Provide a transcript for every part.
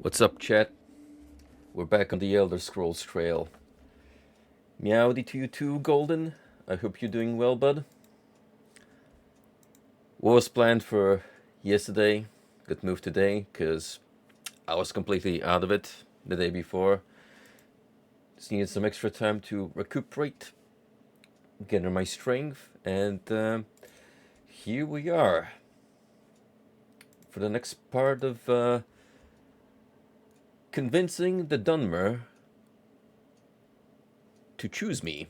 What's up, chat? We're back on the Elder Scrolls trail. Meowdy to you too, Golden. I hope you're doing well, bud. What was planned for yesterday got moved today, because I was completely out of it the day before. Just needed some extra time to recuperate, gather my strength, and here we are for the next part of convincing the Dunmer to choose me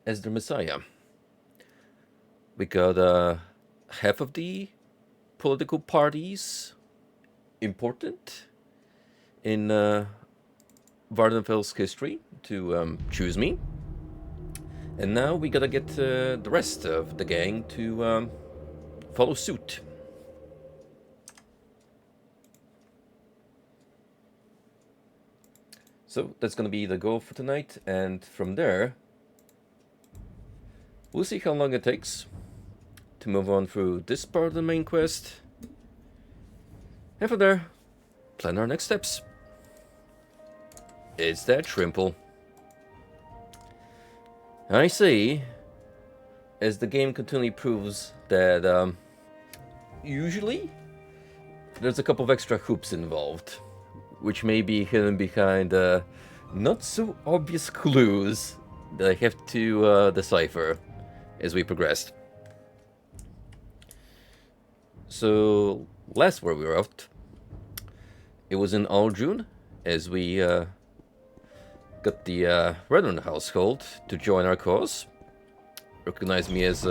as their messiah. We got half of the political parties important in Vardenfell's history to choose me. And now we gotta get the rest of the gang to follow suit. So that's gonna be the goal for tonight, and from there, we'll see how long it takes to move on through this part of the main quest. And from there, plan our next steps. It's that simple. I see, as the game continually proves that usually there's a couple of extra hoops involved, which may be hidden behind not so obvious clues that I have to decipher as we progressed. So, last where we were out, it was in Aldrun, as we got the Redmond household to join our cause. Recognize me as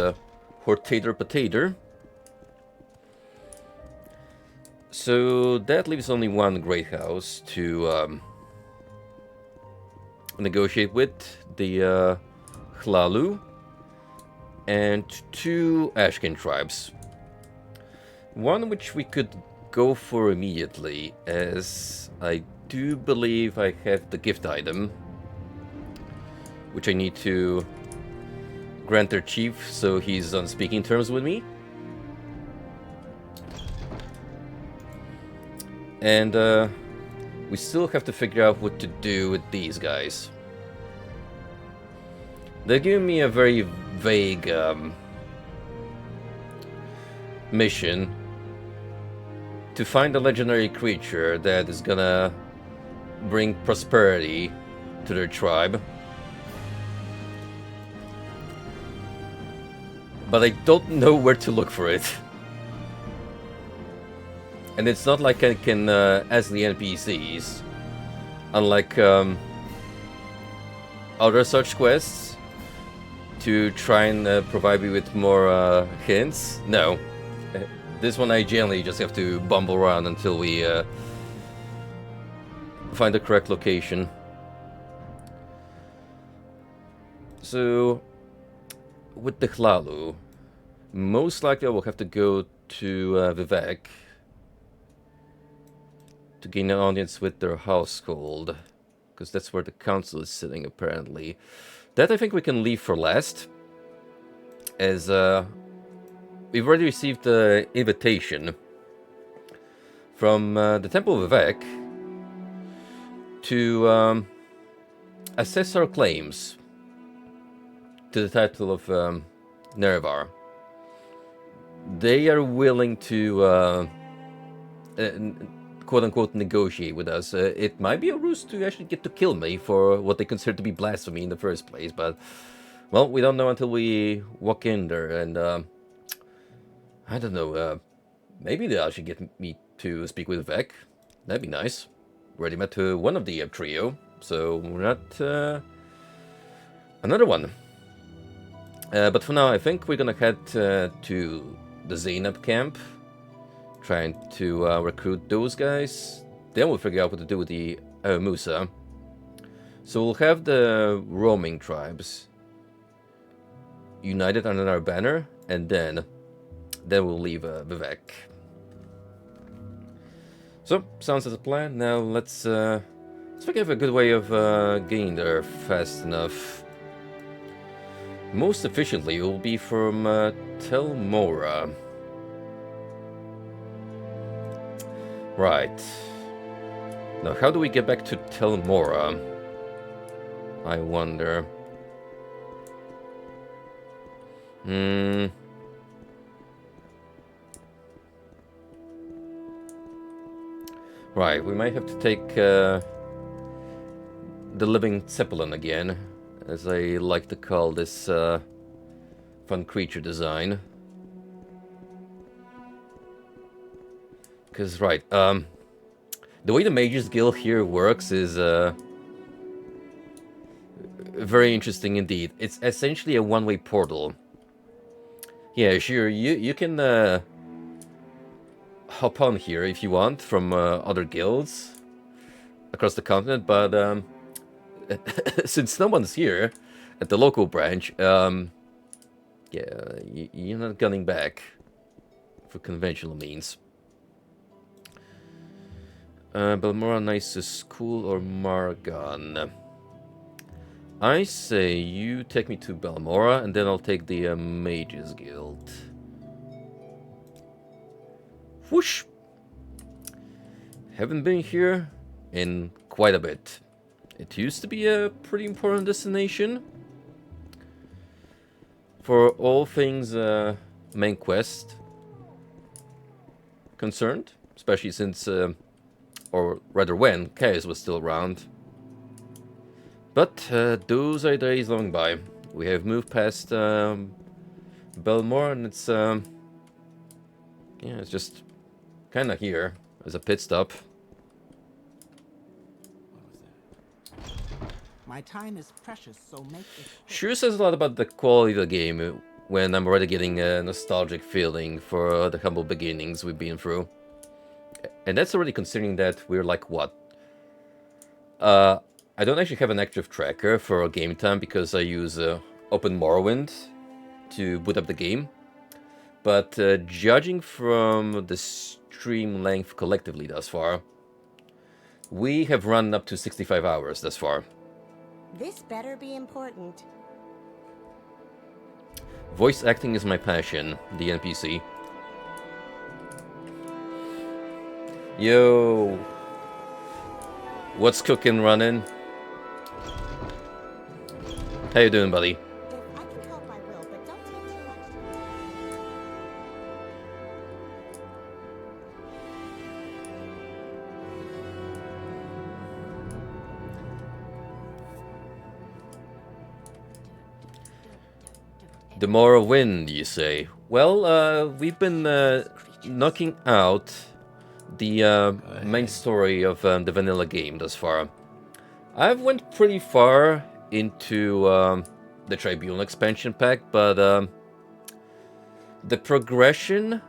Hortator Potator. So that leaves only one great house to negotiate with, the Hlalu, and two Ashkin tribes. One which we could go for immediately, as I do believe I have the gift item, which I need to grant their chief so he's on speaking terms with me. And we still have to figure out what to do with these guys. They're giving me a very vague mission to find a legendary creature that is gonna bring prosperity to their tribe. But I don't know where to look for it. And it's not like I can ask the NPCs, unlike other such quests, to try and provide me with more hints. No. This one I generally just have to bumble around until we find the correct location. So, with the Hlalu, most likely I will have to go to Vivek to gain an audience with their household, because that's where the council is sitting, apparently. That I think we can leave for last, as we've already received the invitation from the Temple of Vivek to assess our claims to the title of Nerevar. They are willing to quote-unquote negotiate with us. It might be a ruse to actually get to kill me for what they consider to be blasphemy in the first place, but, well, we don't know until we walk in there, and, I don't know, maybe they'll actually get me to speak with Vec. That'd be nice. Already met one of the trio, so we're not, another one. But for now, I think we're gonna head to the Zainab camp, trying to recruit those guys. Then we'll figure out what to do with the Musa. So we'll have the roaming tribes united under our banner, and then we'll leave Vivek. So, sounds as a plan. Now let's figure out a good way of getting there fast enough. Most efficiently will be from Tel Mora. Right. Now, how do we get back to Telmora? I wonder. Hmm. Right, we might have to take the Living Zeppelin again, as I like to call this fun creature design. Because, right, the way the Mages Guild here works is very interesting indeed. It's essentially a one-way portal. Yeah, sure, you can hop on here if you want from other guilds across the continent, but since no one's here at the local branch, yeah, you're not gunning back for conventional means. Balmora nice is cool or Margon? I say you take me to Balmora, and then I'll take the Mages Guild. Whoosh! Haven't been here in quite a bit. It used to be a pretty important destination for all things main quest concerned, especially since, or rather when, Chaos was still around. But those are days long by. We have moved past Belmore, and it's yeah, it's just kind of here as a pit stop. My time is precious, so make it quick. Sure says a lot about the quality of the game when I'm already getting a nostalgic feeling for the humble beginnings we've been through. And that's already considering that we're like, what? I don't actually have an active tracker for game time because I use Open Morrowind to boot up the game. But judging from the stream length collectively thus far, we have run up to 65 hours thus far. This better be important. Voice acting is my passion, the NPC. Yo! What's cooking, running? How you doing, buddy? If I can help, I will, but don't take too much. The Morrowind, you say? Well, we've been knocking out the main story of the vanilla game thus far. I've went pretty far into the Tribunal expansion pack, but the progression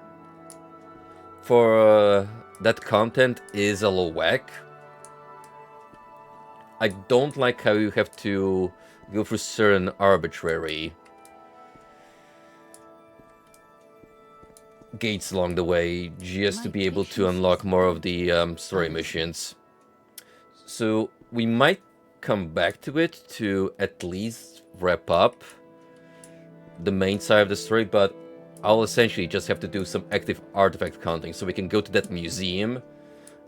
for that content is a little whack. I don't like how you have to go through certain arbitrary gates along the way just to be able to unlock more of the story missions. So we might come back to it to at least wrap up the main side of the story, but I'll essentially just have to do some active artifact counting so we can go to that museum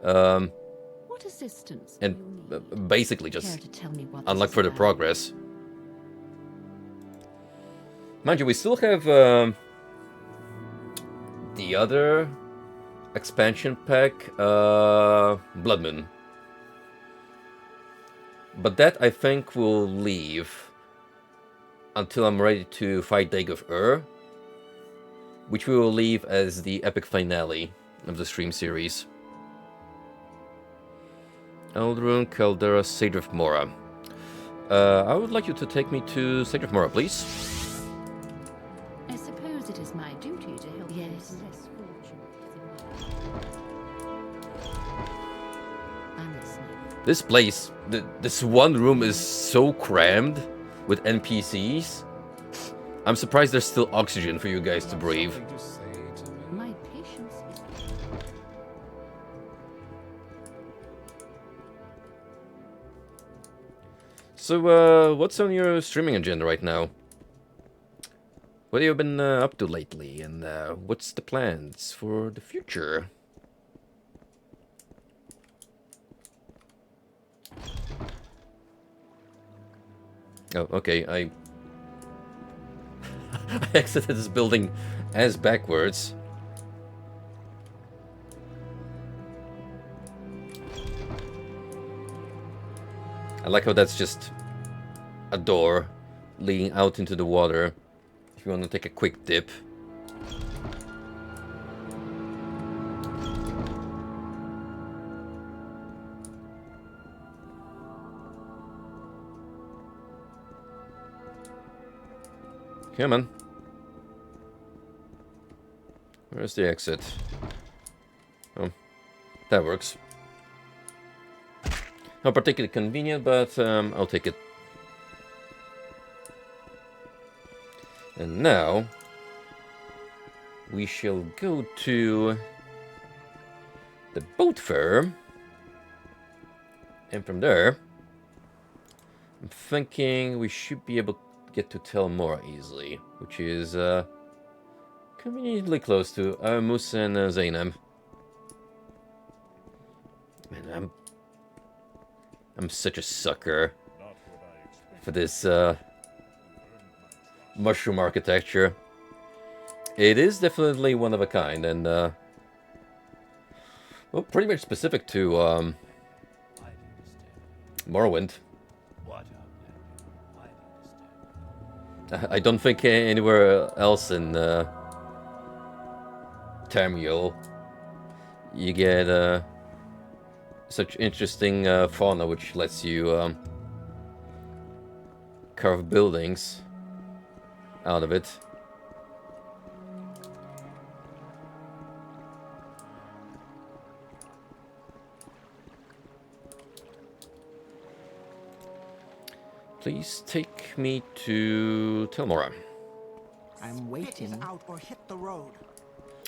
What assistance do and you need? basically Care just to tell me what unlock this is further about? progress. Mind you, we still have the other expansion pack, Blood Moon. But that I think will leave until I'm ready to fight Dag of Ur, which we will leave as the epic finale of the stream series. Eldrune, Caldera, Sage of Mora. I would like you to take me to Sage of Mora, please. I suppose it is my duty to help those less fortunate. I'm listening. This place, this one room is so crammed with NPCs. I'm surprised there's still oxygen for you guys to breathe. My patience is... So, what's on your streaming agenda right now? What have you been up to lately, and what's the plans for the future? Oh, okay, I I exited this building as backwards. I like how that's just a door leading out into the water if you want to take a quick dip. Come on. Where's the exit? Oh, that works. Not particularly convenient, but I'll take it. And now we shall go to the boat fair. And from there, I'm thinking we should be able to get to Tel Mora easily, which is conveniently close to Mus and Zainab. Man, I'm such a sucker for this mushroom architecture. It is definitely one of a kind, and well, pretty much specific to Morrowind. I don't think anywhere else in Tamriel you get such interesting fauna which lets you carve buildings out of it. Please take me to Tel Mora. I'm Pit is waiting. out or hit the road.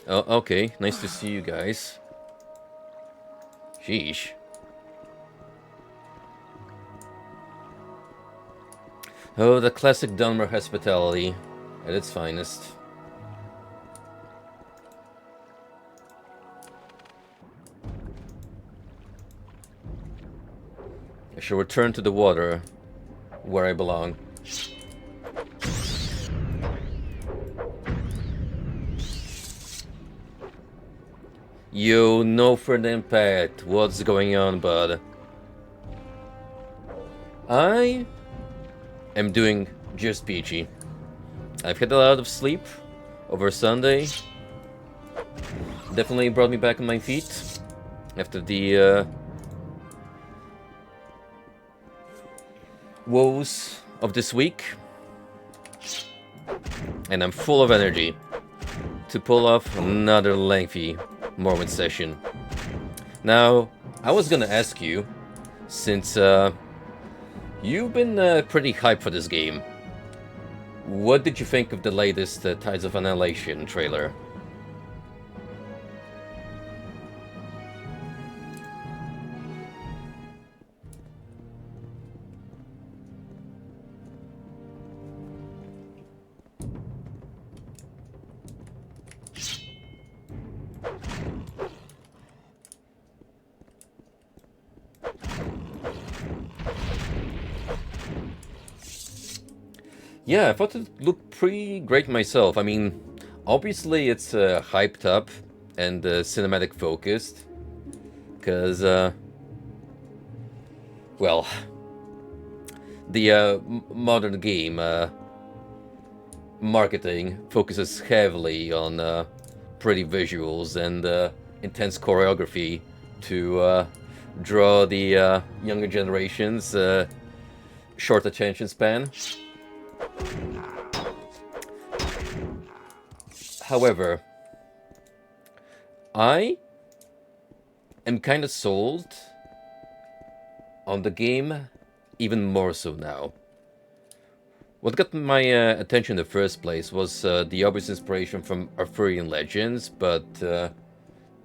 Oh, okay. Nice to see you guys. Sheesh. Oh, the classic Dunmer hospitality at its finest. I shall return to the water where I belong. Yo, no further impact. What's going on, bud? I am doing just peachy. I've had a lot of sleep over Sunday. Definitely brought me back on my feet after the woes of this week. And I'm full of energy to pull off another lengthy Morrowind session. Now, I was gonna ask you, since you've been pretty hyped for this game, what did you think of the latest Tides of Annihilation trailer? Yeah, I thought it looked pretty great myself. I mean, obviously it's hyped up and cinematic focused, because, well, the modern game marketing focuses heavily on pretty visuals and intense choreography to draw the younger generation's short attention span. However, I am kind of sold on the game even more so now. What got my attention in the first place was the obvious inspiration from Arthurian legends, but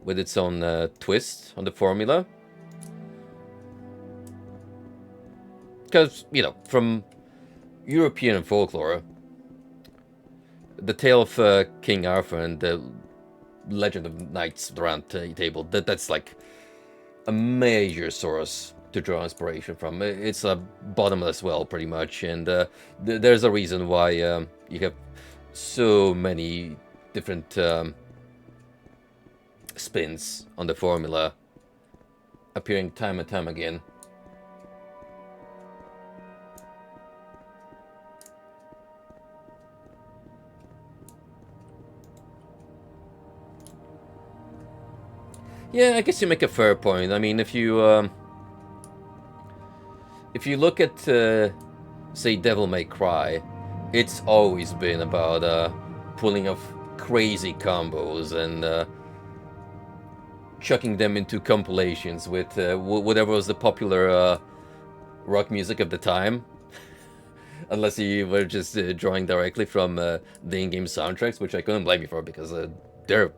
with its own twist on the formula. Because, you know, from European folklore, the tale of King Arthur and the legend of Knights of the Round Table, that's like a major source to draw inspiration from. It's a bottomless well, pretty much, and there's a reason why you have so many different spins on the formula appearing time and time again. Yeah, I guess you make a fair point. I mean, if you look at, say, Devil May Cry, it's always been about pulling off crazy combos and chucking them into compilations with whatever was the popular rock music of the time. Unless you were just drawing directly from the in-game soundtracks, which I couldn't blame you for, because they're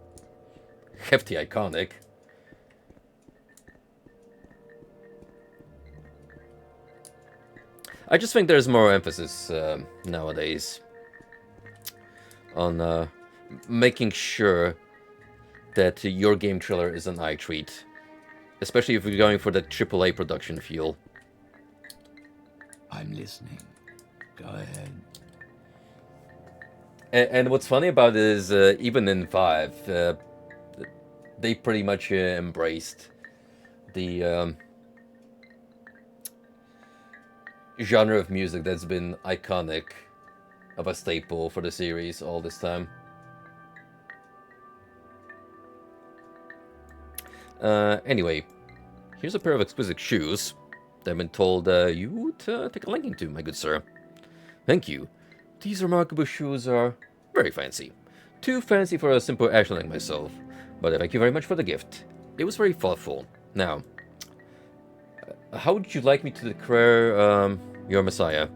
hefty iconic. I just think there's more emphasis nowadays on making sure that your game trailer is an eye treat, especially if you're going for the AAA production feel. I'm listening. Go ahead. And what's funny about it is, even in 5, they pretty much embraced the genre of music that's been iconic, of a staple for the series all this time. Anyway, here's a pair of exquisite shoes that I've been told you would take a liking to, my good sir. Thank you. These remarkable shoes are very fancy. Too fancy for a simple action like myself, but thank you very much for the gift. It was very thoughtful. Now, how would you like me to declare your messiah?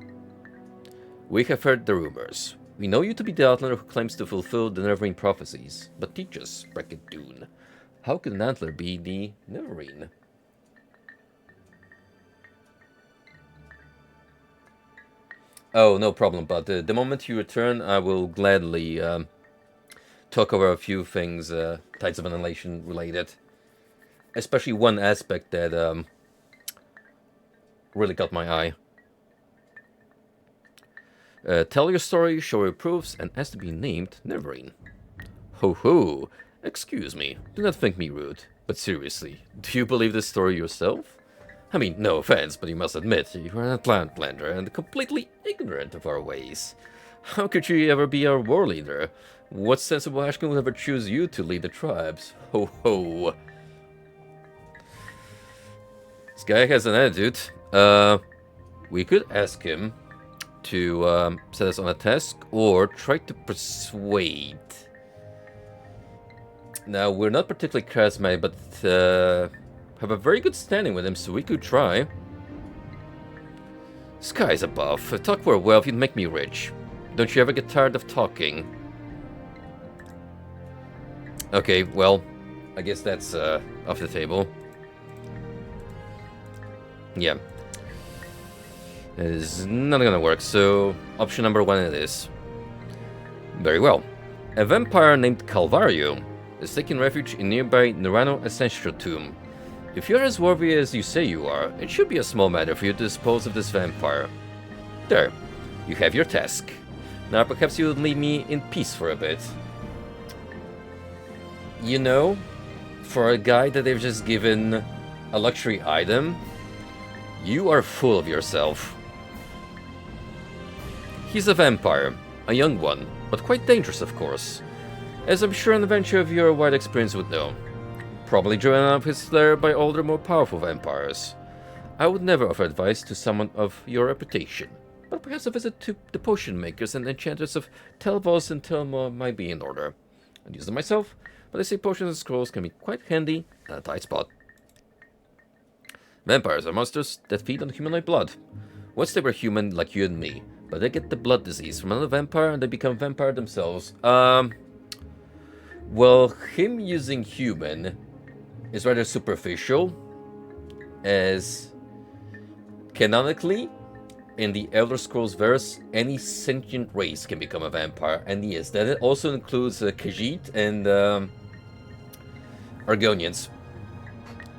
We have heard the rumors. We know you to be the Outlander who claims to fulfill the Nerevarine prophecies. But teach us, Bracket Dune, how could an Antler be the Nerevarine? Oh, no problem, but the moment you return, I will gladly talk over a few things Tides of Annihilation related. Especially one aspect that really caught my eye. Tell your story, show your proofs, and ask to be named Nerevarine. Ho ho! Excuse me, do not think me rude, but seriously, do you believe this story yourself? I mean, no offense, but you must admit, you are an Atlantlander and completely ignorant of our ways. How could you ever be our war leader? What sensible Ashkin would ever choose you to lead the tribes? Ho ho! This guy has an attitude. We could ask him to set us on a task, or try to persuade. Now, we're not particularly charismatic, but have a very good standing with him, so we could try. Skies above. Talk for wealth, you'd make me rich. Don't you ever get tired of talking? Okay, well, I guess that's off the table. Yeah. It is not gonna work, so option number 1 it is. Very well. A vampire named Calvario is taking refuge in nearby Nerano Ancestral Tomb. If you're as worthy as you say you are, it should be a small matter for you to dispose of this vampire. There, you have your task. Now perhaps you would leave me in peace for a bit. You know, for a guy that they've just given a luxury item, you are full of yourself. He's a vampire, a young one, but quite dangerous of course, as I'm sure an adventurer of your wide experience would know. Probably driven out of his lair by older, more powerful vampires. I would never offer advice to someone of your reputation, but perhaps a visit to the potion makers and enchanters of Telvos and Telmor might be in order. I'd use them myself, but I say potions and scrolls can be quite handy and a tight spot. Vampires are monsters that feed on humanoid blood. Once they were human like you and me, but they get the blood disease from another vampire and they become vampire themselves. Well, him using human is rather superficial, as canonically, in the Elder Scrolls verse, any sentient race can become a vampire, and yes, that also includes Khajiit and Argonians.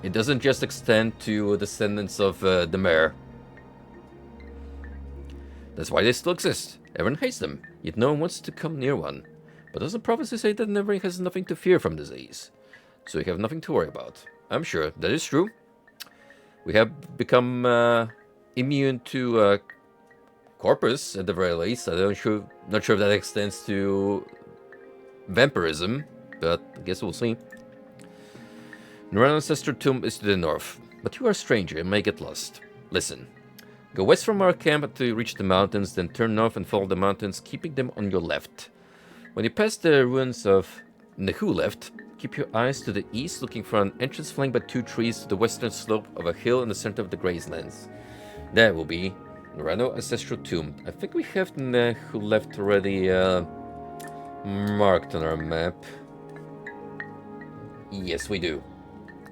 It doesn't just extend to descendants of the mayor. That's why they still exist. Everyone hates them, yet no one wants to come near one. But doesn't prophecy say that Nerevar has nothing to fear from disease? So you have nothing to worry about. I'm sure that is true. We have become immune to corpus, at the very least. Not sure if that extends to vampirism, but I guess we'll see. Nerevar's ancestral tomb is to the north, but you are a stranger and may get lost. Listen. Go west from our camp until you reach the mountains, then turn north and follow the mountains, keeping them on your left. When you pass the ruins of Nehu left, keep your eyes to the east, looking for an entrance flanked by 2 trees to the western slope of a hill in the center of the grazelands. That will be Nerevar's ancestral tomb. I think we have Nehu left already marked on our map. Yes, we do.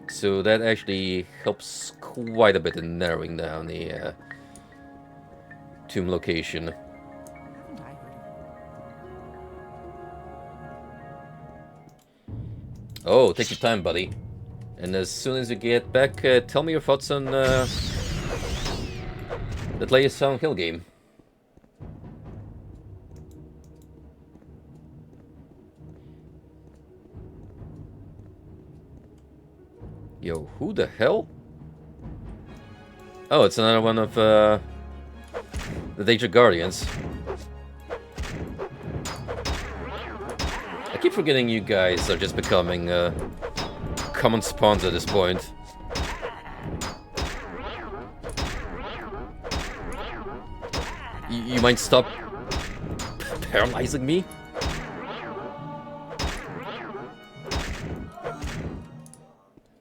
So that actually helps quite a bit in narrowing down the tomb location. Haven't I heard of Oh, take your time, buddy. And as soon as you get back, tell me your thoughts on that latest Silent Hill game. Yo, who the hell? Oh, it's another one of the Danger Guardians. I keep forgetting you guys are just becoming common spawns at this point. You might stop paralyzing me?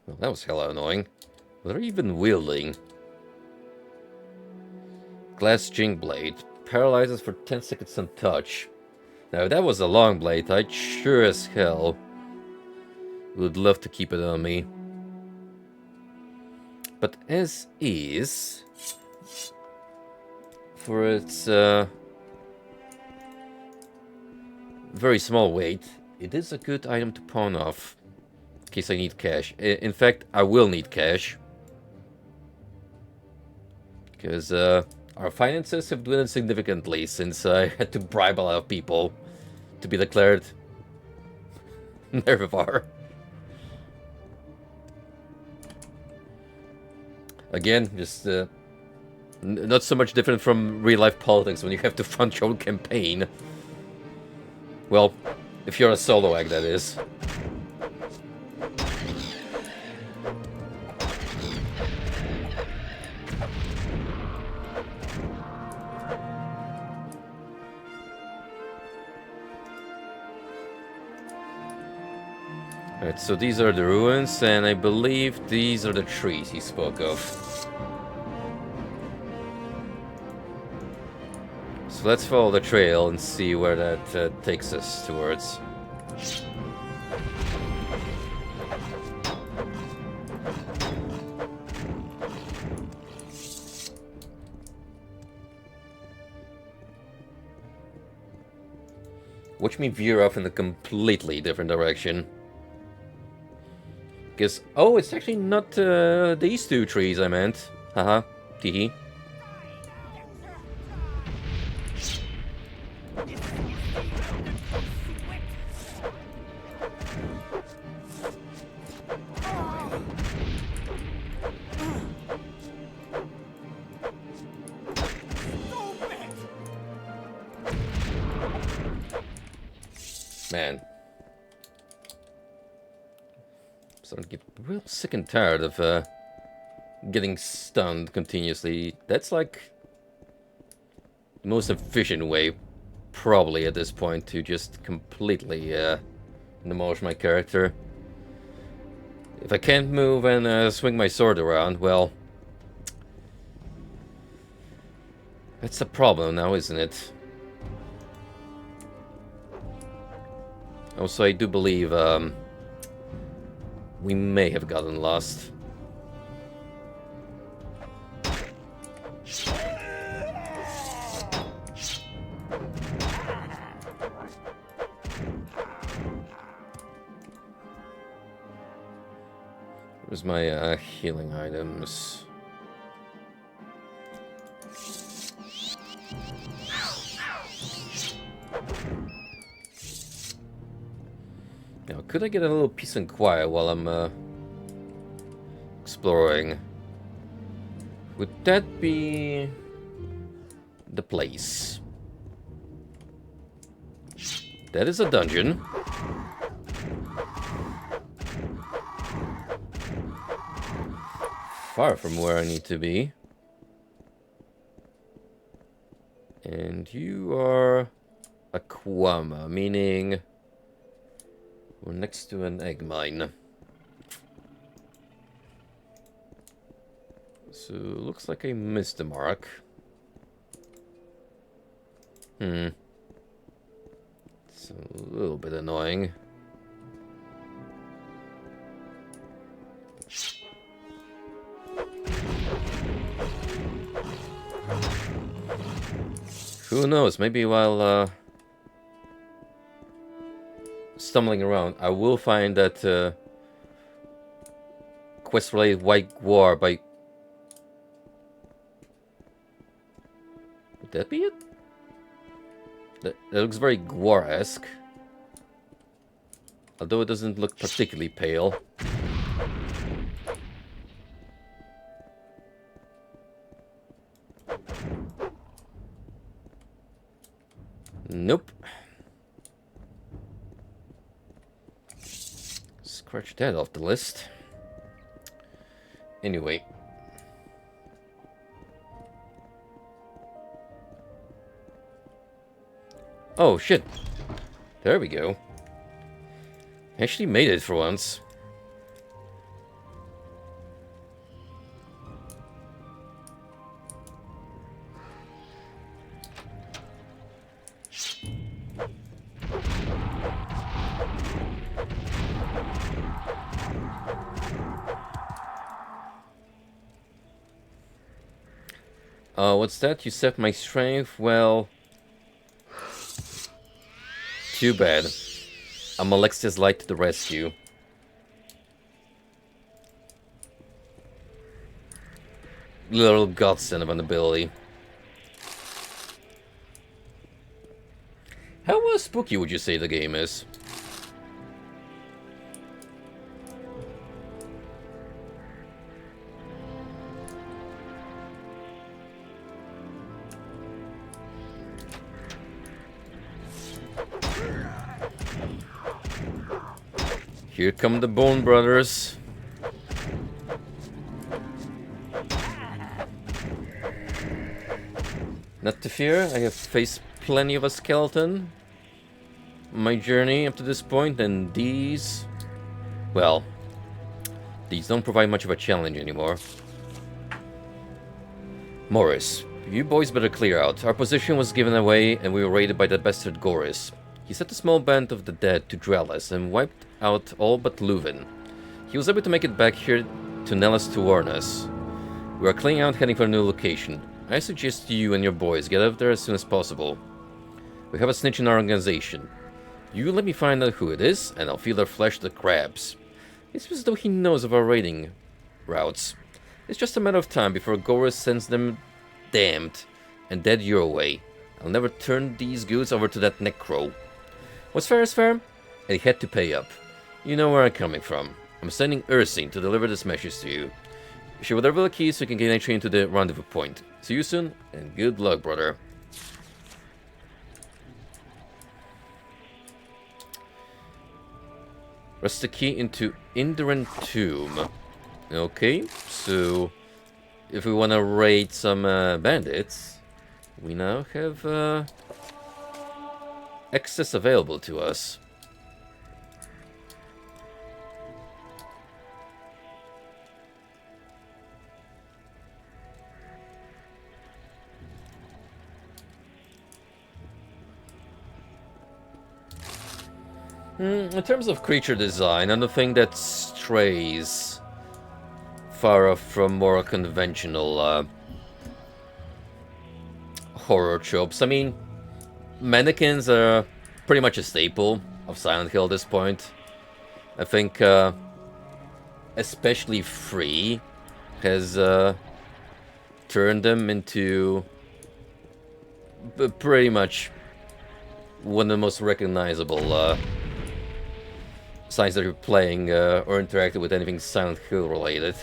Well, that was hella annoying. What are you even wielding? Glass Jing Blade. Paralyzes for 10 seconds on touch. Now, if that was a long blade, I'd sure as hell would love to keep it on me. But as is, for its very small weight, it is a good item to pawn off. In case I need cash. In fact, I will need cash. Because our finances have dwindled significantly since I had to bribe a lot of people to be declared Nerevar. Again, just not so much different from real-life politics when you have to fund your own campaign. Well, if you're a solo act, that is. Alright, so these are the ruins, and I believe these are the trees he spoke of. So let's follow the trail and see where that takes us towards. Watch me veer off in a completely different direction. Because, oh, it's actually not these 2 trees I meant. Haha, teehee. Man. I'm starting to get real sick and tired of getting stunned continuously. That's like the most efficient way, probably at this point, to just completely demolish my character. If I can't move and swing my sword around, well, that's a problem now, isn't it? Also, I do believe we may have gotten lost. Where's my healing items? Now, could I get a little peace and quiet while I'm exploring? Would that be the place? That is a dungeon. Far from where I need to be. And you are a Kwama, meaning we're next to an egg mine. So, looks like I missed the mark. It's a little bit annoying. Who knows, maybe while stumbling around, I will find that quest-related white guar by... Would that be it? That looks very guar-esque. Although it doesn't look particularly pale. Nope. Scratch that off the list. Anyway. Oh, shit. There we go. Actually made it for once. What's that? You set my strength? Well... Too bad. I'm Alexia's light to the rescue. Little godsend of an ability. How spooky would you say the game is? Here come the Bone Brothers. Not to fear, I have faced plenty of a skeleton on my journey up to this point, and these... well, these don't provide much of a challenge anymore. Morris, you boys better clear out. Our position was given away, and we were raided by that bastard Goris. He set a small band of the dead to Drellis and wiped out all but Leuven. He was able to make it back here to Nellis to warn us. We are clearing out, heading for a new location. I suggest you and your boys get out there as soon as possible. We have a snitch in our organization. You let me find out who it is, and I'll feed their flesh to the crabs. It's as though he knows of our raiding routes. It's just a matter of time before Goris sends them damned and dead your way. I'll never turn these goods over to that necro. What's fair is fair, and he had to pay up. You know where I'm coming from. I'm sending Ursine to deliver this message to you. She will deliver the keys so you can gain entry into the rendezvous point. See you soon, and good luck, brother. Rest the key into Indran Tomb. Okay, so if we want to raid some bandits, we now have access available to us. In terms of creature design, anything that strays far off from more conventional horror tropes. I mean, mannequins are pretty much a staple of Silent Hill at this point. I think especially free, has turned them into pretty much one of the most recognizable signs that you're playing or interacting with anything Silent Hill related.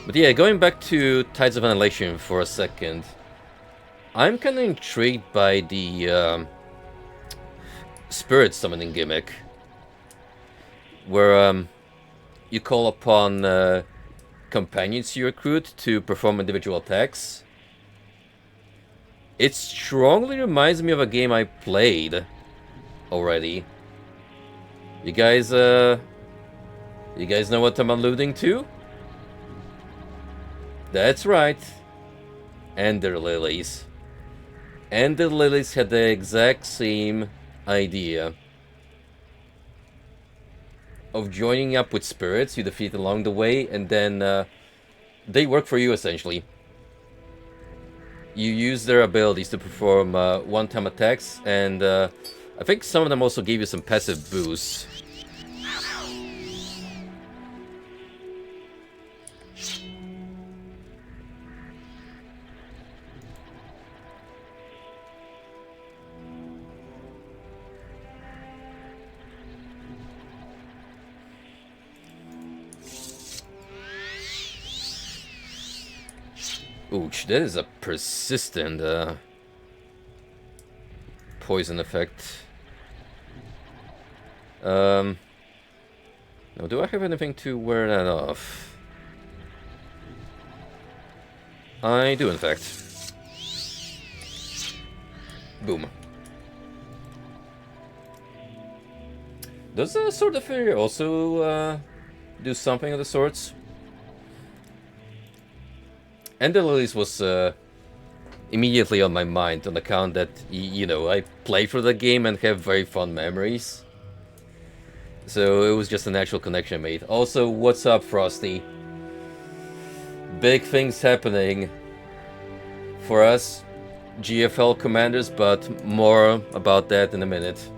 But yeah, going back to Tides of Annihilation for a second, I'm kind of intrigued by the spirit summoning gimmick, where you call upon companions you recruit to perform individual attacks. It strongly reminds me of a game I played already. You guys know what I'm alluding to? That's right. Ender Lilies. Ender Lilies had the exact same idea of joining up with spirits you defeat along the way, and then they work for you essentially. You use their abilities to perform one-time attacks, and I think some of them also gave you some passive boosts. Ouch, that is a persistent poison effect. Now, do I have anything to wear that off? I do, in fact. Boom. Does the Sword of Fury also do something of the sorts? Ender Lilies was immediately on my mind on account that, you know, I play for the game and have very fond memories. So it was just a natural connection made. Also, what's up, Frosty? Big things happening for us GFL commanders, but more about that in a minute.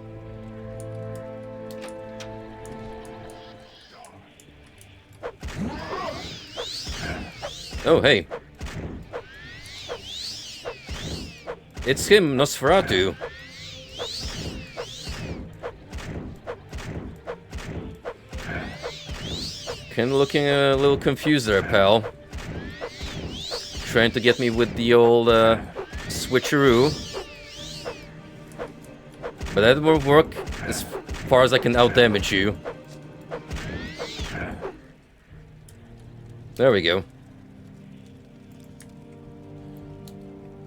Oh, hey. It's him, Nosferatu. Kinda looking a little confused there, pal. Trying to get me with the old switcheroo. But that won't work as far as I can outdamage you. There we go.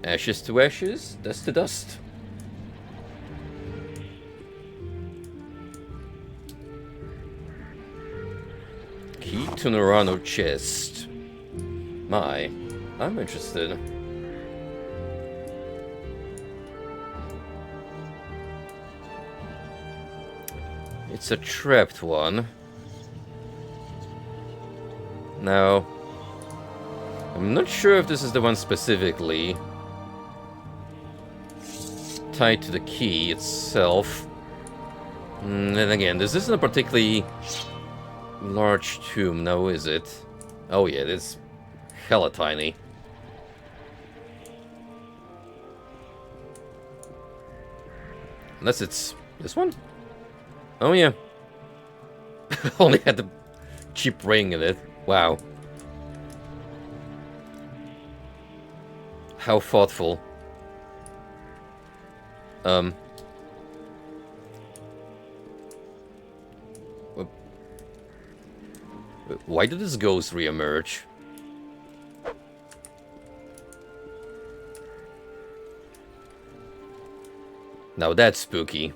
Ashes to ashes, dust to dust. Key to Norano chest. My, I'm interested. It's a trapped one. Now, I'm not sure if this is the one specifically tied to the key itself. And then again, this isn't a particularly large tomb, now is it? Oh yeah, it's hella tiny. Unless it's this one? Oh yeah. Only had the cheap ring in it. Wow. How thoughtful. Why did this ghost reemerge? Now that's spooky.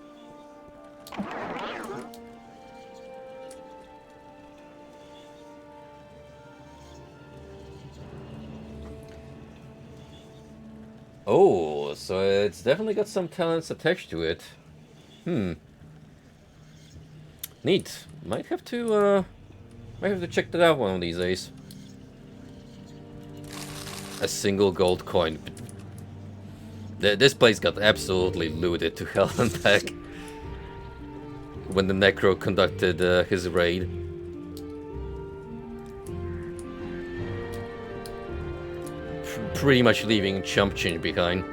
Oh, so it's definitely got some talents attached to it. Neat. Might have to check that out one of these days. A single gold coin. This place got absolutely looted to hell and back when the Necro conducted his raid. Pretty much leaving chump change behind.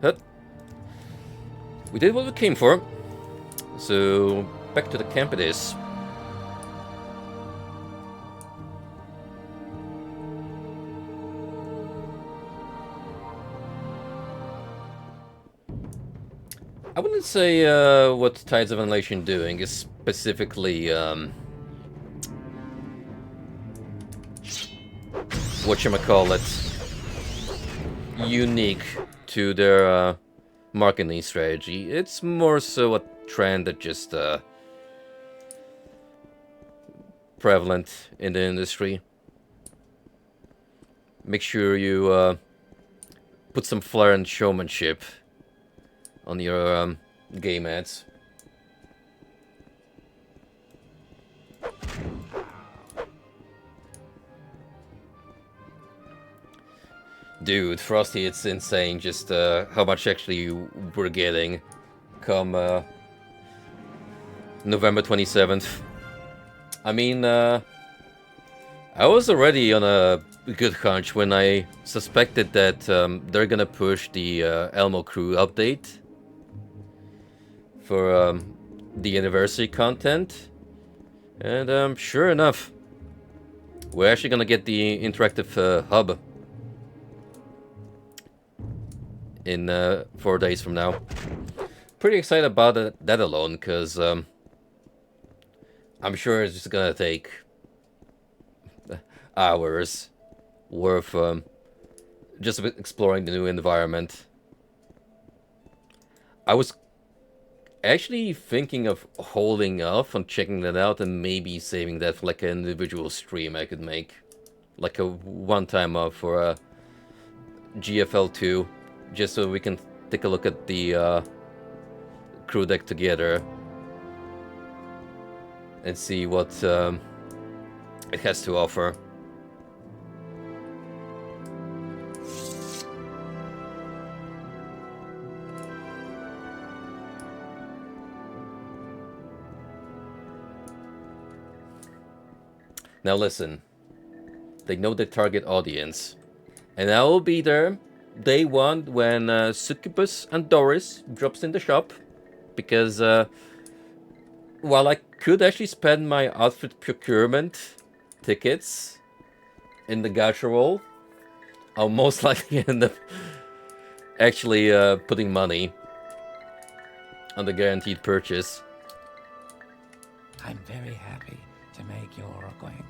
But we did what we came for. So back to the camp it is. I wouldn't say what Tides of Annihilation doing is specifically whatchamacallit, unique to their marketing strategy. It's more so a trend that just prevalent in the industry. Make sure you put some flair and showmanship on your game ads. Dude, Frosty, it's insane just how much actually we're getting come November 27th. I mean, I was already on a good hunch when I suspected that they're gonna push the Elmo Crew update for the anniversary content. And sure enough, we're actually gonna get the interactive hub in 4 days from now. Pretty excited about that alone, because I'm sure it's just gonna take hours worth just exploring the new environment. I was actually thinking of holding off on checking that out and maybe saving that for like an individual stream I could make. Like a one-time off for a GFL2, just so we can take a look at the crew deck together and see what it has to offer. Now listen, they know the target audience, and I will be there day one when Succubus and Doris drops in the shop, because while I could actually spend my outfit procurement tickets in the gacha roll, I'll most likely end up actually putting money on the guaranteed purchase. I'm very happy to make your acquaintance.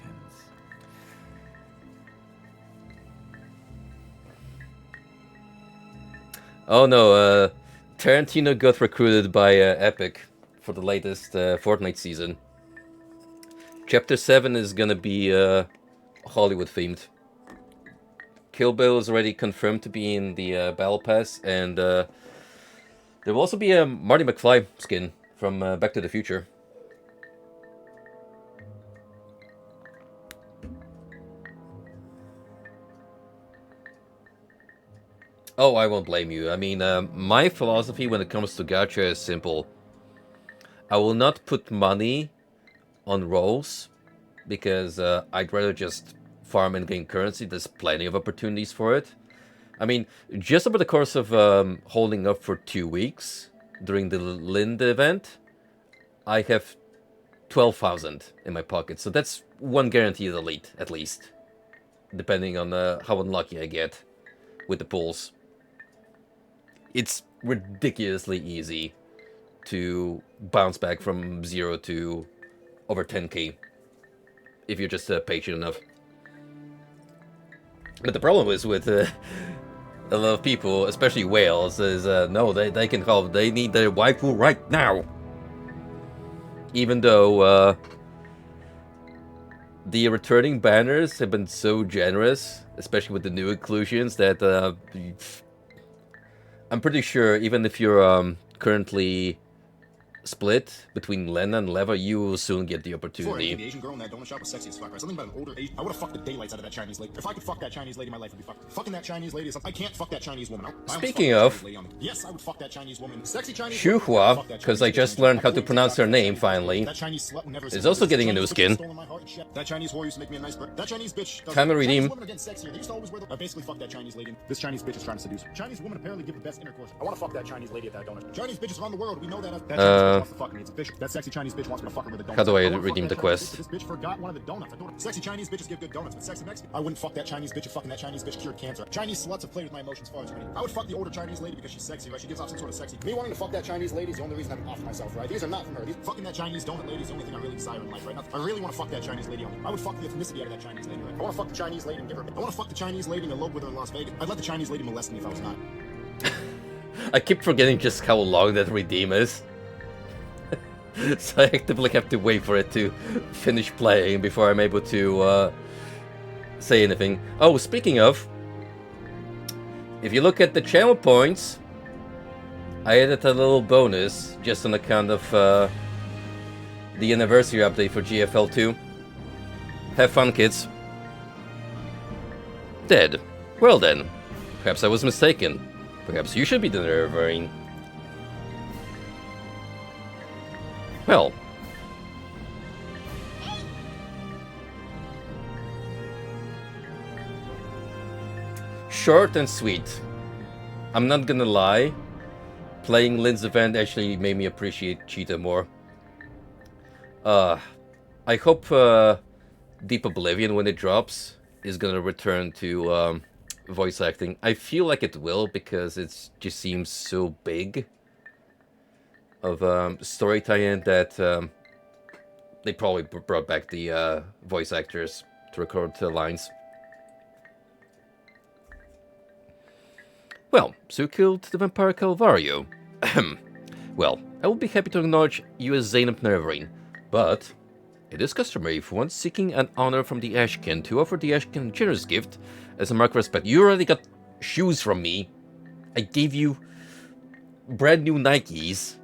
Oh no, Tarantino got recruited by Epic for the latest Fortnite season. Chapter 7 is gonna be Hollywood themed. Kill Bill is already confirmed to be in the Battle Pass, and there will also be a Marty McFly skin from Back to the Future. Oh, I won't blame you. I mean, my philosophy when it comes to gacha is simple. I will not put money on rolls, because I'd rather just farm and gain currency. There's plenty of opportunities for it. I mean, just over the course of holding up for 2 weeks during the Lind event, I have 12,000 in my pocket. So that's one guaranteed elite, at least, depending on how unlucky I get with the pulls. It's ridiculously easy to bounce back from 0 to over 10k if you're just patient enough. But the problem is with a lot of people, especially whales, is no, they can help. They need their waifu right now. Even though the returning banners have been so generous, especially with the new inclusions, that I'm pretty sure even if you're currently split between Lena and Leva, you will soon get the Before opportunity. the Asian girl in that donut shop was sexy as fuck, right? Something about an older Asian. I would have fucked the daylights out of that Chinese lady. If I could fuck that Chinese lady, my life would be fucked. Fucking that Chinese lady is something. I can't fuck that Chinese woman. Speaking of, Yes, I would fuck that Chinese woman. Sexy Chinese Shuhua, because I just learned how to pronounce her name finally, that Chinese slut who never is also getting a new skin. That Chinese whore used to make me a nice bird. That Chinese bitch. Time to redeem. Chinese women are getting sexier. They used to always wear the. I basically fucked that Chinese lady. This Chinese bitch is trying to seduce me. Chinese women apparently give the best intercourse. I want to fuck that Chinese lady at that donut. Chinese bitches around the world. We know that. That Chinese bitch wants to fuck me. It's official. That sexy Chinese bitch wants me to fuck her with a donut. How do I wanna fuck redeem that the Chinese quest? bitch, but this bitch forgot one of the donuts. Sexy Chinese bitches give good donuts, but sexy Mexican. I wouldn't fuck that Chinese bitch if fucking that Chinese bitch cured cancer. Chinese sluts have played with my emotions far too many. I would fuck the older Chinese lady because she's sexy, right? She gives off some sort of sexy. Me wanting to fuck that Chinese lady is the only reason I'm off myself, right? These are not from her. Fucking that Chinese donut lady is the only thing I really desire in life right now. I really want to fuck that Chinese lady. I would fuck the ethnicity out of that Chinese lady, right? I want to fuck the Chinese lady and give her. I want to fuck the Chinese lady and elope with her in Las Vegas. I'd let the Chinese lady molest me if I was not. I keep forgetting just how long that redeem is. So I actively have to wait for it to finish playing before I'm able to say anything. Oh, speaking of, if you look at the channel points, I added a little bonus just on account of the anniversary update for GFL 2. Have fun, kids. Dead. Well then, perhaps I was mistaken. Perhaps you should be the Nerevar. Well. Short and sweet. I'm not gonna lie. Playing Lynn's event actually made me appreciate Cheetah more. I hope Deep Oblivion, when it drops, is gonna return to voice acting. I feel like it will because it just seems so big of story tie-in that they probably brought back the voice actors to record the lines. Well, so you killed the vampire Calvario. Well, I will be happy to acknowledge you as Zainab Nerevar, but it is customary for one seeking an honor from the Ashkin to offer the Ashkin a generous gift as a mark of respect. You already got shoes from me. I gave you brand new Nikes.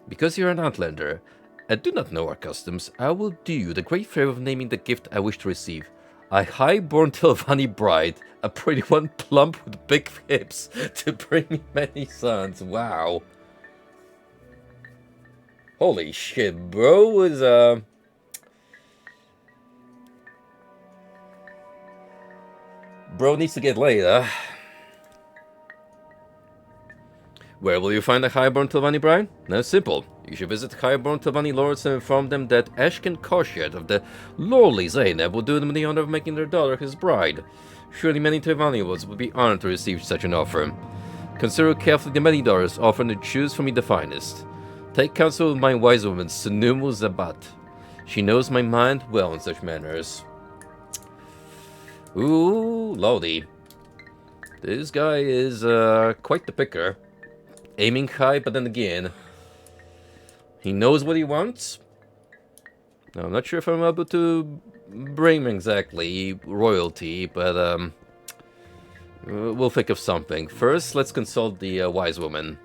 Because you're an Outlander and do not know our customs, I will do you the great favor of naming the gift I wish to receive. A high-born Telvanni bride, a pretty one plump with big hips, to bring me many sons. Wow. Holy shit, bro is, Bro needs to get laid, huh? Where will you find a Highborn Telvanni bride? No, simple. You should visit Highborn Telvanni lords and inform them that Ashkin Koshet of the lordly Zainab will do them the honor of making their daughter his bride. Surely many Telvanni lords would be honored to receive such an offer. Consider carefully the many daughters offered to choose for me the finest. Take counsel with my wise woman, Sunumu Zabat. She knows my mind well in such matters. Ooh, lordy. This guy is quite the picker. Aiming high, but then again, he knows what he wants. Now, I'm not sure if I'm able to bring him exactly royalty, but we'll think of something. First, let's consult the wise woman.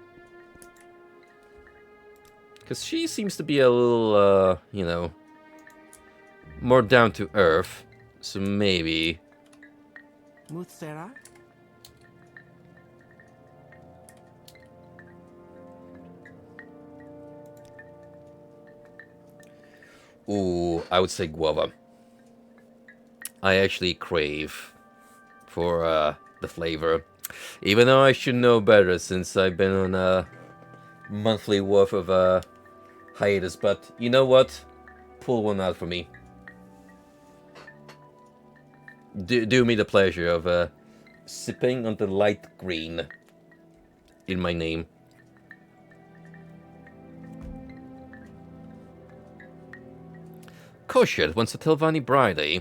Because she seems to be a little, you know, more down to earth. So maybe... Muthsera? Ooh, I would say guava. I actually crave for the flavor. Even though I should know better since I've been on a monthly worth of hiatus. But you know what? Pull one out for me. Do me the pleasure of sipping on the light green in my name. Koshet wants a Telvanni bride, eh?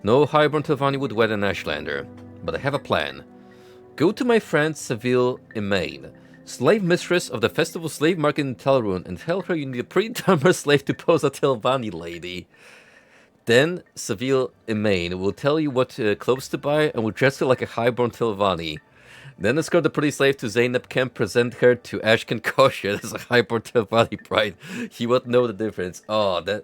No highborn Telvanni would wed an Ashlander, but I have a plan. Go to my friend Seville Emain, slave mistress of the festival slave market in Telrun, and tell her you need a pretty dumber slave to pose a Telvanni lady. Then Seville Emain will tell you what clothes to buy and will dress her like a highborn Telvanni. Then escort the pretty slave to Zainab camp, present her to Ashken Kosher as a hyper body bride. He would know the difference. Oh, that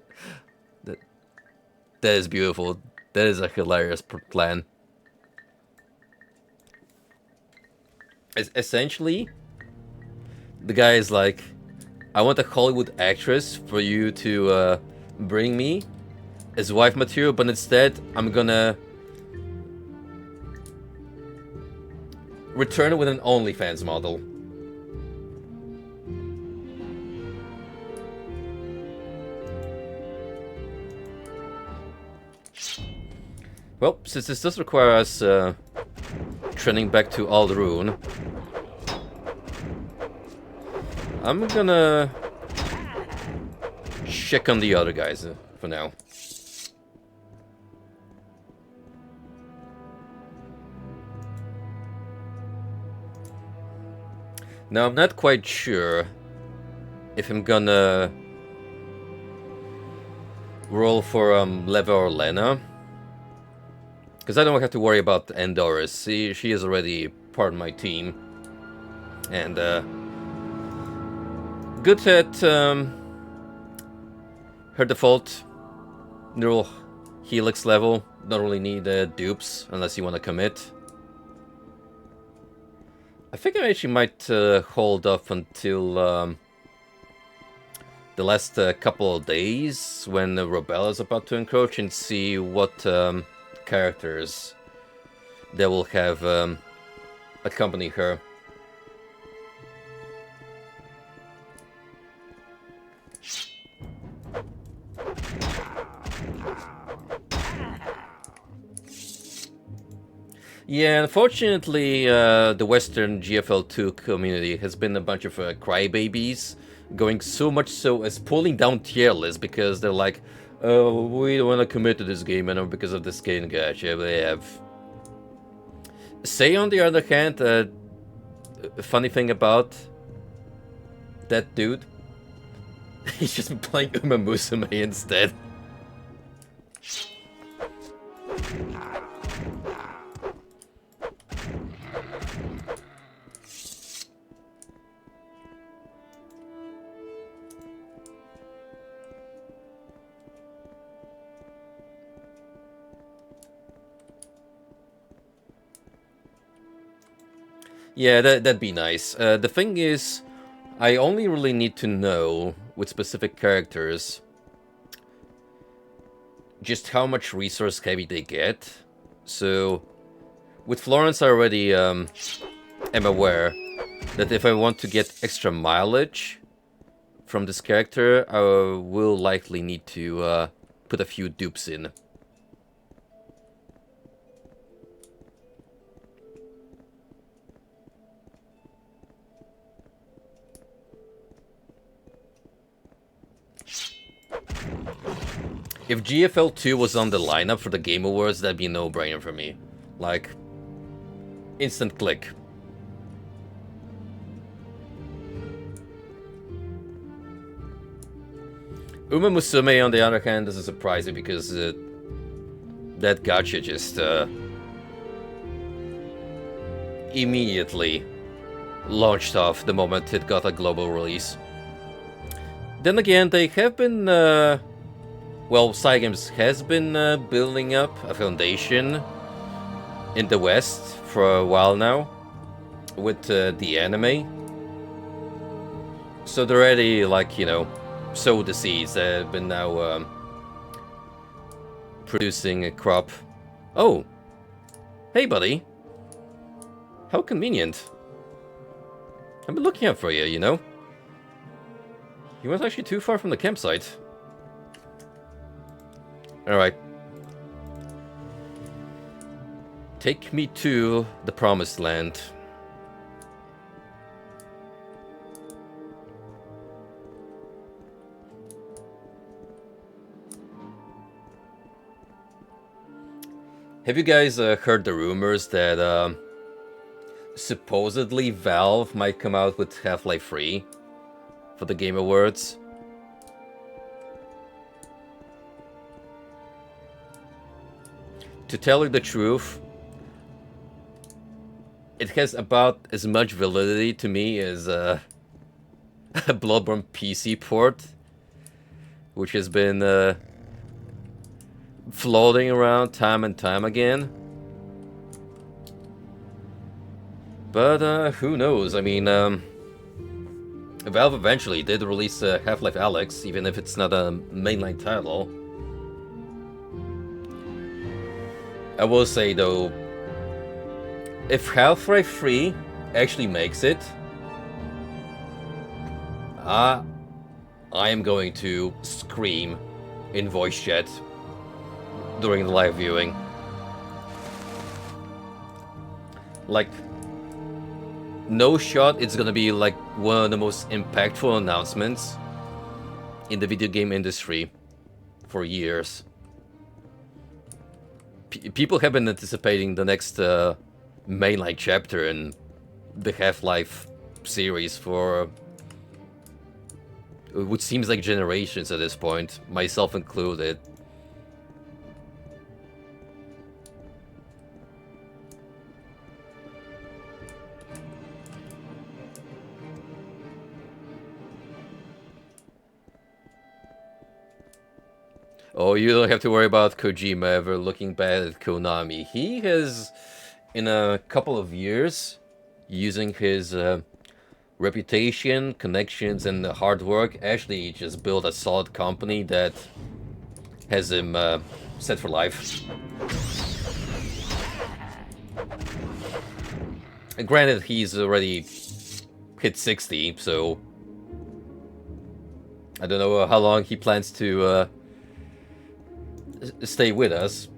is beautiful. That is a hilarious plan. Essentially, the guy is like, I want a Hollywood actress for you to bring me as wife material, but instead I'm gonna return with an OnlyFans model. Well, since this does require us trending back to Alderun, I'm gonna check on the other guys for now. Now, I'm not quite sure if I'm gonna roll for Leva or Lena, because I don't have to worry about Endoris. She is already part of my team, and good at her default neural helix level. Don't really need dupes unless you want to commit. I think I actually might hold off until the last couple of days when Robella is about to encroach and see what characters that will have accompany her. Yeah, unfortunately, the Western GFL2 community has been a bunch of crybabies, going so much so as pulling down tier lists because they're like, oh, we don't want to commit to this game anymore because of the skin gacha they have. Say, on the other hand, a funny thing about that dude, he's just been playing Uma Musume instead. Yeah, that'd be nice. The thing is, I only really need to know with specific characters just how much resource heavy they get. So, with Florence I already am aware that if I want to get extra mileage from this character, I will likely need to put a few dupes in. If GFL 2 was on the lineup for the Game Awards, that'd be a no-brainer for me. Like, instant click. Uma Musume, on the other hand, doesn't surprise me because that gacha just immediately launched off the moment it got a global release. Then again, they have been well, Cygames has been building up a foundation in the West for a while now with the anime. So they're already, like, you know, sowed the seeds. They've been now producing a crop. Oh! Hey, buddy! How convenient. I've been looking out for you, you know? You weren't actually too far from the campsite. Alright. Take me to the Promised Land. Have you guys heard the rumors that supposedly Valve might come out with Half-Life 3 for the Game Awards? To tell you the truth, it has about as much validity to me as a Bloodborne PC port, which has been floating around time and time again. But who knows? I mean, Valve eventually did release Half-Life Alyx, even if it's not a mainline title. I will say though, if Half-Life 3 actually makes it, I am going to scream in voice chat during the live viewing. Like, no shot, it's gonna be like one of the most impactful announcements in the video game industry for years. People have been anticipating the next mainline chapter in the Half-Life series for which seems like generations at this point, myself included. Oh, you don't have to worry about Kojima ever looking bad at Konami. He has, in a couple of years, using his reputation, connections, and hard work, actually just built a solid company that has him set for life. And granted, he's already hit 60, so I don't know how long he plans to stay with us.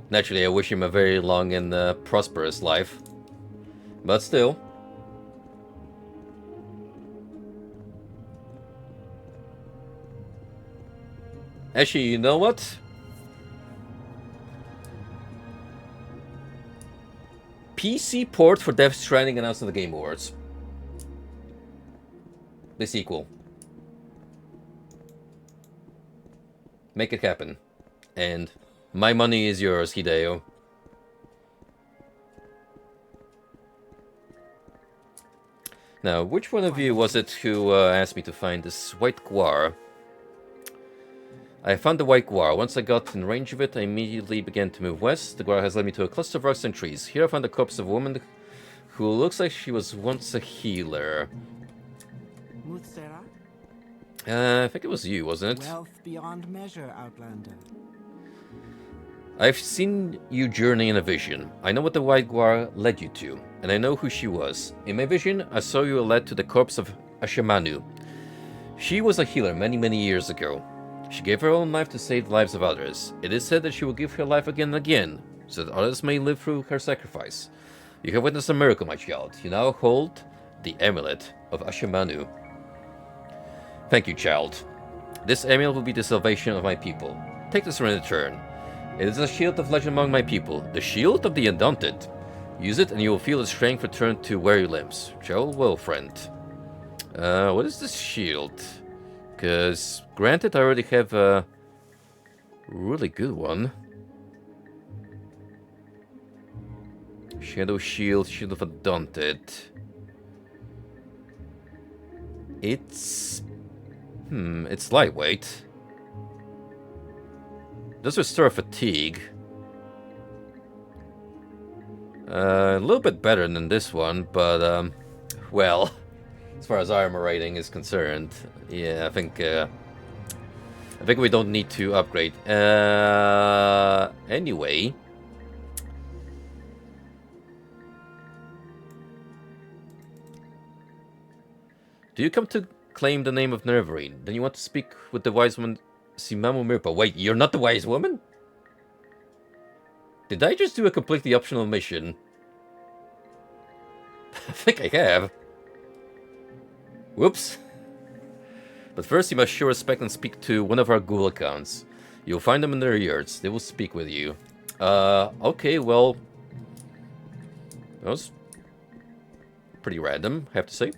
Naturally, I wish him a very long and prosperous life, but still. Actually, you know what? PC port for Death Stranding announced at the Game Awards. The sequel. Make it happen. And my money is yours, Hideo. Now, which one of you was it who asked me to find this white guar? I found the white guar. Once I got in range of it, I immediately began to move west. The guar has led me to a cluster of rocks and trees. Here I found the corpse of a woman who looks like she was once a healer. Muthsera? I think it was you, wasn't it? Wealth beyond measure, Outlander. I've seen you journey in a vision. I know what the white guar led you to, and I know who she was. In my vision, I saw you led to the corpse of Ashamanu. She was a healer many years ago. She gave her own life to save the lives of others. It is said that she will give her life again and again, so that others may live through her sacrifice. You have witnessed a miracle, my child. You now hold the amulet of Ashamanu. Thank you, child. This amulet will be the salvation of my people. Take this in return. It is a shield of legend among my people, the shield of the undaunted. Use it and you will feel the strength return to weary limbs. Travel well, friend. What is this shield? Because, granted, I already have a really good one. Shadow Shield, Shield of Undaunted. It's lightweight. Does restore fatigue. A little bit better than this one, but, well, as far as armor rating is concerned, yeah, I think we don't need to upgrade. Anyway. Do you come to claim the name of Nerevar? Then you want to speak with the wise woman Simamu Mirpa. Wait, you're not the wise woman? Did I just do a completely optional mission? I think I have. Whoops. But first you must show respect and speak to one of our Google accounts. You'll find them in their yurts. They will speak with you. Okay, well... That was pretty random, I have to say.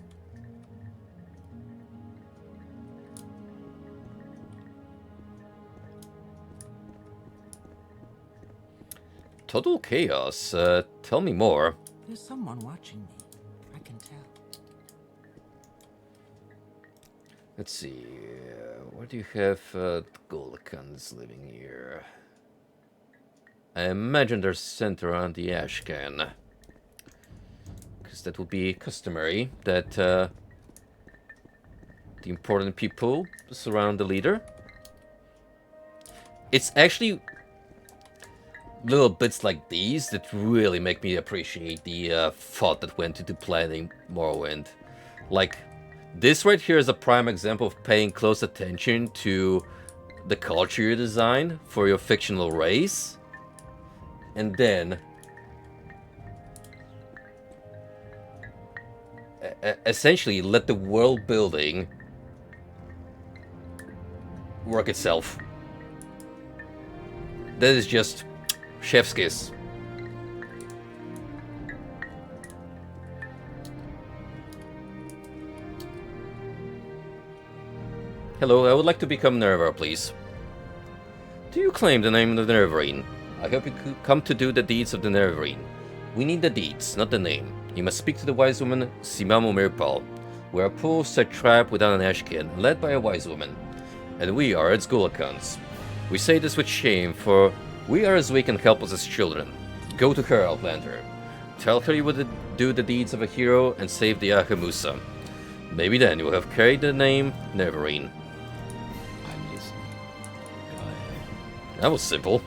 Total chaos. Tell me more. There's someone watching me. I can tell. Let's see. Where do you have Golkans living here? I imagine they're centered around the Ashcan. Because that would be customary that the important people surround the leader. It's actually little bits like these that really make me appreciate the thought that went into planning Morrowind. Like, this right here is a prime example of paying close attention to the culture you design for your fictional race. And then essentially let the world building work itself. That is just chef's kiss. Hello, I would like to become Nerevar, please. Do you claim the name of the Nerevarine? I hope you could come to do the deeds of the Nerevarine. We need the deeds, not the name. You must speak to the wise woman Simamu Mirpal. We are a poor set tribe without an Ashkin, led by a wise woman. And we are its Gulakans. We say this with shame, for we are as weak and helpless as children. Go to her, Outlander. Tell her you would do the deeds of a hero and save the Ahamusa. Maybe then you will have carried the name Nerevarine. I'm listening. Go ahead. That was simple.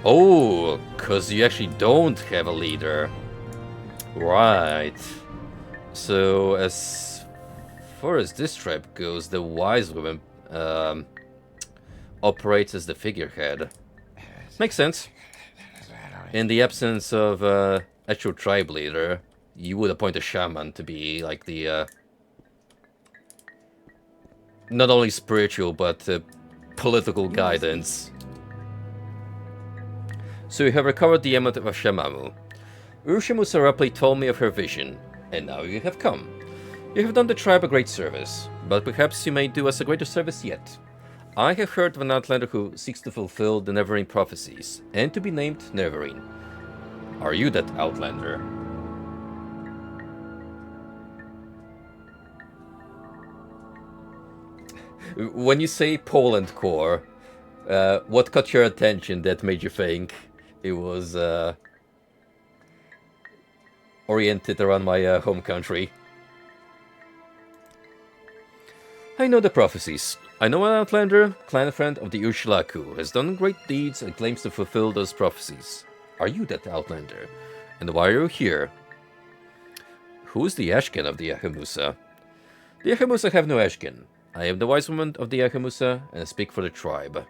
Oh, because you actually don't have a leader. Right. So, as far as this tribe goes, the wise woman operates as the figurehead. Makes sense. In the absence of actual tribe leader, you would appoint a shaman to be like the not only spiritual but political guidance. So you have recovered the amulet of Shamamu. Urshimu Sarapli told me of her vision, and now you have come. You have done the tribe a great service, but perhaps you may do us a greater service yet. I have heard of an outlander who seeks to fulfill the Neverine prophecies, and to be named Neverine. Are you that outlander? When you say Poland core, what caught your attention that made you think it was oriented around my home country? I know the prophecies. I know an outlander, clan friend of the Urshilaku, has done great deeds and claims to fulfill those prophecies. Are you that outlander? And why are you here? Who is the Ashken of the Ahamusa? The Ahamusa have no Ashken. I am the wise woman of the Ahamusa, and I speak for the tribe.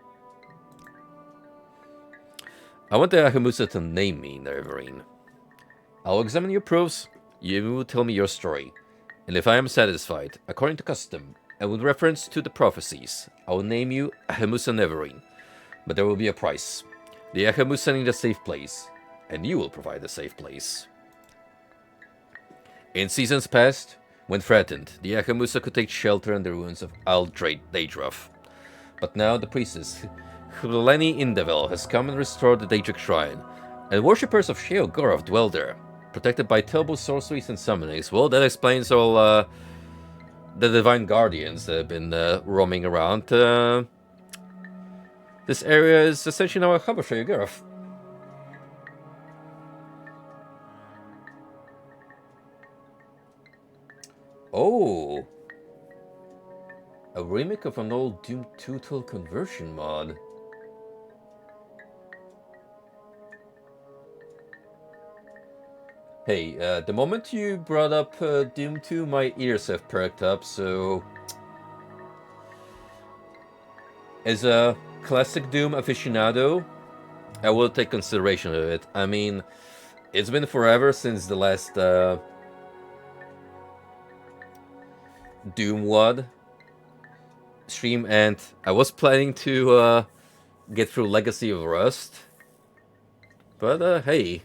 I want the Ahamusa to name me Nerevarine. I'll examine your proofs, you will tell me your story, and if I am satisfied, according to custom, and with reference to the prophecies, I will name you Ahamusa Neverine. But there will be a price. The Ahamusa need a safe place, and you will provide a safe place. In seasons past, when threatened, the Ahamusa could take shelter in the ruins of Daedroth. But now the priestess, Huleni Indevel, has come and restored the Daedric Shrine, and worshippers of Sheogorath dwell there, protected by terrible sorceries and summonings. Well, that explains all the Divine Guardians that have been roaming around. This area is essentially now a hub of Sheogorath. Oh! A remake of an old Doom 2 tool conversion mod. Hey, the moment you brought up Doom 2, my ears have perked up, so... As a classic Doom aficionado, I will take consideration of it. I mean, it's been forever since the last Doom WOD stream, and I was planning to get through Legacy of Rust. But hey,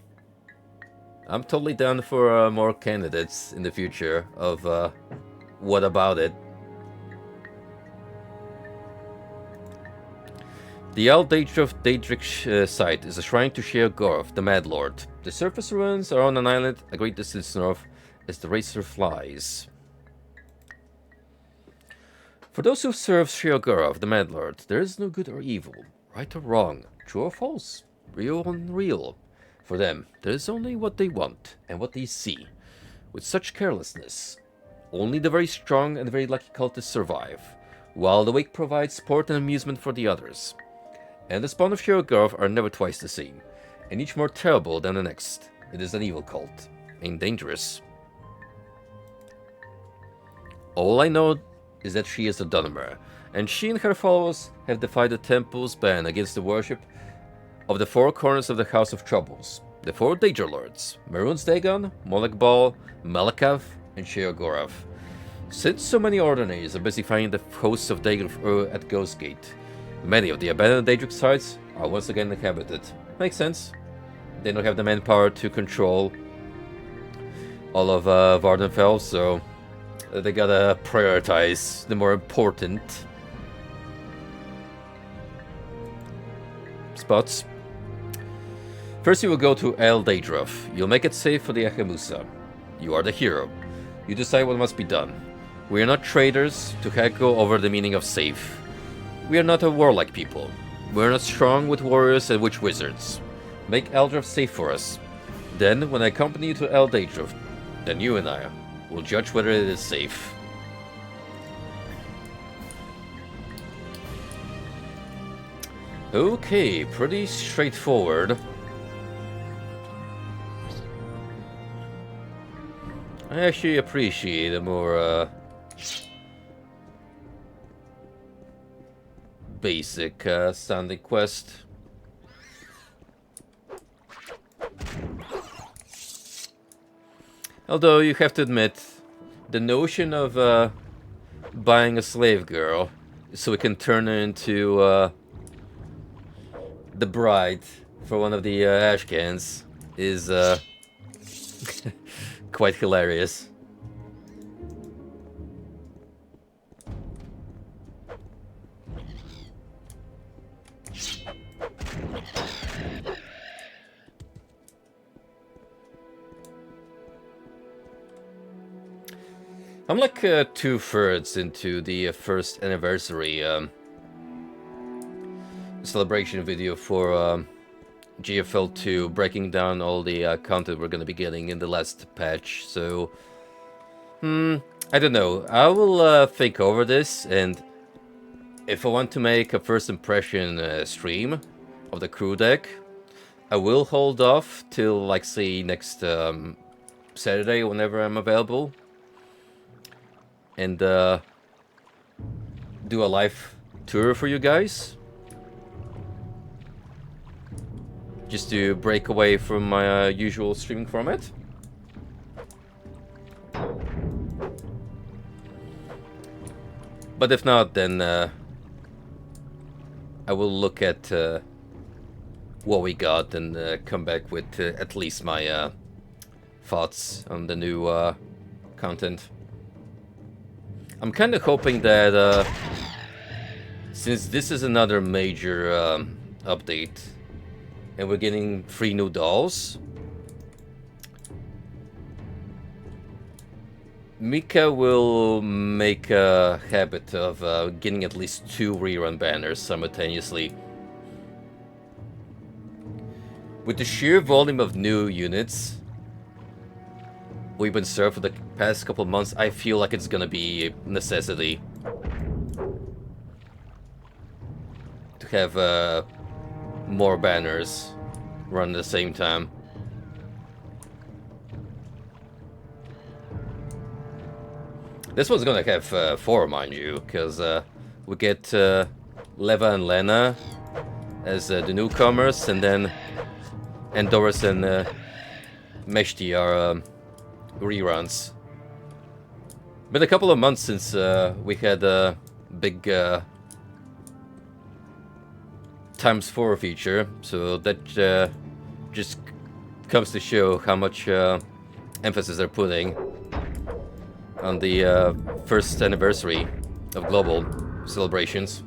I'm totally down for more candidates in the future of what about it. The Aldadrov Daedric site is a shrine to Sheogorath, the Mad Lord. The surface ruins are on an island a great distance north as the racer flies. For those who serve Sheogorath, the Mad Lord, there is no good or evil, right or wrong, true or false, real or unreal. For them, there is only what they want and what they see. With such carelessness, only the very strong and very lucky cultists survive, while the wake provides sport and amusement for the others. And the spawn of Sheogorath are never twice the same, and each more terrible than the next. It is an evil cult, and dangerous. All I know is that she is a Dunmer, and she and her followers have defied the temple's ban against the worship of the four corners of the House of Troubles, the four Daedra Lords, Maroon's Dagon, Molech Bal, Malakav, and Sheogorath. Since so many Ordinaries are busy fighting the hosts of Daedra at Ghostgate, many of the abandoned Daedric sites are once again inhabited. Makes sense. They don't have the manpower to control all of Vardenfell, so they gotta prioritize the more important spots. First you will go to Aldadrov. You'll make it safe for the Achemusa. You are the hero. You decide what must be done. We are not traders to haggle over the meaning of safe. We are not a warlike people. We are not strong with warriors and witch wizards. Make Aldrov safe for us. Then, when I accompany you to Aldadrov, then you and I will judge whether it is safe. Okay, pretty straightforward. I actually appreciate a more basic sounding quest. Although you have to admit, the notion of buying a slave girl so we can turn her into the bride for one of the Ashcans is quite hilarious. I'm like 2/3 into the first anniversary celebration video for GFL 2, breaking down all the content we're gonna be getting in the last patch. So, I don't know. I will think over this, and if I want to make a first impression stream of the crew deck, I will hold off till, like, say, next Saturday, whenever I'm available, and do a live tour for you guys, just to break away from my usual streaming format. But if not, then I will look at what we got and come back with at least my thoughts on the new content. I'm kind of hoping that since this is another major update and we're getting 3 new dolls, Mika will make a habit of getting at least 2 rerun banners simultaneously. With the sheer volume of new units we've been served for the past couple of months, I feel like it's gonna be a necessity to have more banners run at the same time. This one's gonna have 4, mind you, because we get Leva and Lena as the newcomers, and then Andoris and Meshti are reruns. Been a couple of months since we had a big ×4 feature, so that just comes to show how much emphasis they're putting on the first anniversary of global celebrations.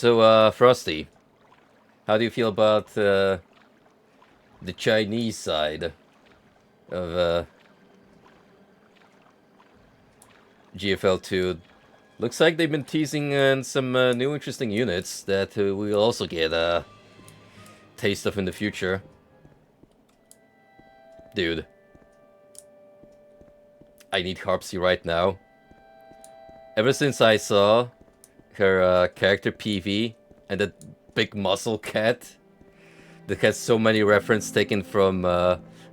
So, Frosty, how do you feel about the Chinese side of GFL2? Looks like they've been teasing some new interesting units that we'll also get a taste of in the future. Dude. I need Harpsy right now. Ever since I saw her character PV and that big muscle cat that has so many references taken from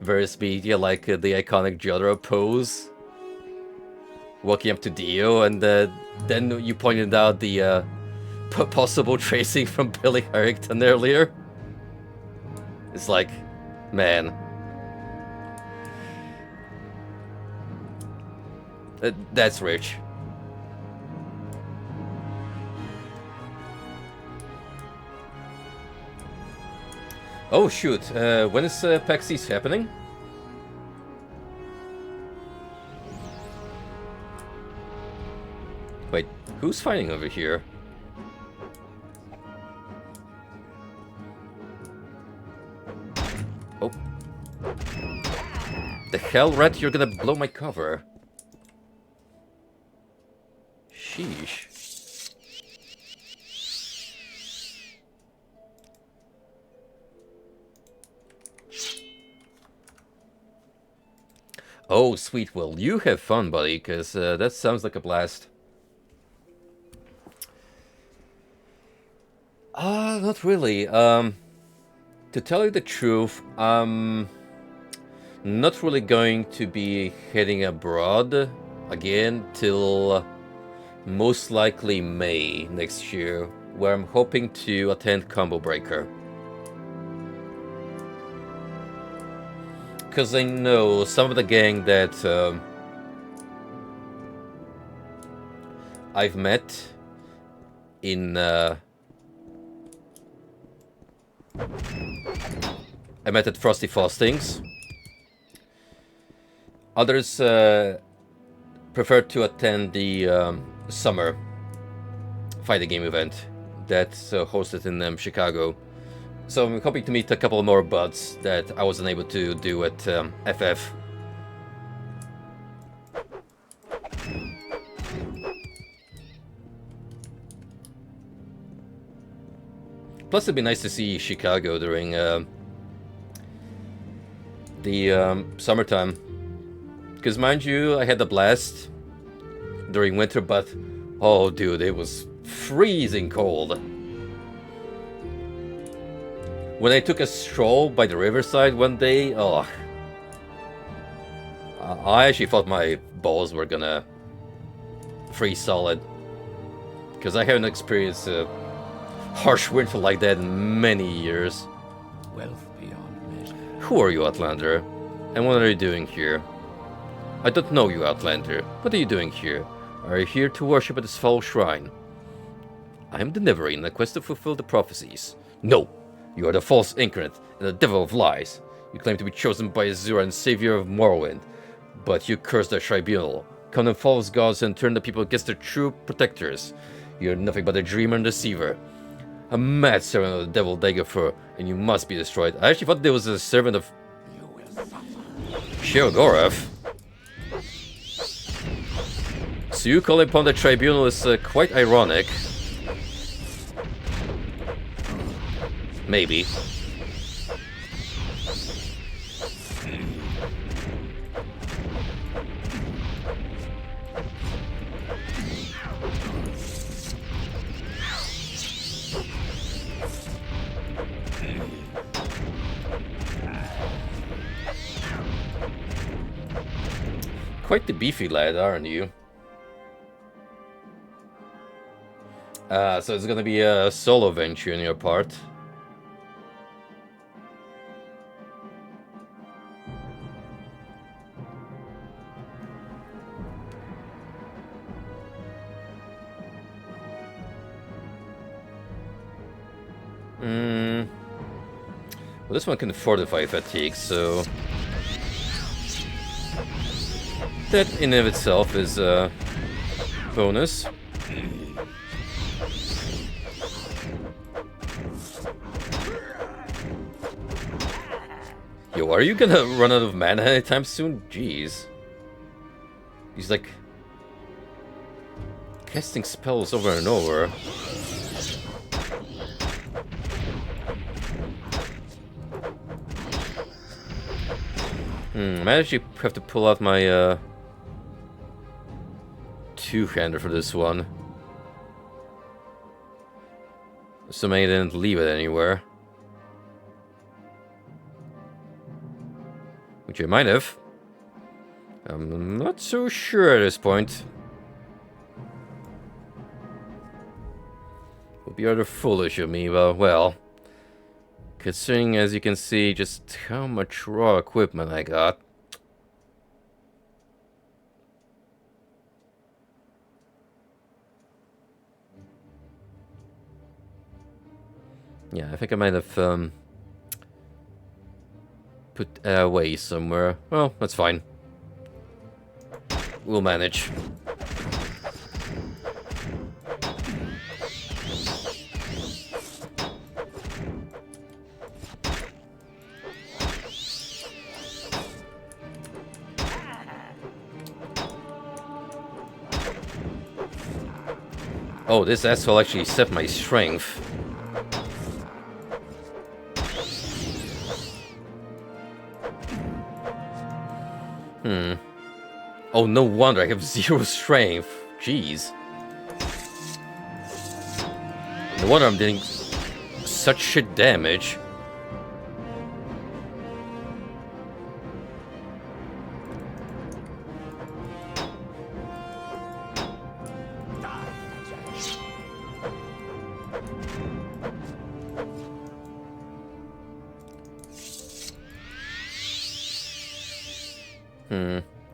various media, like the iconic Jotaro pose, walking up to Dio, and then you pointed out the possible tracing from Billy Harrington earlier. It's like, man. That's rich. Oh shoot, when is PAX East happening? Wait, who's fighting over here? Oh. The hell, Rat, you're gonna blow my cover. Sheesh. Oh, sweet. Well, you have fun, buddy, because that sounds like a blast. Not really. To tell you the truth, I'm not really going to be heading abroad again till most likely May next year, where I'm hoping to attend Combo Breaker. Because I know some of the gang that I've met in I met at Frosty Fostings. Others prefer to attend the summer fighting game event that's hosted in Chicago. So I'm hoping to meet a couple more buds that I wasn't able to do at FF. Plus it'd be nice to see Chicago during the summertime. Because mind you, I had a blast during winter, but oh dude, it was freezing cold. When I took a stroll by the riverside one day, oh, I actually thought my balls were gonna freeze solid. Because I haven't experienced a harsh winter like that in many years. Wealth beyond measure. Who are you, Outlander? And what are you doing here? I don't know you, Outlander. What are you doing here? Are you here to worship at this foul shrine? I am the Nerevar in a quest to fulfill the prophecies. No! You are the false incarnate and the devil of lies. You claim to be chosen by Azura and savior of Morrowind, but you curse the tribunal, condemn false gods and turn the people against their true protectors. You are nothing but a dreamer and deceiver. A mad servant of the devil Daggerfur, and you must be destroyed. I actually thought there was a servant of Sheogorath. So you calling upon the tribunal is quite ironic. Maybe. Quite the beefy lad, aren't you? So it's gonna be a solo venture on your part. Well, this one can fortify fatigue, so that in of itself is a bonus. Yo, are you gonna run out of mana anytime soon? Jeez. He's like casting spells over and over. I might actually have to pull out my two-hander for this one. Assuming I didn't leave it anywhere. Which I might have. I'm not so sure at this point. Would be rather foolish of me, but well. Considering, as you can see, just how much raw equipment I got. Yeah, I think I might have put away somewhere. Well, that's fine. We'll manage. Oh, this asshole actually set my strength. Oh, no wonder I have 0 strength. Jeez. No wonder I'm doing such shit damage.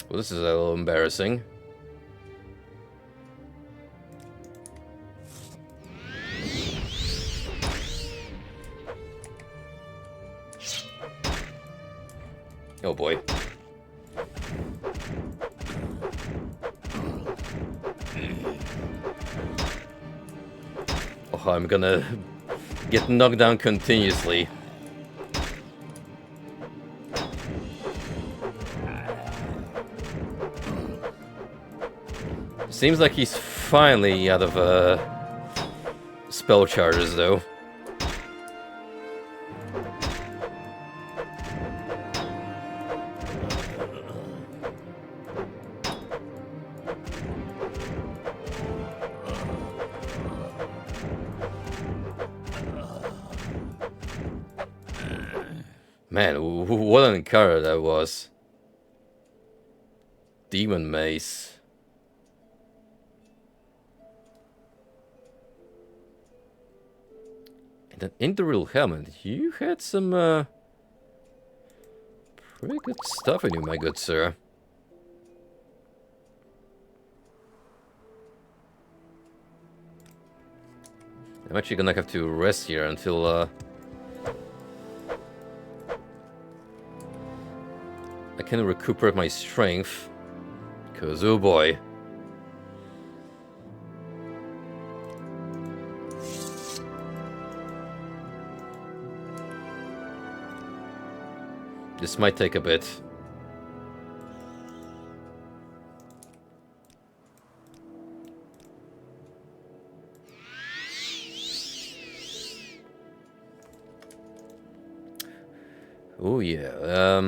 Well, this is a little embarrassing. Oh boy. Oh, I'm gonna get knocked down continuously. Seems like he's finally out of spell charges, though. Man, what an encounter that was. Demon Mace. And an Interreal helmet. You had some pretty good stuff in you, my good sir. I'm actually gonna have to rest here until I can recuperate my strength. Cause oh boy. This might take a bit. Oh yeah,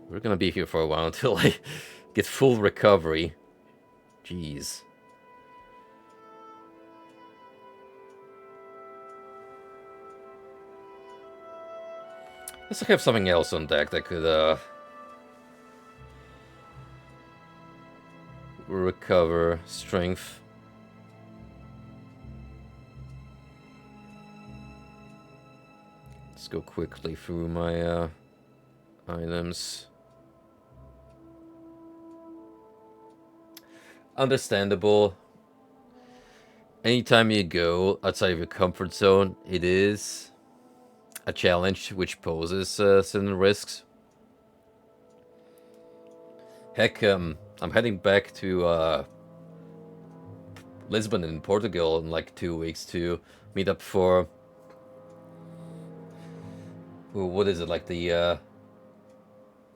we're gonna be here for a while until I get full recovery. Jeez. Let's have something else on deck that could recover strength. Let's go quickly through my items. Understandable. Anytime you go outside of your comfort zone, it is a challenge which poses certain risks. Heck, I'm heading back to Lisbon in Portugal in like 2 weeks to meet up for what is it, like the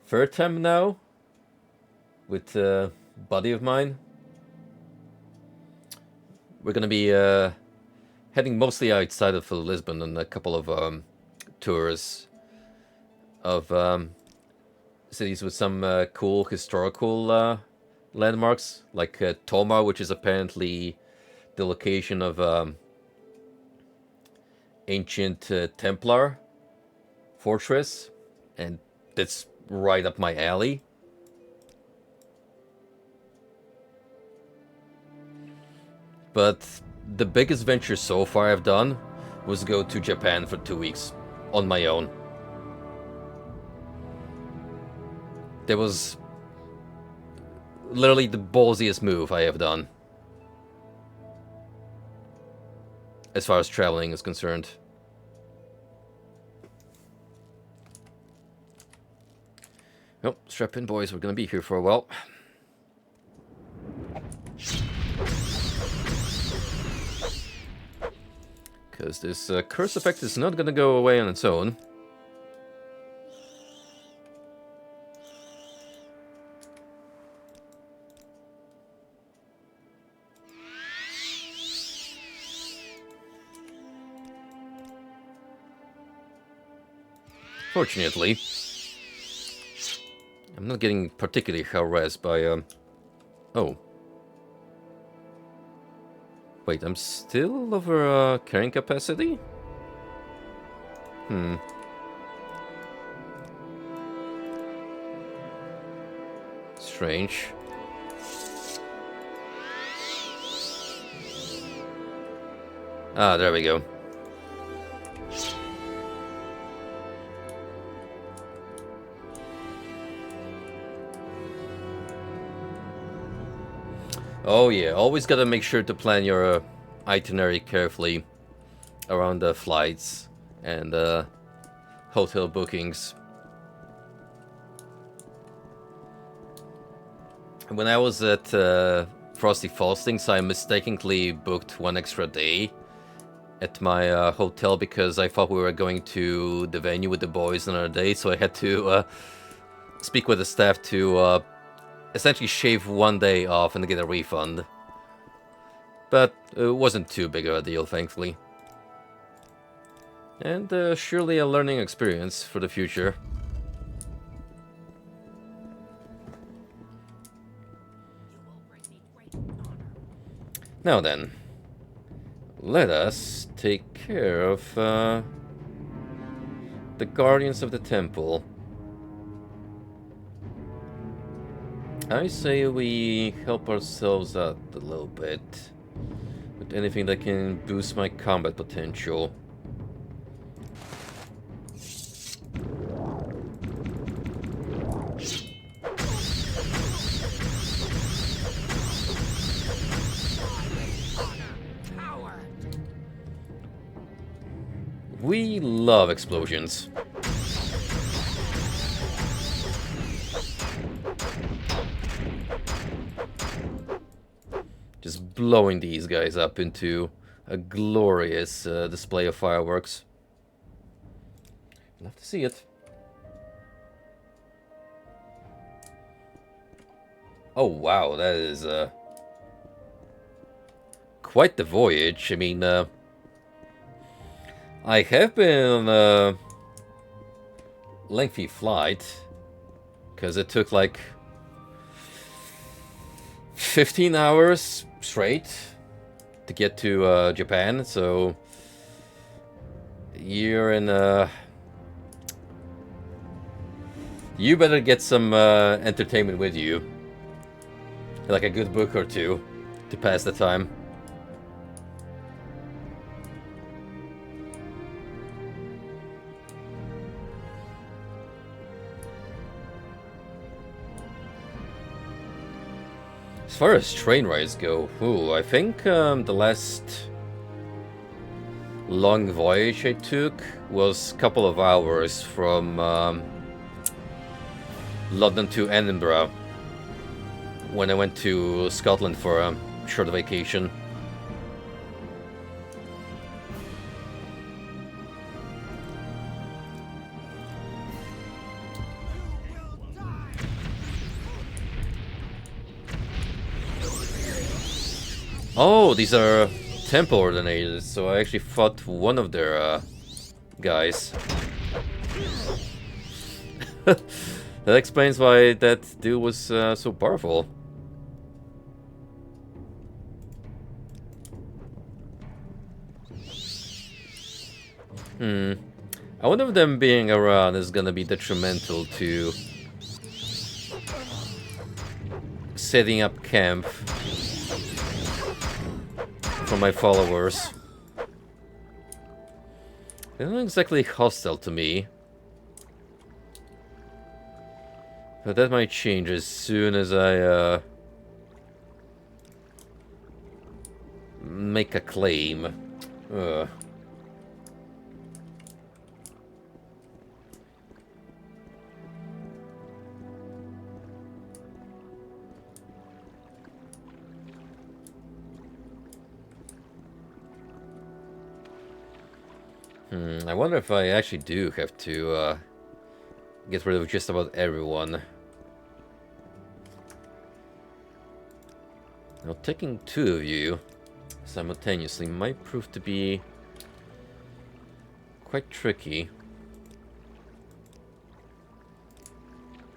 third time now with a buddy of mine. We're gonna be heading mostly outside of Lisbon on a couple of tours of cities with some cool historical landmarks, like Tomar, which is apparently the location of ancient Templar fortress, and that's right up my alley. But the biggest venture so far I've done was go to Japan for 2 weeks on my own. That was literally the ballsiest move I have done, as far as traveling is concerned. Oh, strap in, boys. We're gonna be here for a while. Because this curse effect is not gonna go away on its own. Fortunately, I'm not getting particularly harassed by, oh. Wait, I'm still over, carrying capacity? Strange. Ah, there we go. Oh yeah, always gotta make sure to plan your itinerary carefully around the flights and hotel bookings. When I was at Frosty Fallstings, I mistakenly booked 1 extra day at my hotel because I thought we were going to the venue with the boys another day, so I had to speak with the staff to essentially shave 1 day off and get a refund. But it wasn't too big of a deal, thankfully. And surely a learning experience for the future. Now then, let us take care of the Guardians of the Temple. I say we help ourselves out a little bit with anything that can boost my combat potential. We love explosions. Just blowing these guys up into a glorious display of fireworks. Love to see it. Oh wow, that is quite the voyage. I mean, I have been on a lengthy flight, because it took like 15 hours straight to get to Japan, so you're in you better get some entertainment with you, like a good book or two to pass the time. As far as train rides go, I think the last long voyage I took was a couple of hours from London to Edinburgh when I went to Scotland for a short vacation. Oh, these are temple ordinators, so I actually fought one of their guys. That explains why that dude was so powerful. I wonder if them being around is gonna be detrimental to setting up camp for my followers. They're not exactly hostile to me. But that might change as soon as I make a claim. Ugh. I wonder if I actually do have to get rid of just about everyone. Now, taking two of you simultaneously might prove to be quite tricky.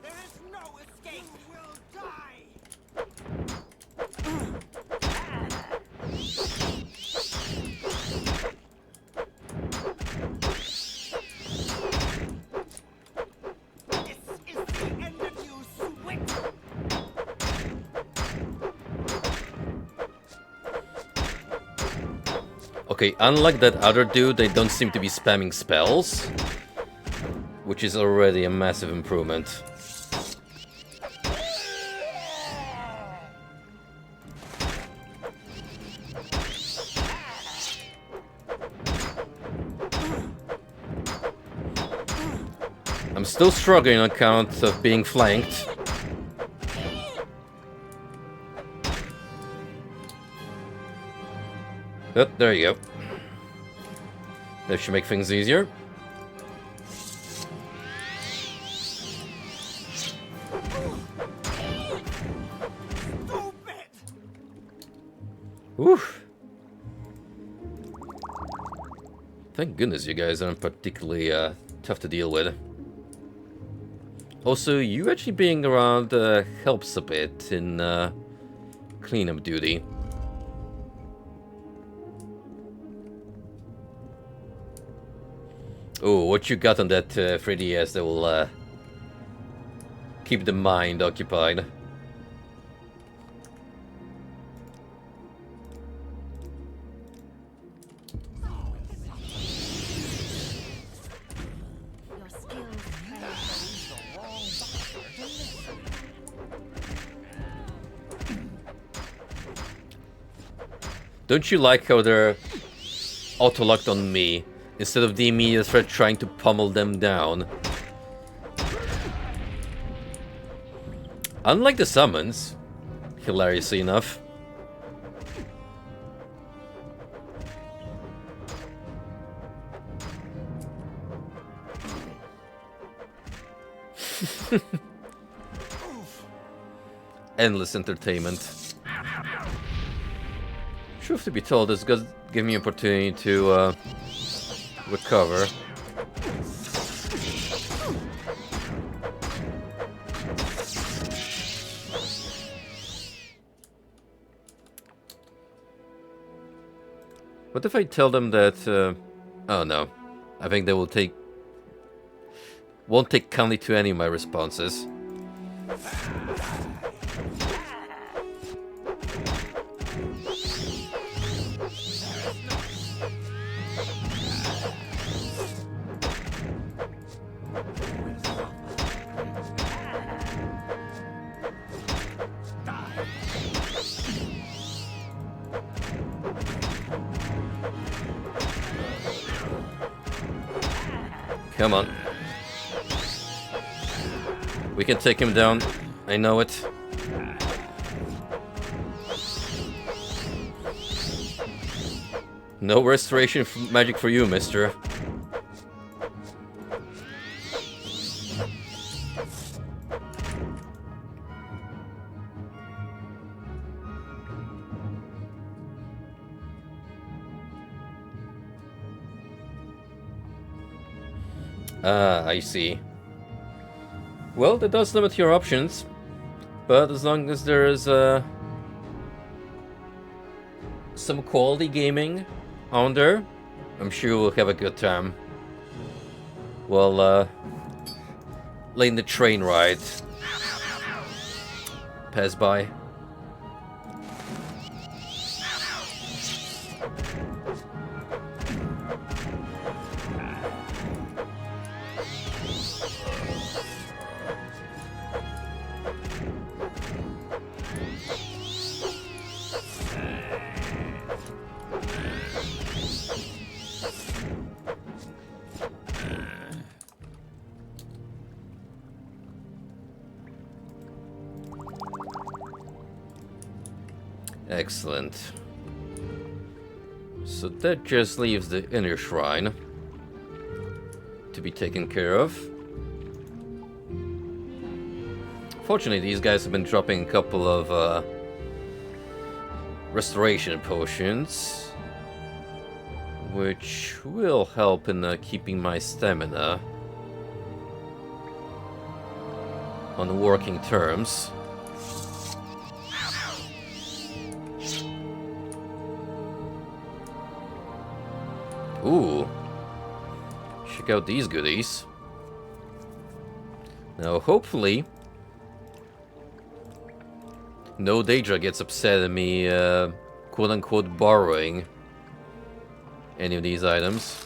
There is no escape. You will die. This is the end of you, Swit. Okay, unlike that other dude, they don't seem to be spamming spells, which is already a massive improvement. I'm still struggling on account of being flanked. Oh, there you go. That should make things easier. Oof. Thank goodness you guys aren't particularly tough to deal with. Also, you actually being around helps a bit in cleanup duty. Oh, what you got on that 3DS that will keep the mind occupied? Your skills Don't you like how they're auto-locked on me instead of the immediate threat trying to pummel them down? Unlike the summons, hilariously enough. Endless entertainment. Truth to be told, this does give me an opportunity to recover. What if I tell them that... oh no. I think they will won't take kindly to any of my responses. Come on. We can take him down. I know it. No restoration magic for you, mister. Ah, I see. Well, that does limit your options, but as long as there is some quality gaming on there, I'm sure we'll have a good time. Well, letting the train ride pass by. Excellent. So that just leaves the inner shrine to be taken care of. Fortunately, these guys have been dropping a couple of restoration potions, which will help in keeping my stamina on working terms. Ooh, check out these goodies. Now, hopefully, no Daedra gets upset at me, quote-unquote, borrowing any of these items.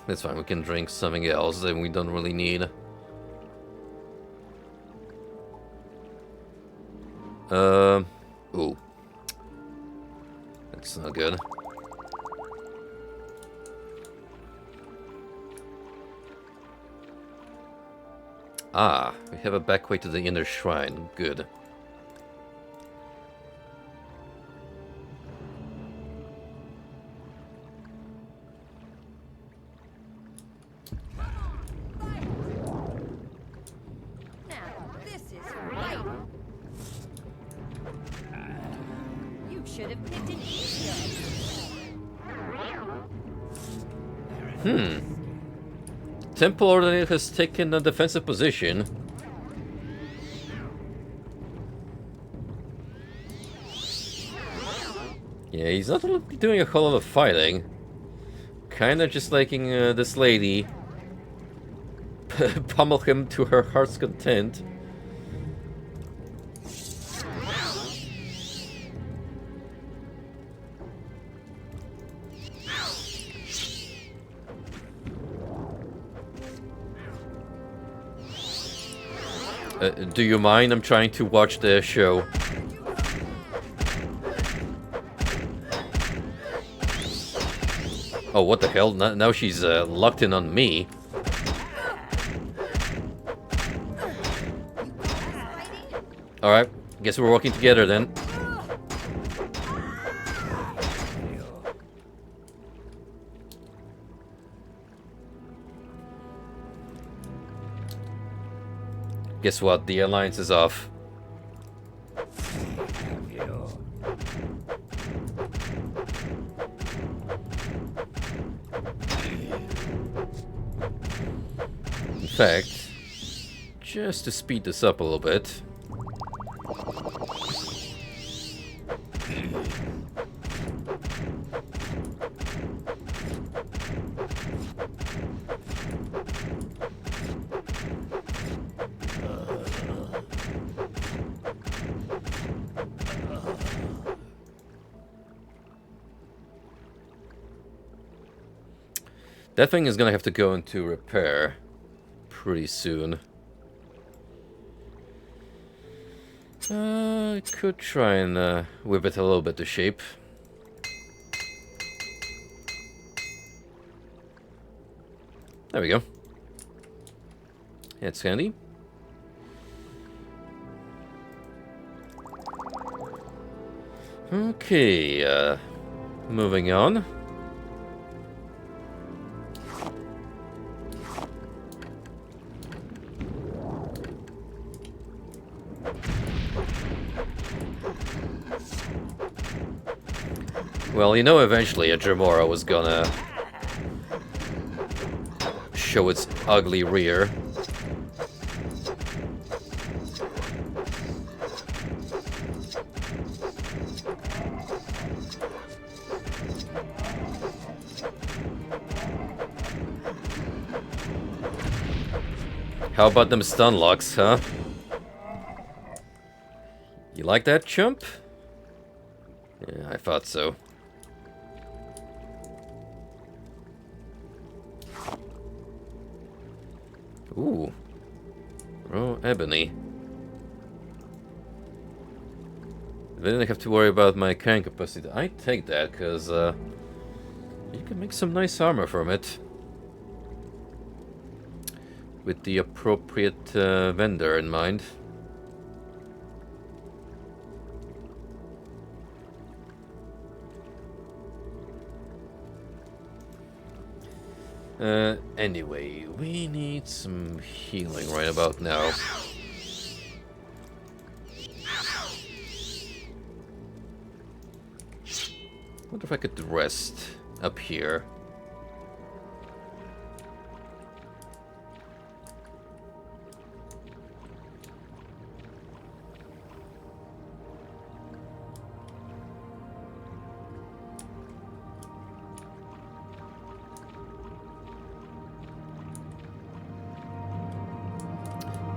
That's fine, we can drink something else that we don't really need. Ooh. That's not good. Ah, we have a back way to the inner shrine. Good. Now, this is right. You should have picked an easier. Temple Order has taken a defensive position. Yeah, he's not really doing a whole lot of fighting. Kinda just letting this lady pummel him to her heart's content. Do you mind? I'm trying to watch the show. Oh, what the hell? Now she's locked in on me. Alright, guess we're working together then. Guess what? The alliance is off. In fact, just to speed this up a little bit. That thing is gonna have to go into repair pretty soon. I could try and whip it a little bit to shape. There we go. It's handy. Okay, moving on. Well, you know, eventually a Dremora was gonna show its ugly rear. How about them stun locks, huh? You like that, chump? Yeah, I thought so. Ooh. Oh, ebony. Then I have to worry about my can capacity. I take that, because, you can make some nice armor from it. With the appropriate vendor in mind. Anyway, we need some healing right about now. Wonder if I could rest up here.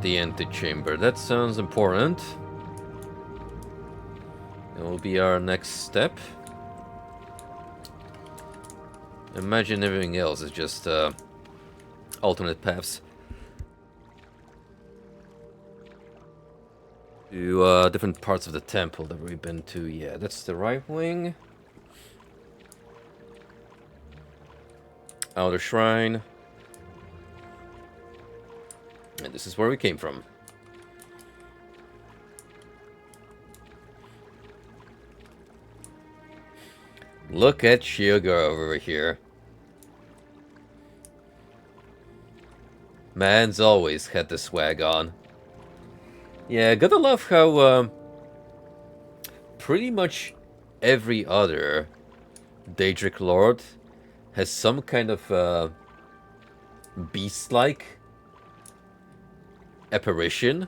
The antechamber. That sounds important. It will be our next step. Imagine everything else is just alternate paths to different parts of the temple that we've been to. Yeah, that's the right wing. Outer shrine. And this is where we came from. Look at Sugar over here. Man's always had the swag on. Yeah, gotta love how pretty much every other Daedric Lord has some kind of beast-like apparition,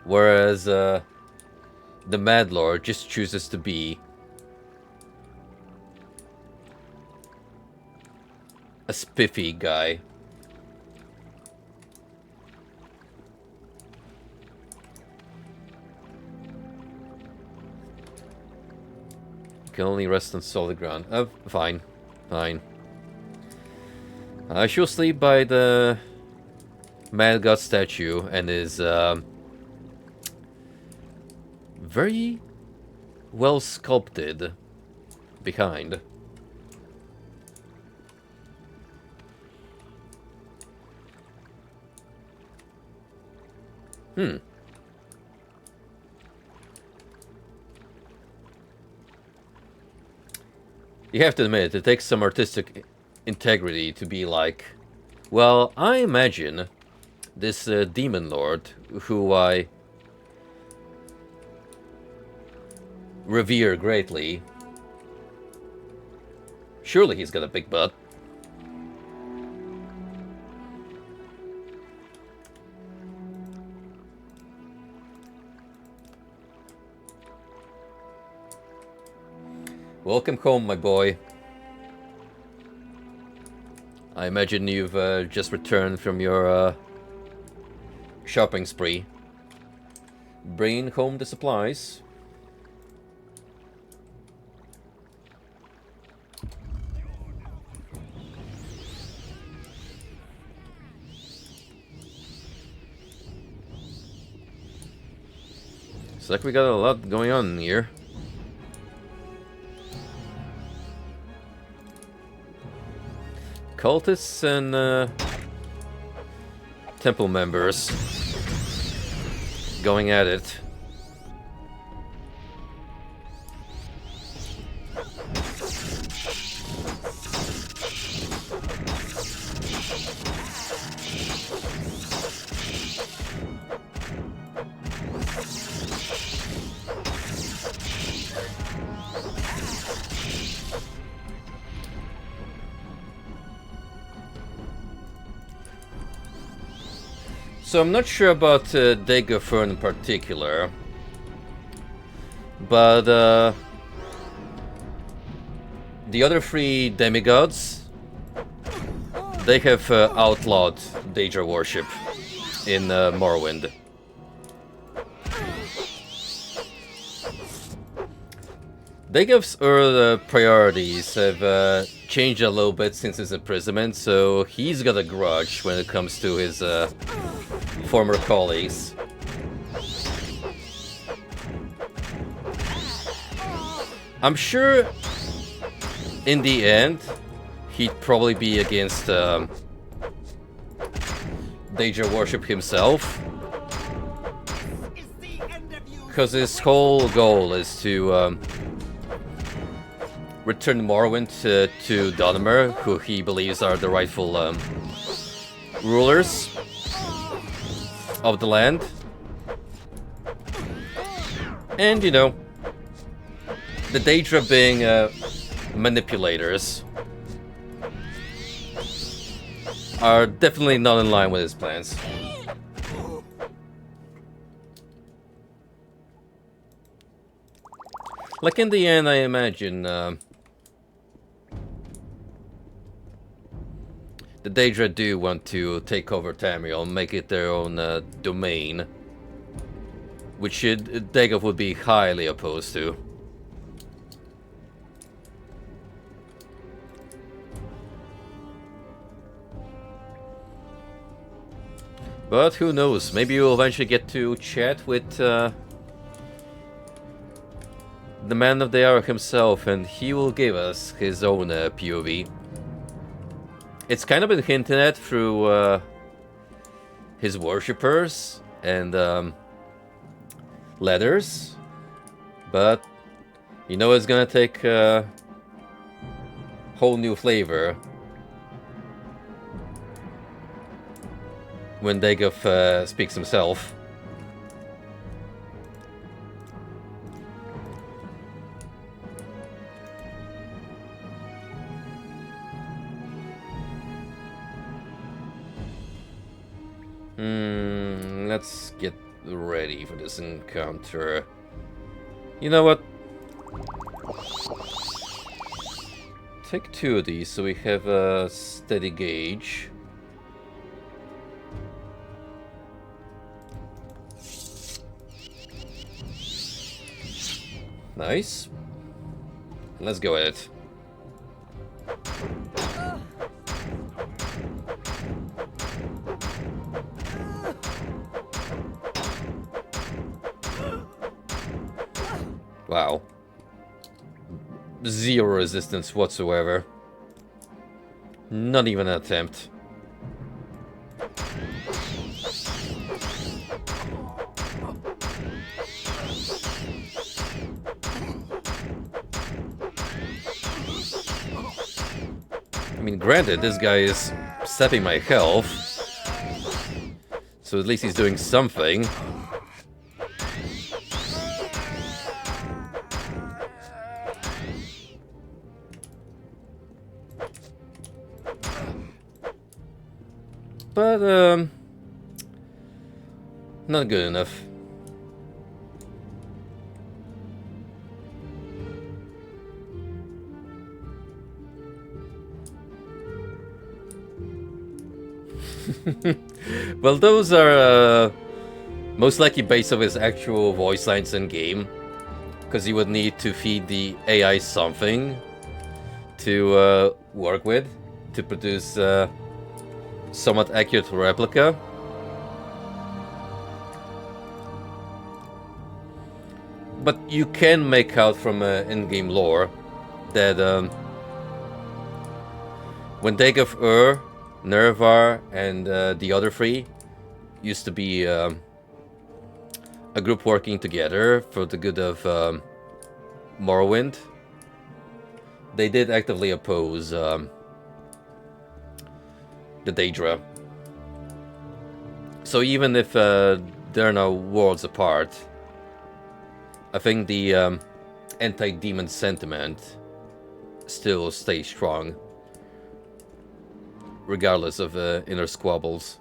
whereas the Mad Lord just chooses to be a spiffy guy. Can only rest on solid ground. Fine. Fine. I shall sleep by the Mad God statue and his very well sculpted behind. You have to admit, it takes some artistic integrity to be like, well, I imagine this demon lord, who I revere greatly, surely he's got a big butt. Welcome home, my boy. I imagine you've just returned from your shopping spree. Bringing home the supplies. It's like we got a lot going on here. Cultists and temple members going at it. So I'm not sure about Daggerfern in particular, but the other three demigods, they have outlawed Daedra worship in Morrowind. Dagger's priorities have changed a little bit since his imprisonment, so he's got a grudge when it comes to his former colleagues. I'm sure in the end he'd probably be against Daedra worship himself, because his whole goal is to return Morrowind to Donimer, who he believes are the rightful rulers of the land. And, you know, the Daedra being manipulators are definitely not in line with his plans. Like, in the end, I imagine the Daedra do want to take over Tamriel and make it their own domain, which Dagoth would be highly opposed to. But who knows, maybe we'll eventually get to chat with the man of the hour himself, and he will give us his own POV. It's kind of been hinted at through his worshippers and letters, but you know it's gonna take a whole new flavor when Dagoth speaks himself. Let's get ready for this encounter. You know what? Take 2 of these so we have a steady gauge. Nice. Let's go at it. Wow. Zero resistance whatsoever. Not even an attempt. I mean, granted, this guy is sapping my health, so at least he's doing something. But, not good enough. Well, those are most likely based on his actual voice lines in game, because you would need to feed the AI something to work with to produce somewhat accurate replica. But you can make out from in-game lore that when Dagoth, Nerevar, and the other 3 used to be a group working together for the good of Morrowind, they did actively oppose the Daedra. So even if they're now worlds apart, I think the anti-demon sentiment still stays strong, regardless of inner squabbles.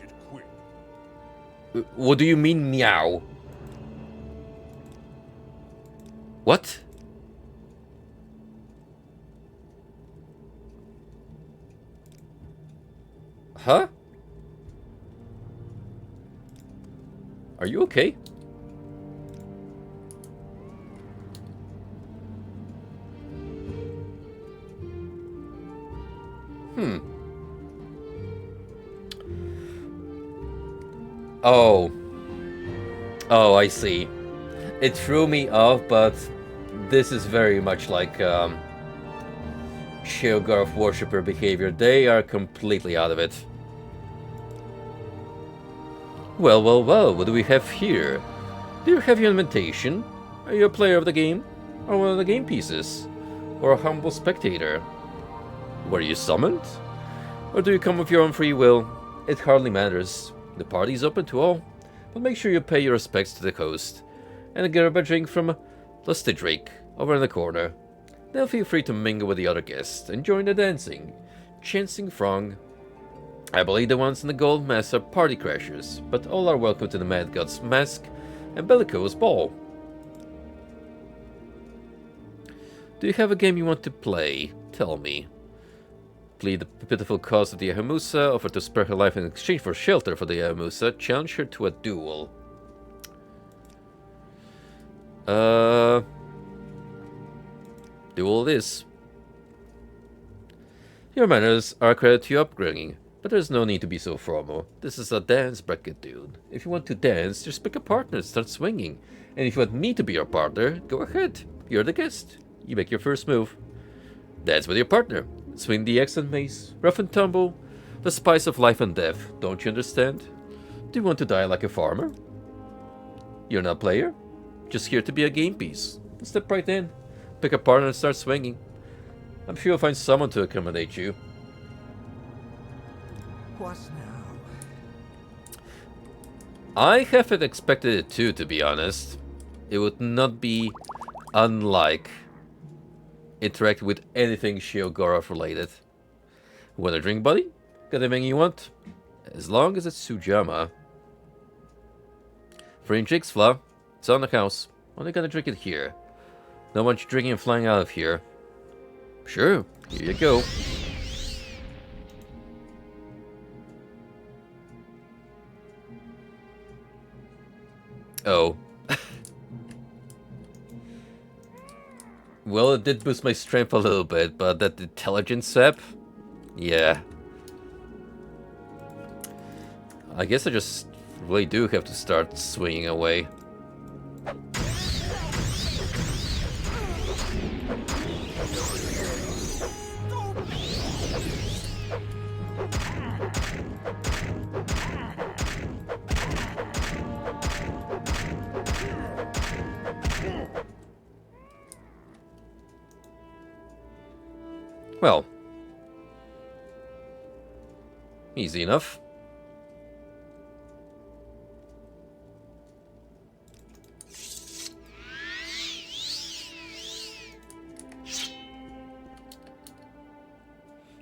it quick. What do you mean, meow? What? Huh? Are you okay? Hmm. Oh. Oh, I see. It threw me off, but this is very much like Sheogarth worshipper behavior. They are completely out of it. Well, well, well, what do we have here? Do you have your invitation? Are you a player of the game? Or one of the game pieces? Or a humble spectator? Were you summoned? Or do you come of your own free will? It hardly matters. The party is open to all, but make sure you pay your respects to the host, and grab a drink from Lusty Drake over in the corner. Then feel free to mingle with the other guests and join the dancing, chancing throng. I believe the ones in the gold mask are party crashers, but all are welcome to the Mad God's Mask and Bellicose Ball. Do you have a game you want to play? Tell me. Plead the pitiful cause of the Ahamusa, offer to spare her life in exchange for shelter for the Ahamusa, challenge her to a duel. Duel it is. Your manners are a credit to your upbringing, but there's no need to be so formal. This is a dance bracket, dude. If you want to dance, just pick a partner and start swinging. And if you want me to be your partner, go ahead. You're the guest. You make your first move. Dance with your partner. Swing the axe and mace. Rough and tumble. The spice of life and death. Don't you understand? Do you want to die like a farmer? You're not a player. Just here to be a game piece. Step right in. Pick a partner and start swinging. I'm sure you'll find someone to accommodate you. What now? I haven't expected it to be honest. It would not be unlike interacting with anything Sheogarth related. Want a drink, buddy? Got everything you want? As long as it's Sujama. Free drinks, Fla. It's on the house. Only gonna drink it here. Don't want you drinking and flying out of here. Sure, here you go. Oh. Well, it did boost my strength a little bit, but that intelligence sap? Yeah. I guess I just really do have to start swinging away. Well, easy enough.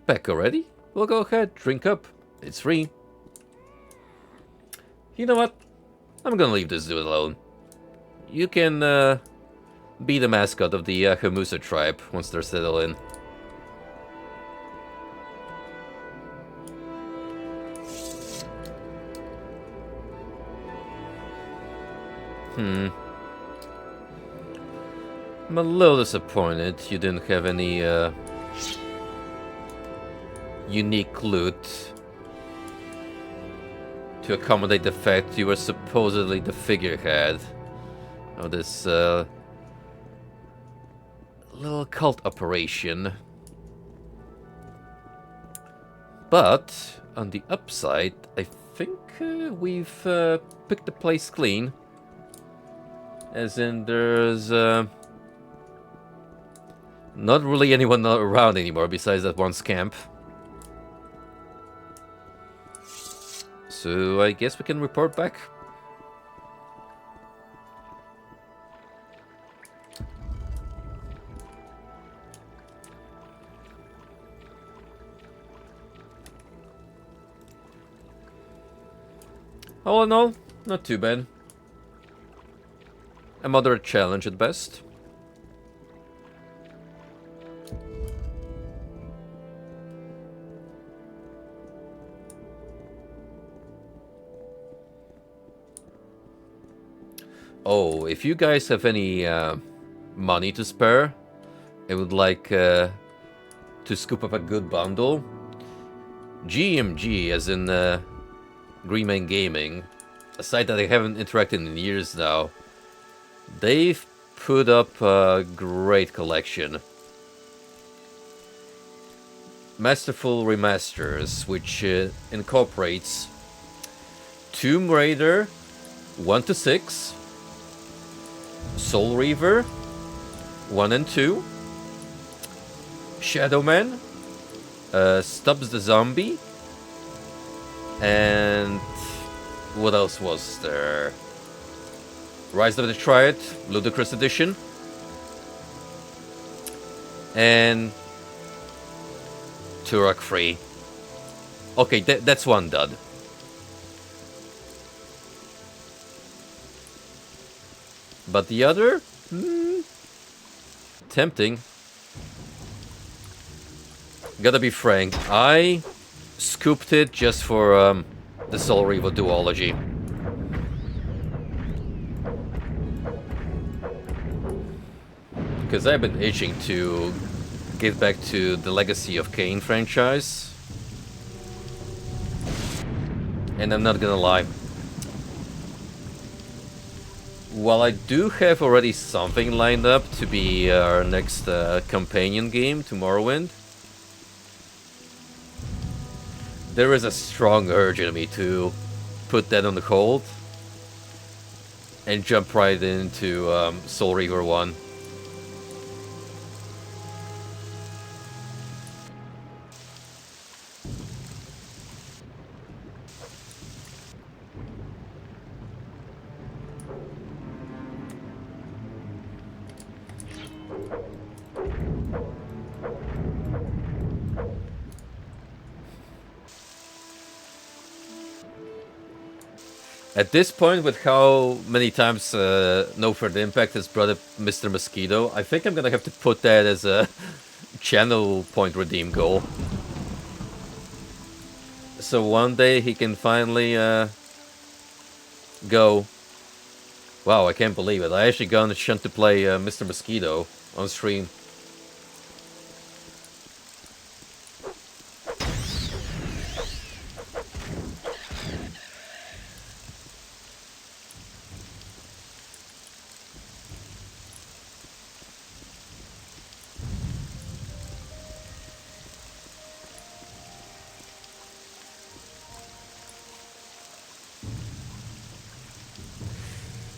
Back already? Well, go ahead, drink up. It's free. You know what? I'm gonna leave this dude alone. You can be the mascot of the Hamusa tribe once they're settled in. I'm a little disappointed you didn't have any unique loot to accommodate the fact you were supposedly the figurehead of this little cult operation. But on the upside, I think we've picked the place clean. As in, there's not really anyone around anymore besides that one scamp. So I guess we can report back. All in all, not too bad. A moderate challenge at best. Oh, if you guys have any money to spare and would like to scoop up a good bundle, GMG, as in Green Man Gaming, a site that I haven't interacted in years now, they've put up a great collection. Masterful Remasters, which incorporates Tomb Raider 1 to 6, Soul Reaver 1 and 2, Shadow Man, Stubbs the Zombie, and what else was there? Rise of the Triad, Ludicrous Edition, and Turok Free. Okay, that's one dud. But the other? Tempting. Gotta be frank, I scooped it just for the Soul Reaver duology. Because I've been itching to get back to the Legacy of Kain franchise. And I'm not gonna lie, while I do have already something lined up to be our next companion game to Morrowind, there is a strong urge in me to put that on the hold and jump right into Soul Reaver 1. At this point, with how many times No Further Impact has brought up Mr. Mosquito, I think I'm gonna have to put that as a channel point redeem goal. So one day he can finally go, wow, I can't believe it, I actually got a chance to play Mr. Mosquito on stream.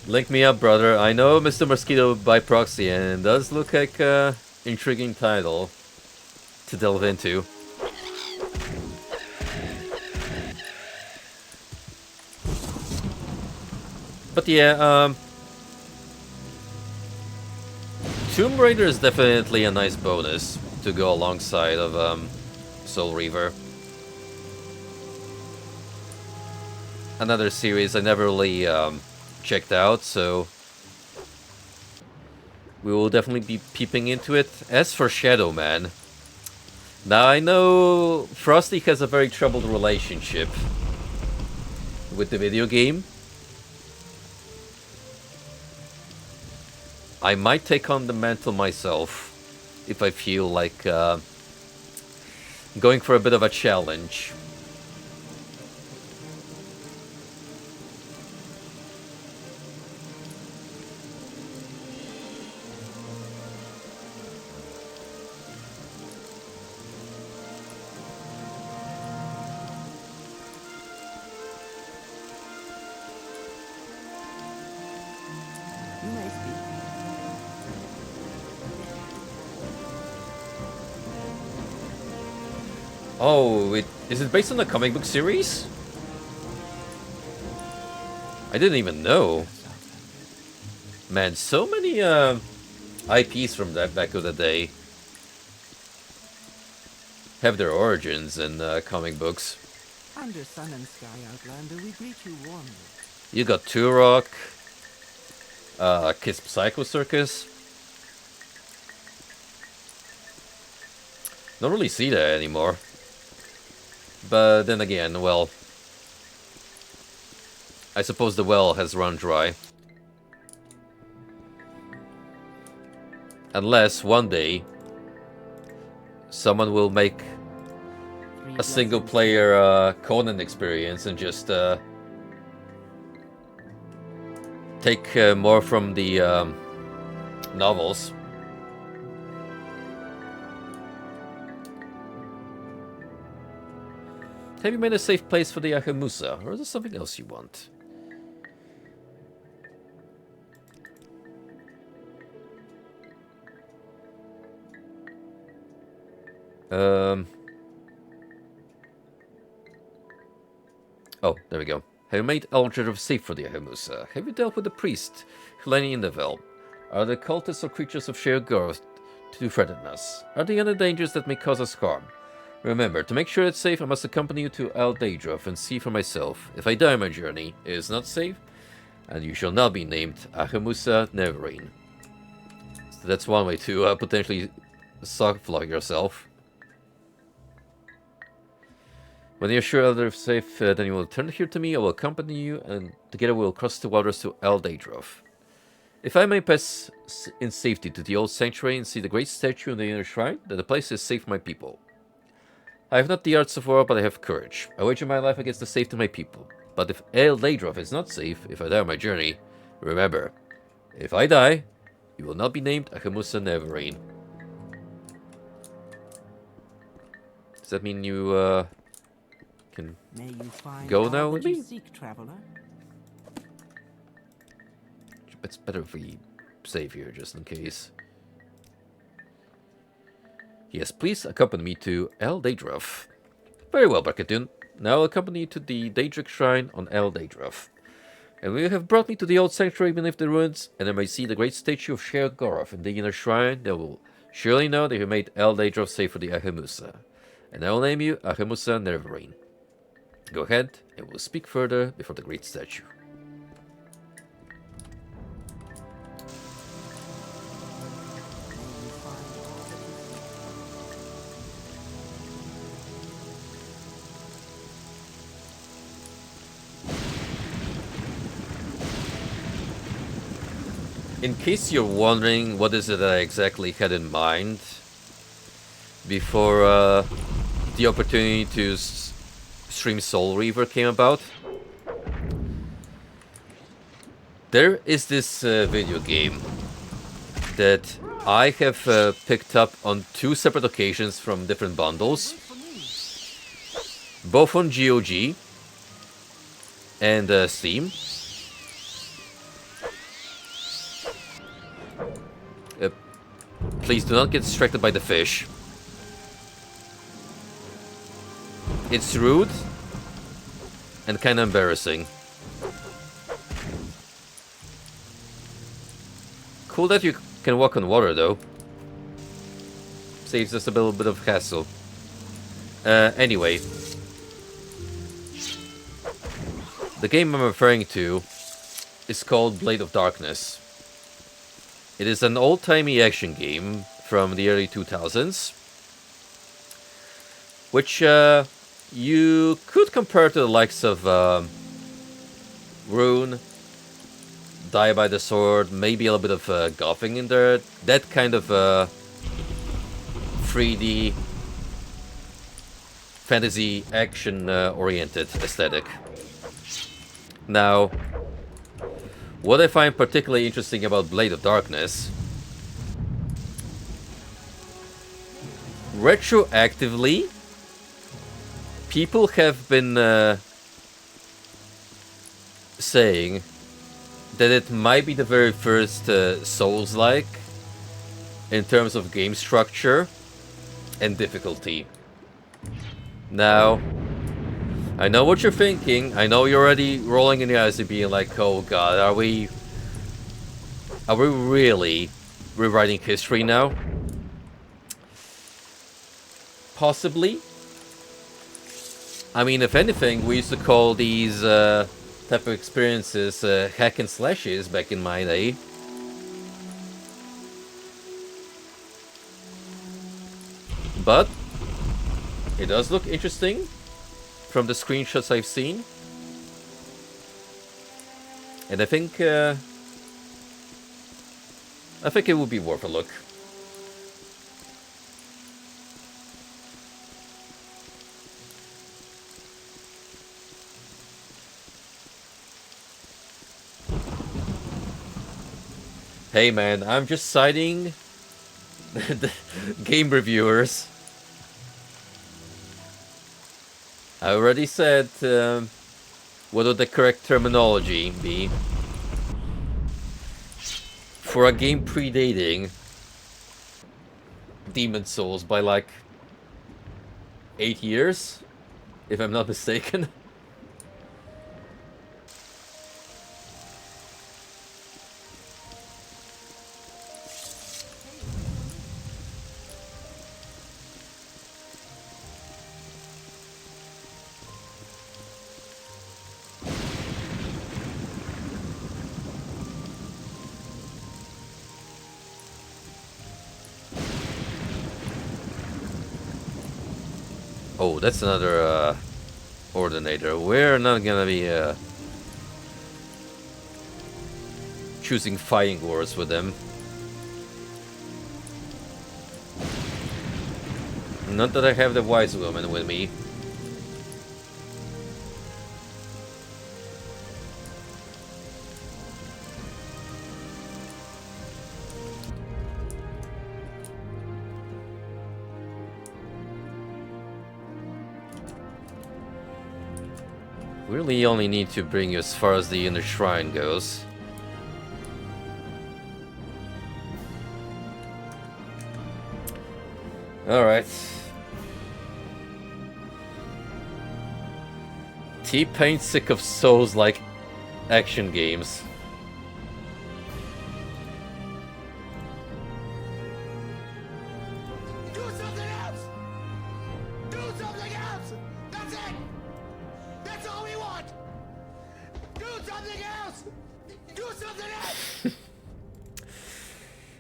Link me up, brother. I know Mr. Mosquito by proxy, and it does look like an intriguing title to delve into. But yeah, Tomb Raider is definitely a nice bonus to go alongside of Soul Reaver. Another series I never really checked out, so we will definitely be peeping into it. As for Shadow Man, now I know Frosty has a very troubled relationship with the video game. I might take on the mantle myself if I feel like going for a bit of a challenge. Oh, is it based on the comic book series? I didn't even know. Man, so many IPs from that back of the day have their origins in comic books. Under sun and sky, Outlander, we greet you warmly. You got Turok, Kiss Psycho Circus. Don't really see that anymore. But then again, well, I suppose the well has run dry. Unless one day someone will make a single player Conan experience and just take more from the novels. Have you made a safe place for the Ahamusa, or is there something else you want? Oh, there we go. Have you made Eldred safe for the Ahamusa? Have you dealt with the priest, Helene Indevel? Are the cultists or creatures of sheer growth to threaten us? Are there any dangers that may cause us harm? Remember, to make sure it's safe, I must accompany you to Aldeidrof and see for myself. If I die on my journey, it is not safe, and you shall not be named Ahamusa Neverine. So that's one way to potentially softlock yourself. When you're sure Elder is safe, then you will return here to me, I will accompany you, and together we will cross the waters to Aldeidrof. If I may pass in safety to the old sanctuary and see the great statue in the inner shrine, then the place is safe for my people. I have not the arts of war, but I have courage. I wager my life against the safety of my people. But if Aldeidrof is not safe, if I die on my journey, remember, if I die, you will not be named Ahamusa Neverine. Does that mean you, can May you find go all now that with you me? seek, traveler. It's better if we save here, just in case. Yes, please accompany me to Aldeidrof. Very well, Barkatun. Now I'll accompany you to the Daedric Shrine on Aldeidrof. And when you have brought me to the old sanctuary beneath the ruins, and I may see the great statue of Sher Goroth in the inner shrine, they will surely know that you made Aldeidrof safe for the Ahamusa. And I will name you Ahamusa Neverine. Go ahead, and we'll speak further before the great statue. In case you're wondering what is it that I exactly had in mind before the opportunity to stream Soul Reaver came about, there is this video game that I have picked up on 2 separate occasions from different bundles, both on GOG and Steam. Please do not get distracted by the fish. It's rude and kind of embarrassing. Cool that you can walk on water, though. Saves us a little bit of hassle. Anyway. The game I'm referring to is called Blade of Darkness. It is an old-timey action game from the early 2000s, which you could compare to the likes of Rune, Die by the Sword, maybe a little bit of golfing in there. That kind of 3D fantasy action oriented aesthetic. Now, what I find particularly interesting about Blade of Darkness, retroactively, people have been saying that it might be the very first Souls-like in terms of game structure and difficulty. Now, I know what you're thinking. I know you're already rolling in the eyes and being like, oh god, are we really rewriting history now? Possibly. I mean, if anything, we used to call these type of experiences hack and slashes back in my day. But it does look interesting from the screenshots I've seen. And I think it would be worth a look. Hey man, I'm just citing the game reviewers. I already said what would the correct terminology be for a game predating Demon's Souls by like 8 years, if I'm not mistaken. Oh, that's another ordinator. We're not gonna be choosing fighting wars with them. Not that I have the wise woman with me. Really only need to bring you as far as the inner shrine goes. Alright. T-Pain's sick of Souls-like action games. Do something else! Do something else! That's it! That's all we want! Do something else! Do something else!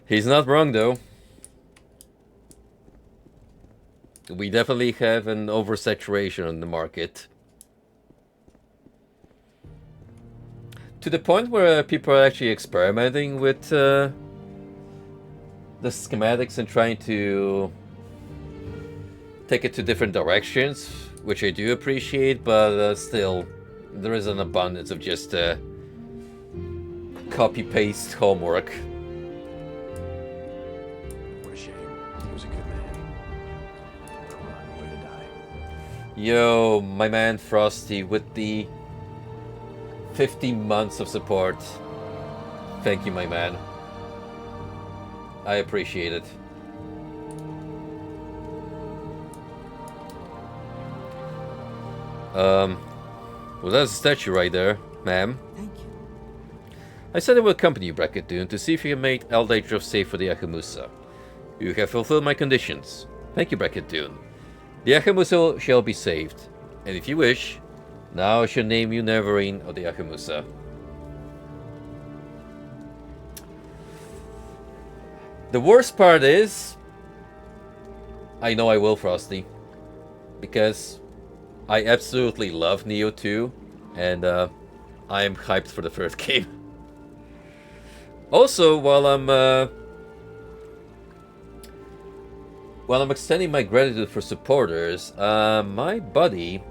He's not wrong, though. We definitely have an oversaturation on the market. To the point where people are actually experimenting with the schematics and trying to take it to different directions, which I do appreciate, but still, there is an abundance of just copy-paste homework. What a shame. He was a good man. A rotten way to die. Yo, my man Frosty with the 50 months of support. Thank you, my man. I appreciate it. Well, that's a statue right there, ma'am. Thank you. I said I will accompany you, Bracket Dune, to see if you can make Eldaedros safe for the Yakumusa. You have fulfilled my conditions. Thank you, Bracket Dune. The Yakumusa shall be saved, and if you wish, now I shall name you Nerevar of the Yakumusa. The worst part is, I know I will, Frosty, because I absolutely love Neo 2, and I am hyped for the third game. Also, while I'm extending my gratitude for supporters, my buddy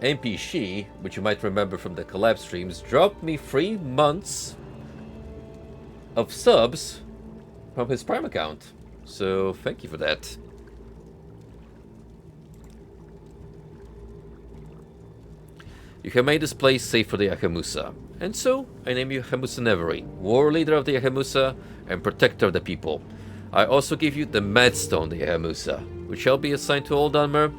MP Shi, which you might remember from the collab streams, dropped me 3 months of subs from his Prime account. So thank you for that. You have made this place safe for the Yakumusa, and so I name you Yakumusa Nerevar, war leader of the Yakumusa and protector of the people. I also give you the Madstone, the Yakumusa, which shall be assigned to all Dunmer,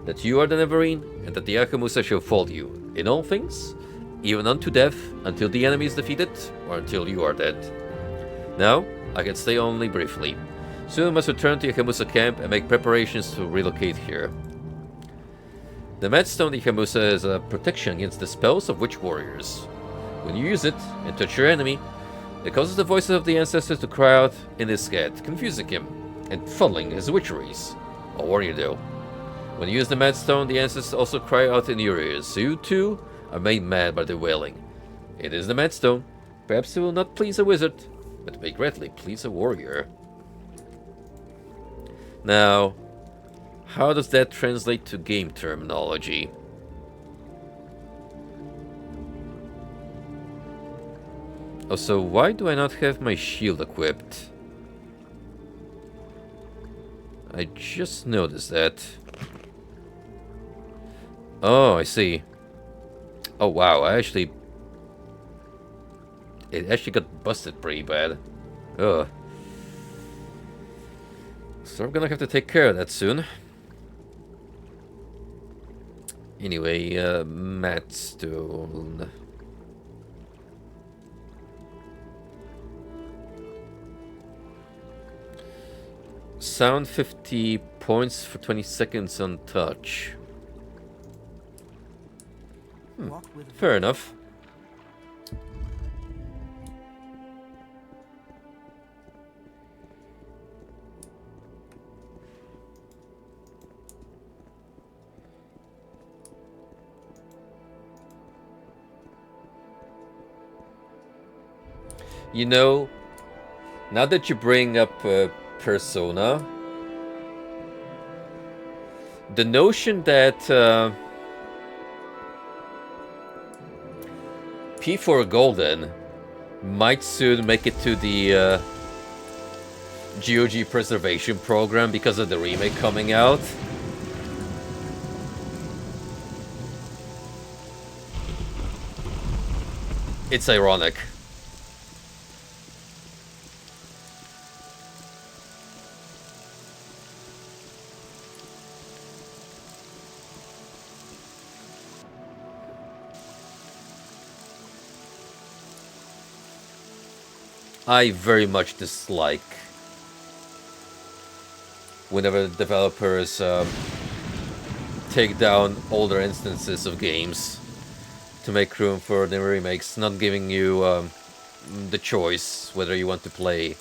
that you are the Nerevar, and that the Yakumusa shall follow you in all things, even unto death, until the enemy is defeated, or until you are dead. Now, I can stay only briefly. Soon I must return to Yakumusa camp and make preparations to relocate here. The Mad Stone Ikamusa is a protection against the spells of witch warriors. When you use it and touch your enemy, it causes the voices of the ancestors to cry out in his head, confusing him and funneling his witcheries. I'll warn you though. When you use the Mad Stone, the ancestors also cry out in your ears, so you too are made mad by the wailing. It is the Mad Stone. Perhaps it will not please a wizard, but may greatly please a warrior. Now, how does that translate to game terminology? Also, why do I not have my shield equipped? I just noticed that. Oh, I see. Oh wow, it actually got busted pretty bad. Ugh. So I'm gonna have to take care of that soon. Anyway, Mad Stone. Sound 50 points for 20 seconds on touch. Fair enough. You know, now that you bring up Persona, the notion that P4 Golden might soon make it to the GOG preservation program because of the remake coming out. It's ironic. I very much dislike whenever developers take down older instances of games to make room for the remakes, not giving you the choice whether you want to play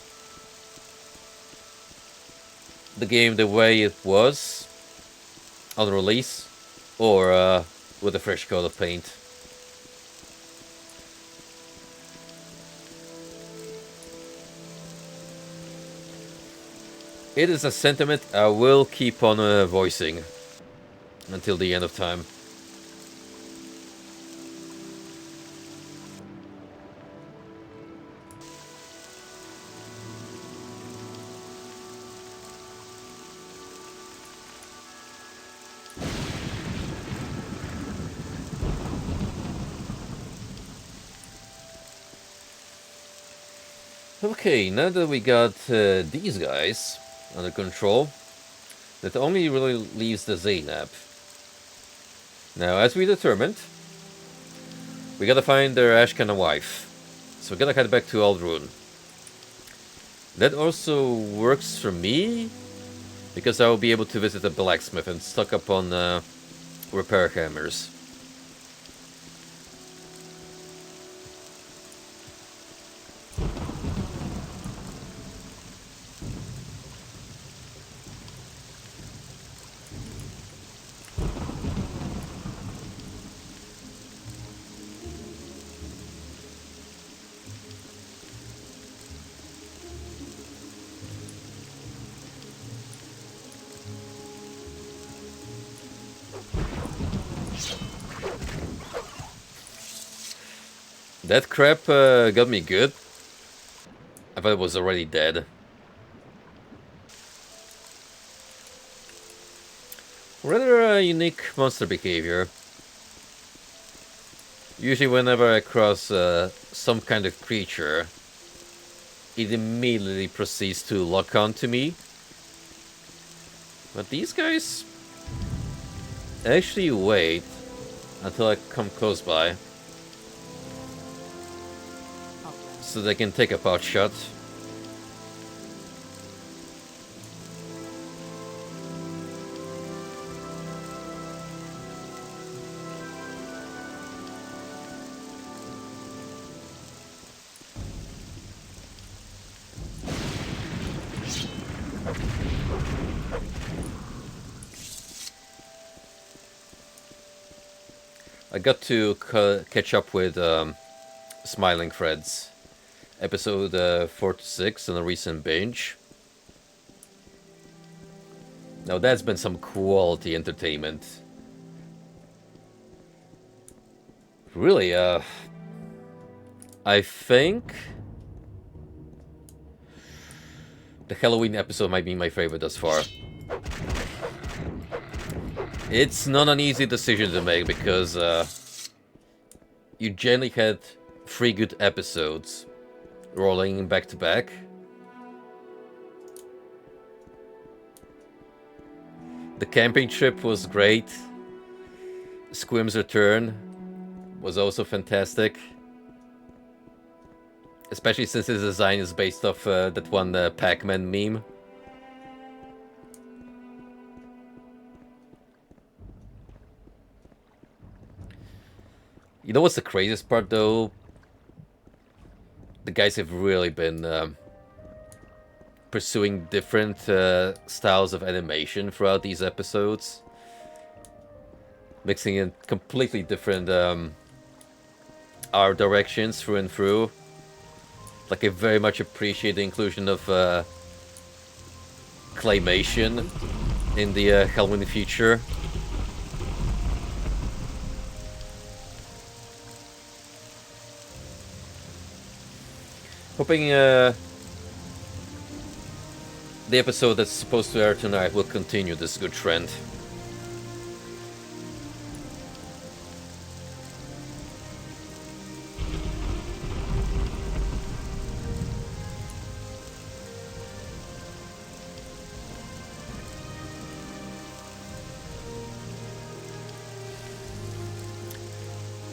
the game the way it was on release or with a fresh coat of paint. It is a sentiment I will keep on voicing until the end of time. Okay, now that we got these guys under control, that only really leaves the Zainab. Now, as we determined, we gotta find their Ashkana wife. So we gotta head back to Aldrune. That also works for me, because I will be able to visit the blacksmith and stock up on repair hammers. That crap got me good. I thought it was already dead. Rather unique monster behavior. Usually whenever I cross some kind of creature, it immediately proceeds to lock onto me. But these guys actually wait until I come close by, so they can take a pot shot. I got to catch up with Smiling Threads, episode 4 to 6 on a recent binge. Now that's been some quality entertainment. Really, I think the Halloween episode might be my favorite thus far. It's not an easy decision to make because you generally had 3 good episodes rolling back to back. The camping trip was great. Squim's return was also fantastic. Especially since his design is based off that one Pac-Man meme. You know what's the craziest part though? The guys have really been pursuing different styles of animation throughout these episodes. Mixing in completely different art directions through and through. Like, I very much appreciate the inclusion of claymation in the Halloween future. Hoping the episode that's supposed to air tonight will continue this good trend.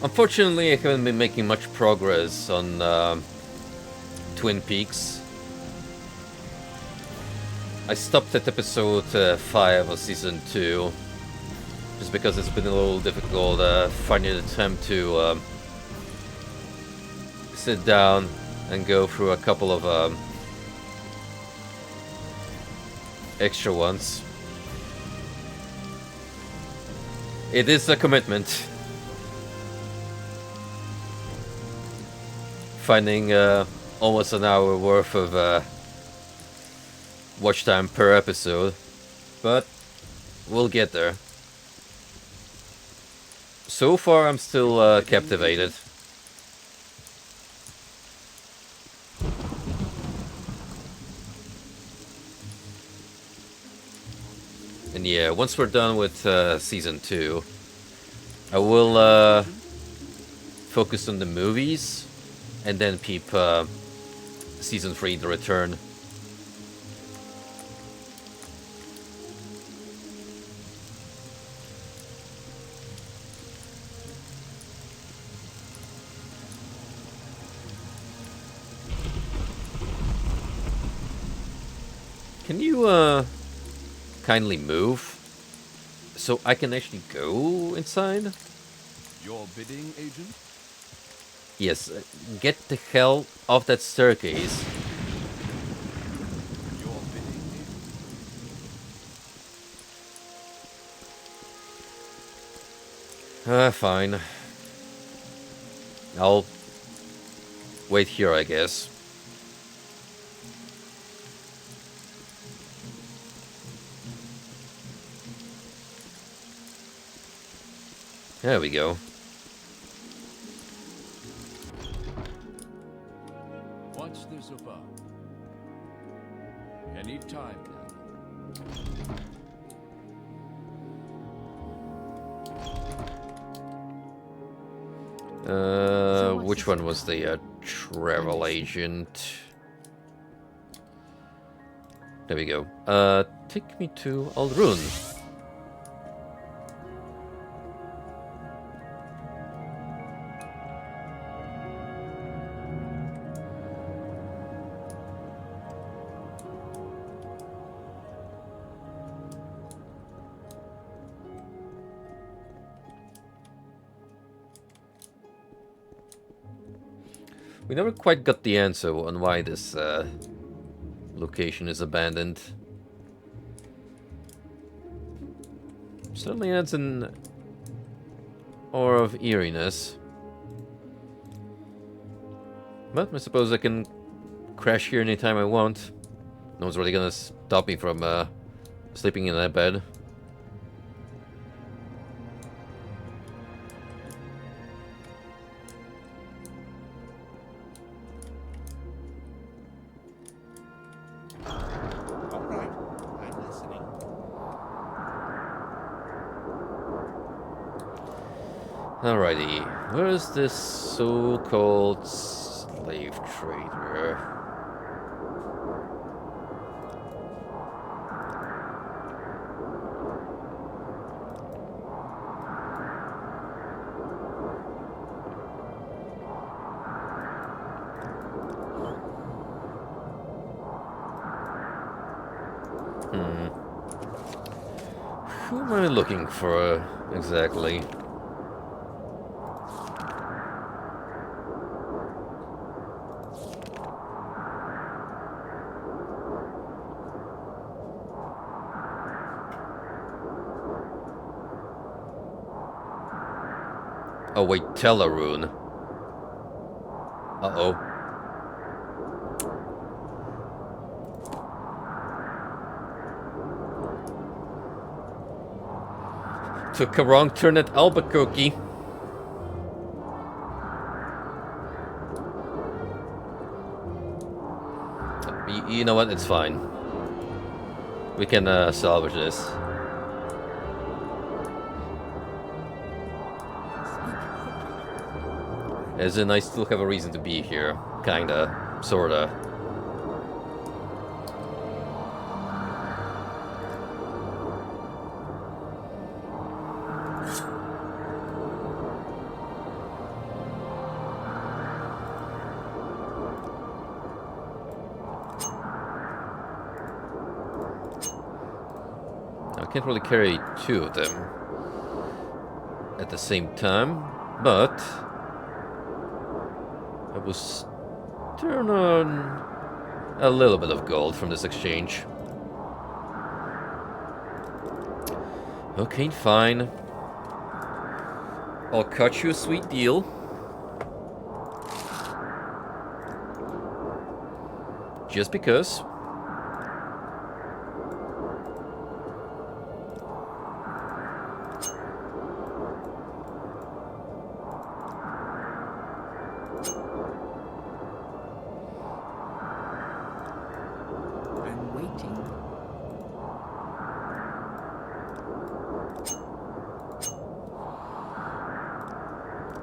Unfortunately, I haven't been making much progress on Twin Peaks. I stopped at episode 5 of season 2, just because it's been a little difficult finding the time to sit down and go through a couple of extra ones. It is a commitment. Finding almost an hour worth of watch time per episode, but we'll get there. So far, I'm still captivated. And yeah, once we're done with season 2, I will focus on the movies. And then peep season 3, The Return. Can you kindly move so I can actually go inside? Your bidding, agent? Yes, get the hell off that staircase. Your bidding, agent? Fine. I'll wait here, I guess. There we go. What's this about? Any time So what's which this one was about? the travel agent? There we go. Take me to Aldrun. We never quite got the answer on why this location is abandoned. Certainly adds an aura of eeriness. But I suppose I can crash here anytime I want. No one's really gonna stop me from sleeping in that bed. All right, I'm listening. Alrighty, where's this so-called slave trader? Who am I looking for exactly? Oh wait, Telarune. Uh-oh. Took a wrong turn at Albuquerque. You know what? It's fine. We can salvage this. As in, I still have a reason to be here. Kinda. Sorta. I can't really carry two of them at the same time, but I was turn on a little bit of gold from this exchange. Okay, fine. I'll cut you a sweet deal. Just because. I'm waiting.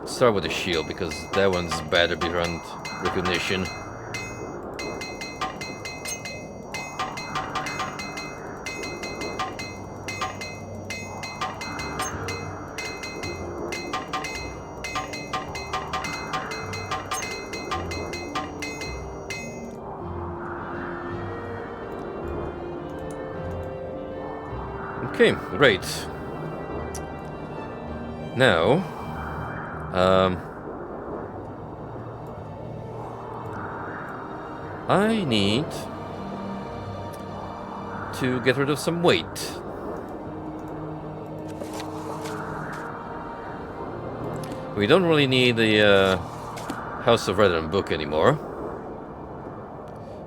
Start with the shield because that one's better beyond recognition. Okay, great. Now, I need to get rid of some weight. We don't really need the House of Redden book anymore,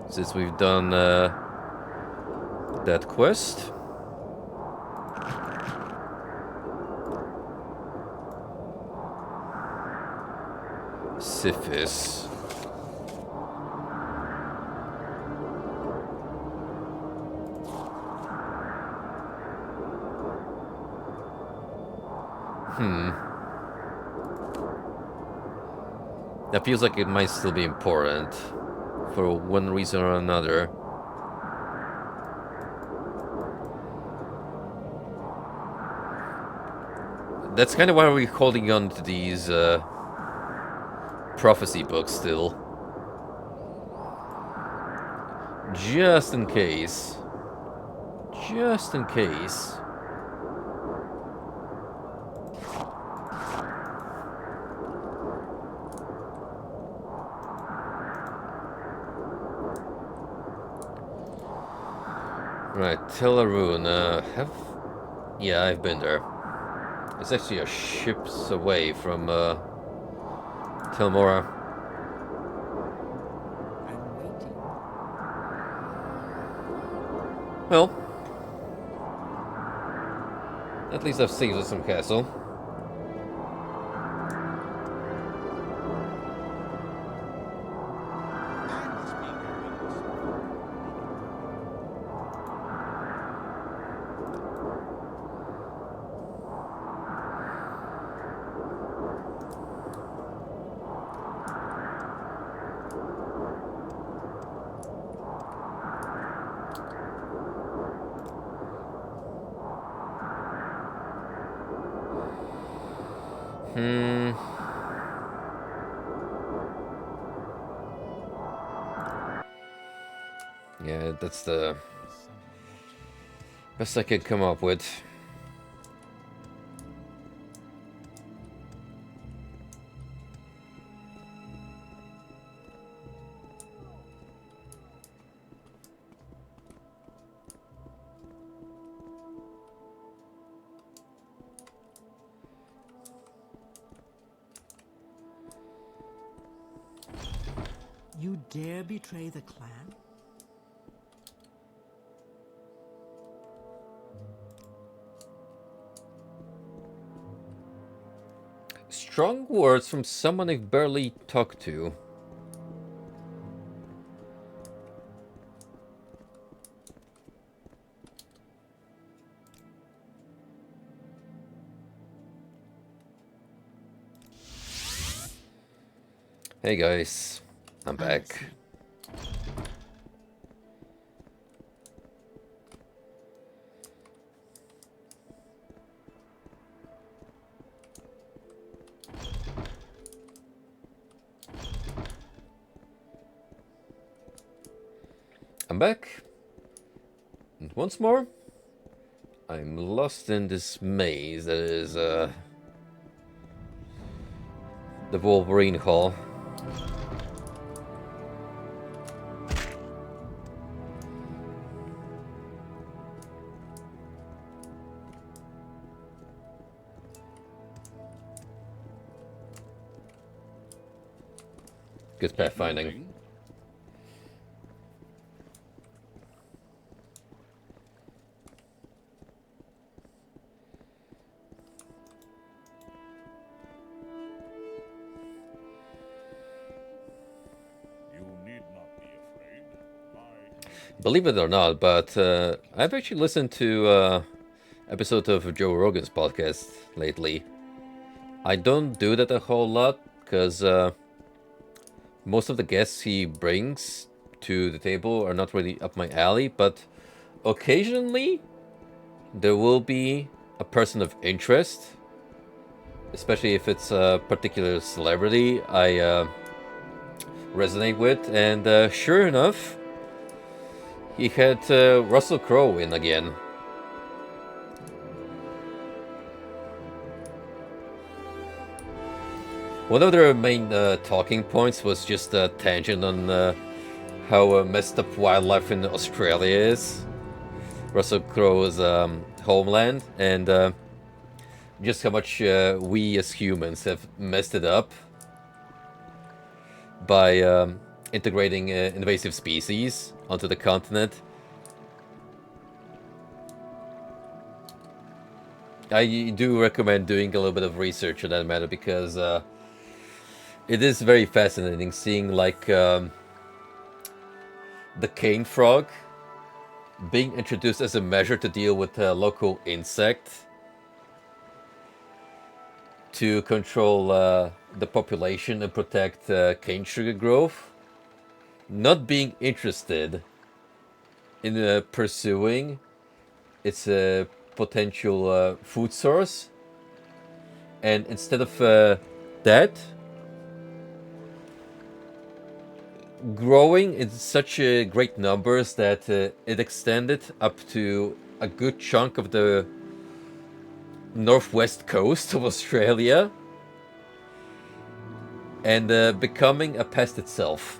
since we've done that quest. Syphis. That feels like it might still be important for one reason or another. That's kind of why we're holding on to these prophecy books still. Just in case. Just in case. Right, Telarune, Yeah, I've been there. It's actually a ship's away from Telmora. I'm waiting. Well, at least I've saved us some castle. I must be going. Hmm. Yeah, that's the best I could come up with. You dare betray the clan? Strong words from someone I've barely talked to. Hey guys, I'm back. I'm back. And once more, I'm lost in this maze that is the Wolverine Hall. Good pathfinding. You need not be afraid. Believe it or not, but I've actually listened to episodes of Joe Rogan's podcast lately. I don't do that a whole lot because most of the guests he brings to the table are not really up my alley, but occasionally there will be a person of interest, especially if it's a particular celebrity I resonate with, and sure enough, he had Russell Crowe in again. One of their main talking points was just a tangent on how messed up wildlife in Australia is, Russell Crowe's homeland, and just how much we as humans have messed it up by integrating invasive species onto the continent. I do recommend doing a little bit of research on that matter because it is very fascinating seeing like the cane frog being introduced as a measure to deal with a local insect to control the population and protect cane sugar growth, not being interested in pursuing its potential food source, and instead of that, growing in such great numbers that it extended up to a good chunk of the northwest coast of Australia, and becoming a pest itself.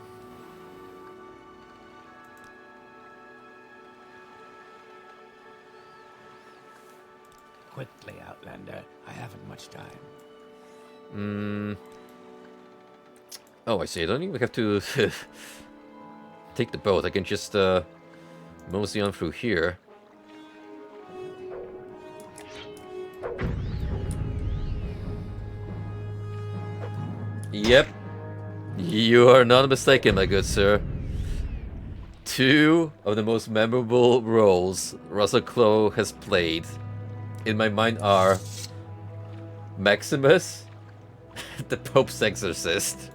quickly, Outlander. I haven't much time. Oh, I see. I don't even have to take the boat. I can just mosey on through here. Yep. You are not mistaken, my good sir. Two of the most memorable roles Russell Crowe has played in my mind are Maximus, the Pope's Exorcist.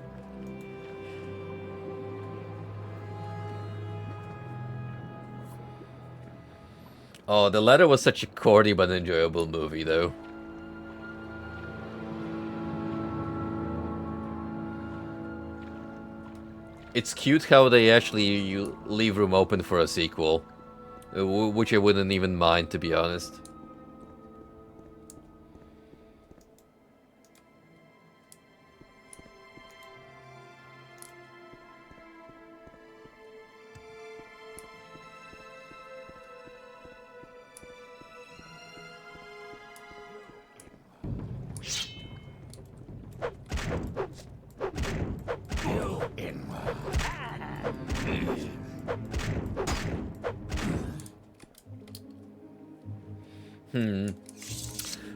Oh, the latter was such a corny but enjoyable movie, though. It's cute how they actually leave room open for a sequel, which I wouldn't even mind, to be honest.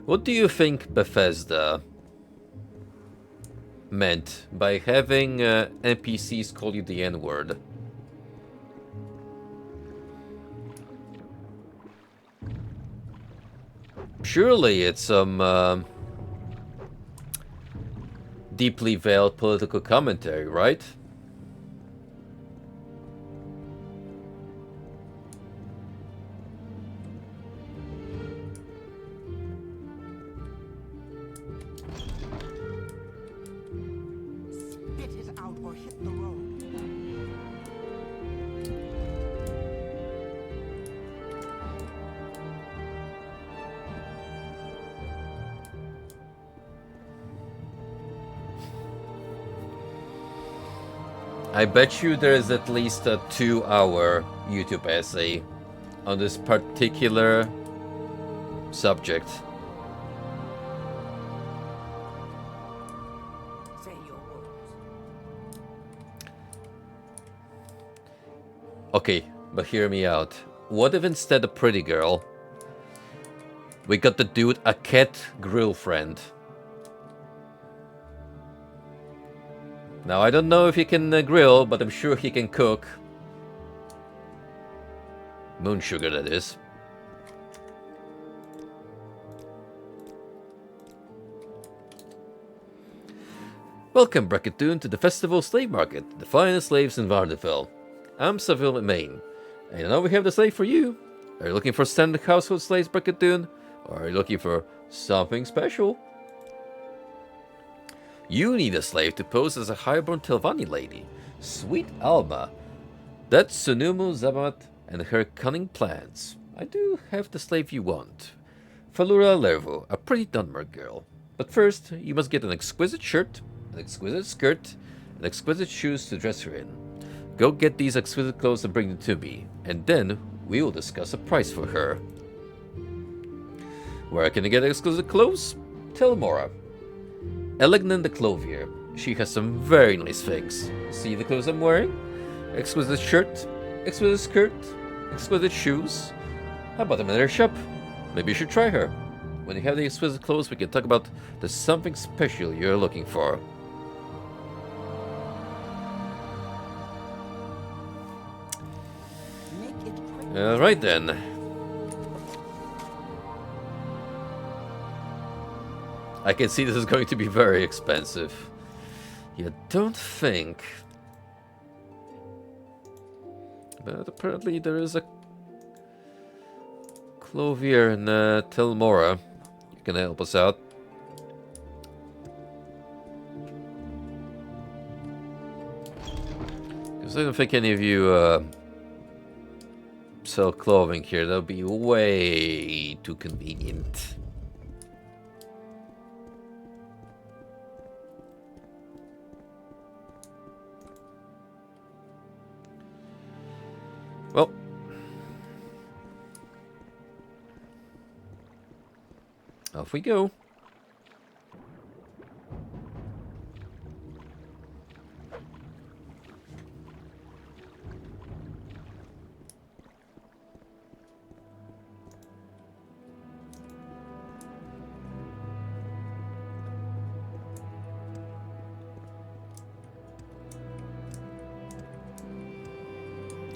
What do you think Bethesda meant by having NPCs call you the N-word? Surely it's some deeply veiled political commentary, right? Spit it out or hit the road. I bet you there is at least a 2-hour YouTube essay on this particular subject. Say your words. Okay, but hear me out. What if instead of pretty girl, we got the dude a cat grill friend? Now, I don't know if he can grill, but I'm sure he can cook. Moon sugar, that is. Welcome, Bracketoon, to the Festival Slave Market, the finest slaves in Vardenfell. I'm Saville, Maine, and now we have the slave for you. Are you looking for standard household slaves, Bracketoon, or are you looking for something special? You need a slave to pose as a highborn Telvanni lady, sweet Alma. That's Sunumu Zamat and her cunning plans. I do have the slave you want. Falura Lervo, a pretty Dunmer girl. But first, you must get an exquisite shirt, an exquisite skirt, and exquisite shoes to dress her in. Go get these exquisite clothes and bring them to me, and then we will discuss a price for her. Where can I get exquisite clothes? Tell Mora. Elegnan the Clothier. She has some very nice things. See the clothes I'm wearing? Exquisite shirt, exquisite skirt, exquisite shoes. How about them in her shop? Maybe you should try her. When you have the exquisite clothes, we can talk about the something special you're looking for. Make it quick. Alright then. I can see this is going to be very expensive. You don't think? But apparently there is a Clothier in Telmora. You can help us out. Because I don't think any of you sell clothing here. That would be way too convenient. Well, Off we go.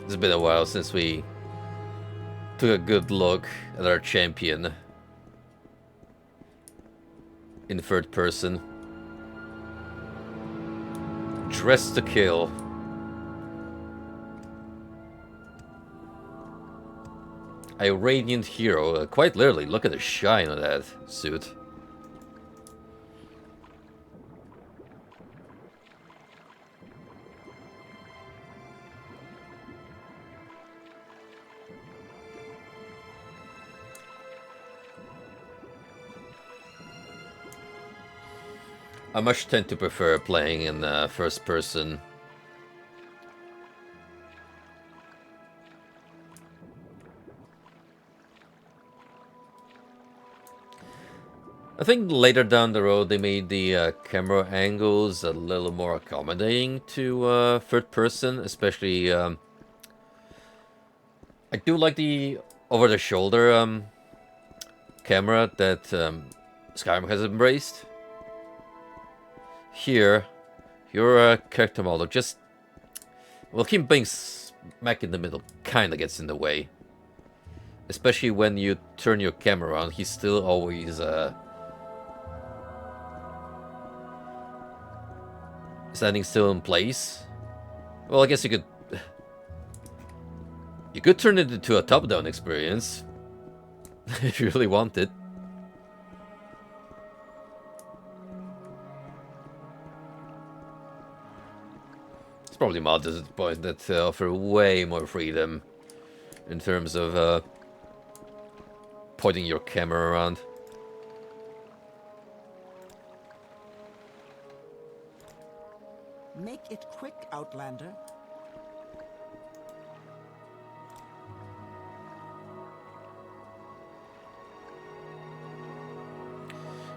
It's been a while since we took a good look at our champion in third person. Dressed to kill. A radiant hero. Quite literally, look at the shine on that suit. I much tend to prefer playing in first person. I think later down the road they made the camera angles a little more accommodating to third person, especially I do like the over-the-shoulder camera that Skyrim has embraced. Here, your character model just, well, him being smack in the middle kind of gets in the way. Especially when you turn your camera around, he's still always standing still in place. Well, I guess you could turn it into a top-down experience if you really wanted. It's probably mods at this point that offer way more freedom in terms of pointing your camera around. Make it quick, Outlander.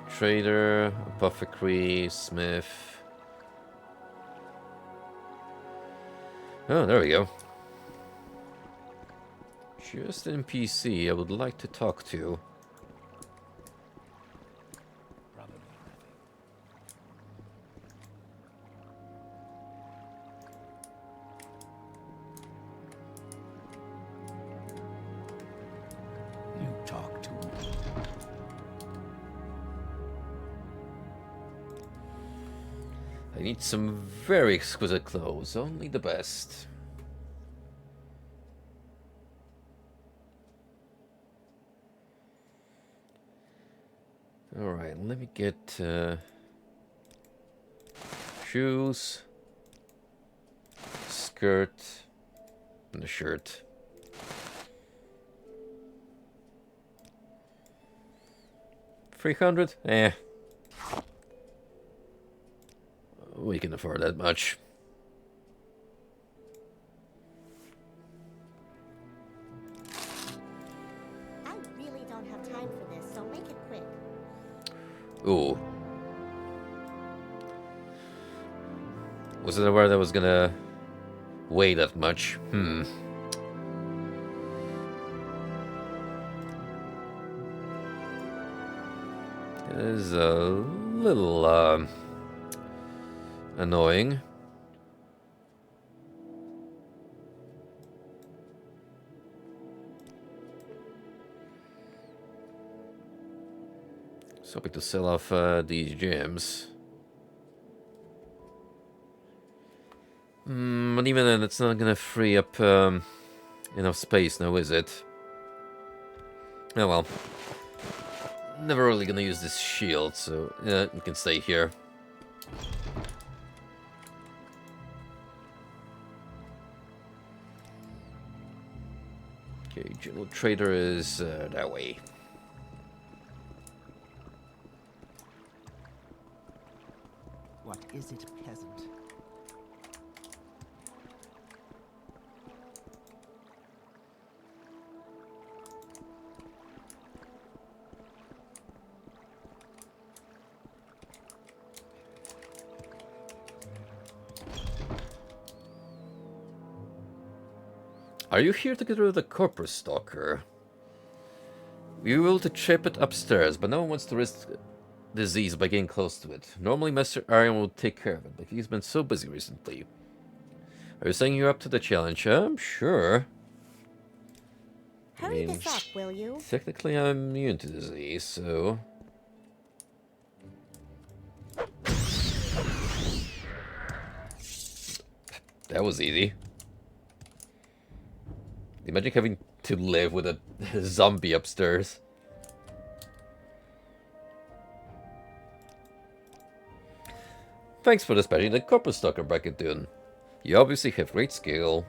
Trader, apothecary, smith. Oh, there we go. Just an NPC I would like to talk to. You talk to me. I need some very exquisite clothes, only the best. Alright, let me get shoes, skirt, and a shirt. $300? Eh. We can afford that much. I really don't have time for this, so make it quick. Ooh. Wasn't aware that was gonna weigh that much. It is a little annoying. So hoping to sell off these gems. But even then, it's not gonna free up enough space now, is it? Oh well. Never really gonna use this shield, so yeah, you can stay here. Okay, General Trader is that way. What is it, peasant? Are you here to get rid of the corpus stalker? We will to chip it upstairs, but no one wants to risk disease by getting close to it. Normally Master Arian will take care of it, but he's been so busy recently. Are you saying you're up to the challenge? Sure. Hurry this up, will you? Technically I'm immune to disease, so... That was easy. Imagine having to live with a zombie upstairs. Thanks for dispatching the corpus stalker, Brackedoon. You obviously have great skill.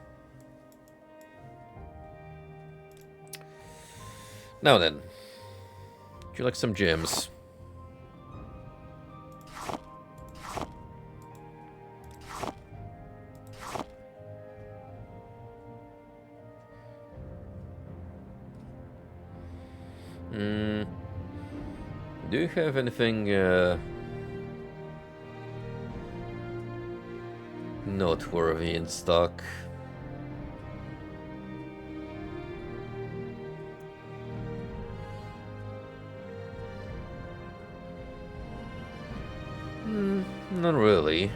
Now then, would you like some gems? Do you have anything noteworthy in stock? Not really.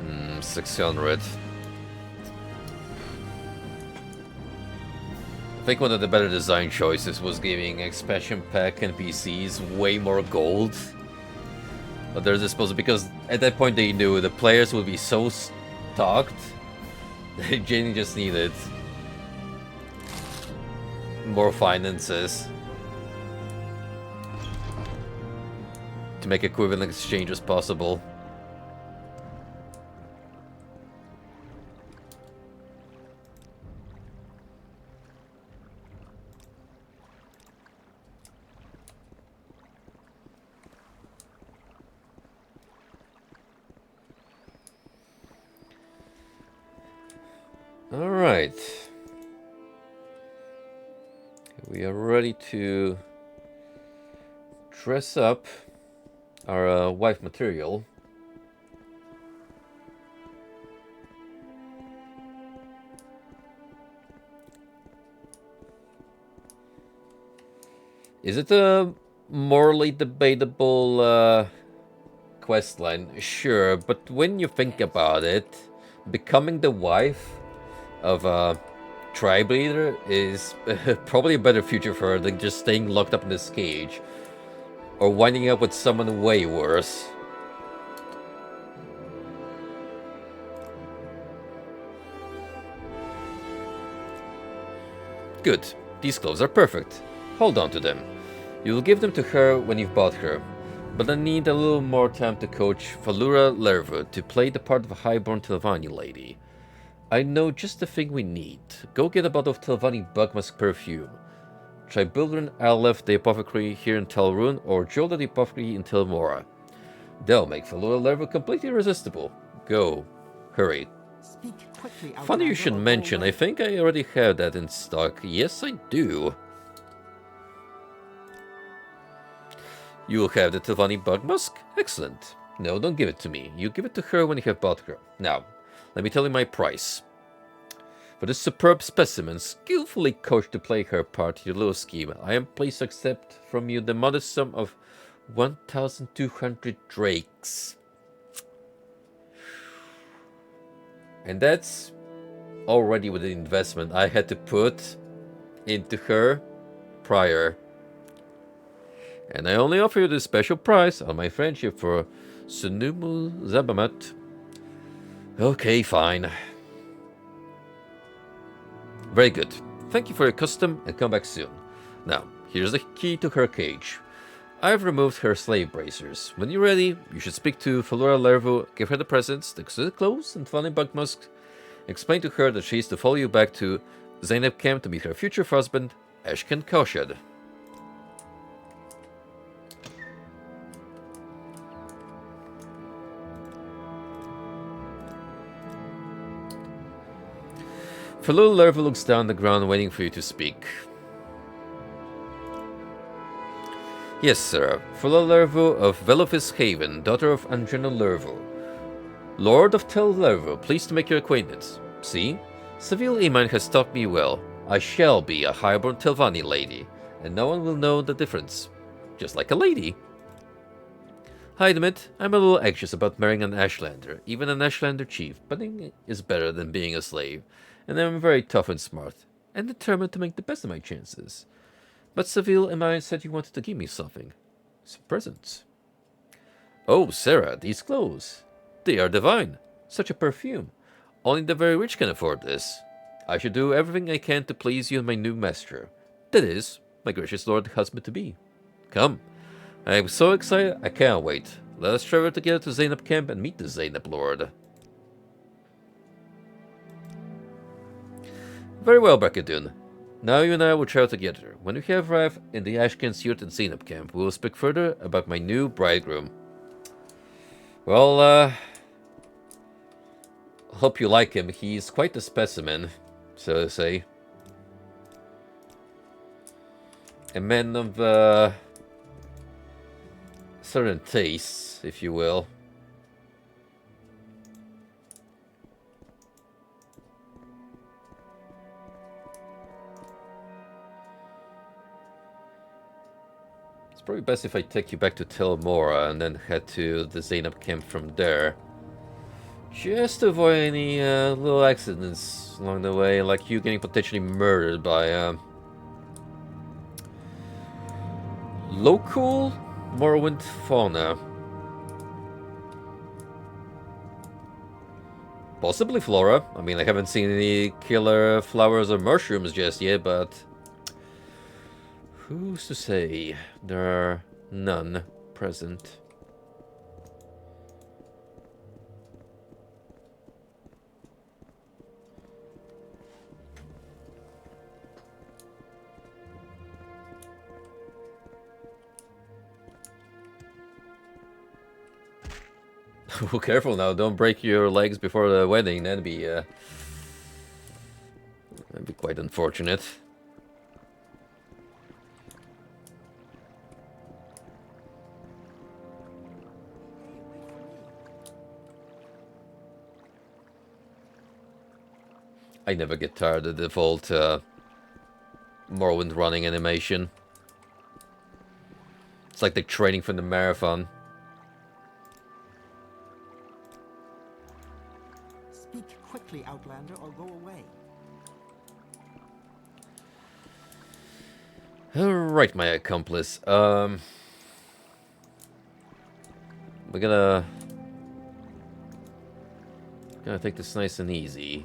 Hmm, 600. I think one of the better design choices was giving expansion pack NPCs way more gold at their disposal, because at that point they knew the players would be so stocked they genuinely just needed more finances to make equivalent exchanges possible. All right. We are ready to dress up our wife material. Is it a morally debatable questline? Sure, but when you think about it, becoming the wife of a tribe leader is probably a better future for her than just staying locked up in this cage or winding up with someone way worse. Good. These clothes are perfect. Hold on to them. You will give them to her when you've bought her, but I need a little more time to coach Falura Lerva to play the part of a highborn Telvanni lady. I know just the thing we need. Go get a bottle of Telvanni Bugmusk perfume. Try Bildren Alef the apothecary here in Telrun, or Joel the apothecary in Telmora. They'll make Falura Lerva completely irresistible. Go. Hurry. Speak quickly, Funny you should mention, I think I already have that in stock. Yes, I do. You will have the Telvanni Bugmusk? Excellent. No, don't give it to me. You give it to her when you have bought her. Now, let me tell you my price. For this superb specimen, skillfully coached to play her part in your little scheme, I am pleased to accept from you the modest sum of 1,200 drakes. And that's already with the investment I had to put into her prior. And I only offer you this special price on my friendship for Sunumu Zabamat. Okay, fine. Very good. Thank you for your custom and come back soon. Now, here's the key to her cage. I've removed her slave bracers. When you're ready, you should speak to Falura Lervo, give her the presents, the exquisite clothes, and Telvanni Bugmusk. Explain to her that she's to follow you back to Zainab Camp to meet her future husband, Ashken Koshad. Falura Lervo looks down the ground waiting for you to speak. Yes, sir. Fulla Lervo of Velovis Haven, daughter of Anjana Lervo. Lord of Tel Lervo, pleased to make your acquaintance. See? Seville Iman has taught me well. I shall be a highborn Telvanni lady, and no one will know the difference. Just like a lady. I admit, I'm a little anxious about marrying an Ashlander, even an Ashlander chief, but it is better than being a slave, and I'm very tough and smart, and determined to make the best of my chances. But Seville and I said you wanted to give me something. Some presents. Oh, Sarah, these clothes. They are divine. Such a perfume. Only the very rich can afford this. I should do everything I can to please you and my new master. That is, my gracious lord husband-to-be. Come. I am so excited, I can't wait. Let us travel together to Zainab camp and meet the Zainab Lord. Very well, Bakadun. Now you and I will travel together. When we have arrived in the Ashken's yurt at Zainab camp, we will speak further about my new bridegroom. Well, hope you like him. He's quite a specimen, so to say. A man of, certain tastes, if you will. It's probably best if I take you back to Tel Mora and then head to the Zainab camp from there. Just to avoid any little accidents along the way, like you getting potentially murdered by local Morrowind fauna. Possibly flora. I mean, I haven't seen any killer flowers or mushrooms just yet, but who's to say there are none present? Oh, careful now, don't break your legs before the wedding, that'd be quite unfortunate. I never get tired of the default Morrowind running animation. It's like the training for the marathon. Speak quickly, Outlander, or go away. Alright, my accomplice. We're gonna take this nice and easy.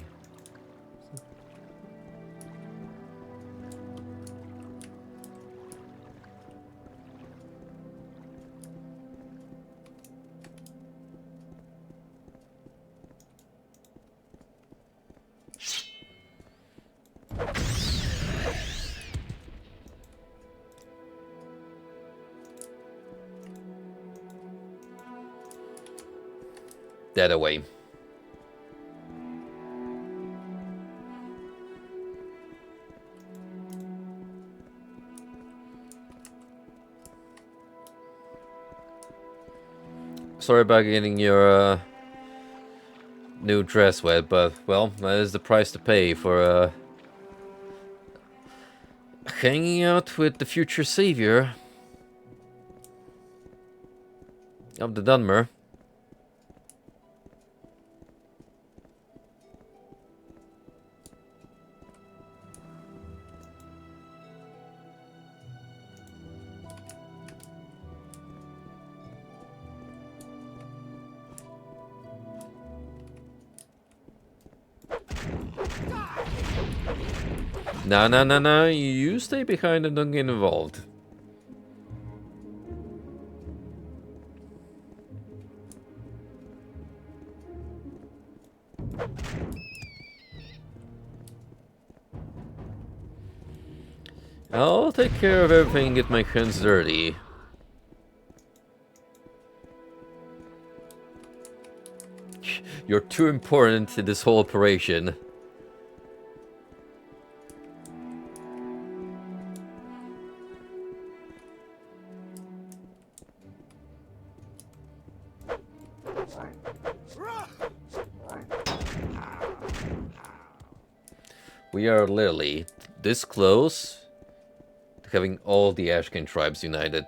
That away. Sorry about getting your new dress wet, but well, that is the price to pay for hanging out with the future savior of the Dunmer. No, you stay behind and don't get involved. I'll take care of everything and get my hands dirty. You're too important to this whole operation. We are literally this close to having all the Ashcan tribes united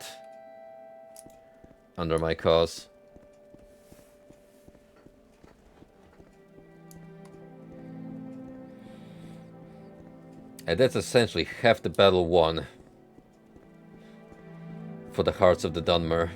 under my cause. And that's essentially half the battle won for the hearts of the Dunmer.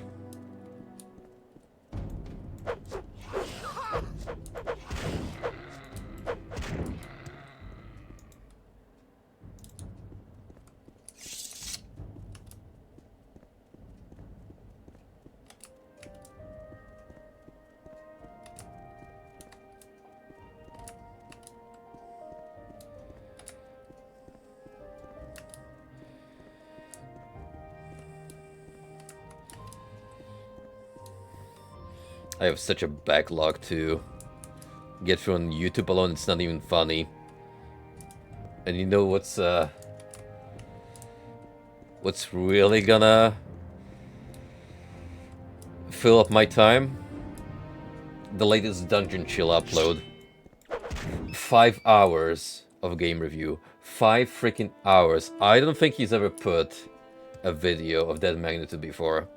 I have such a backlog to get through on YouTube alone, it's not even funny. And you know what's really gonna fill up my time? The latest Dungeon Chill upload. 5 hours of game review. 5 freaking hours. I don't think he's ever put a video of that magnitude before.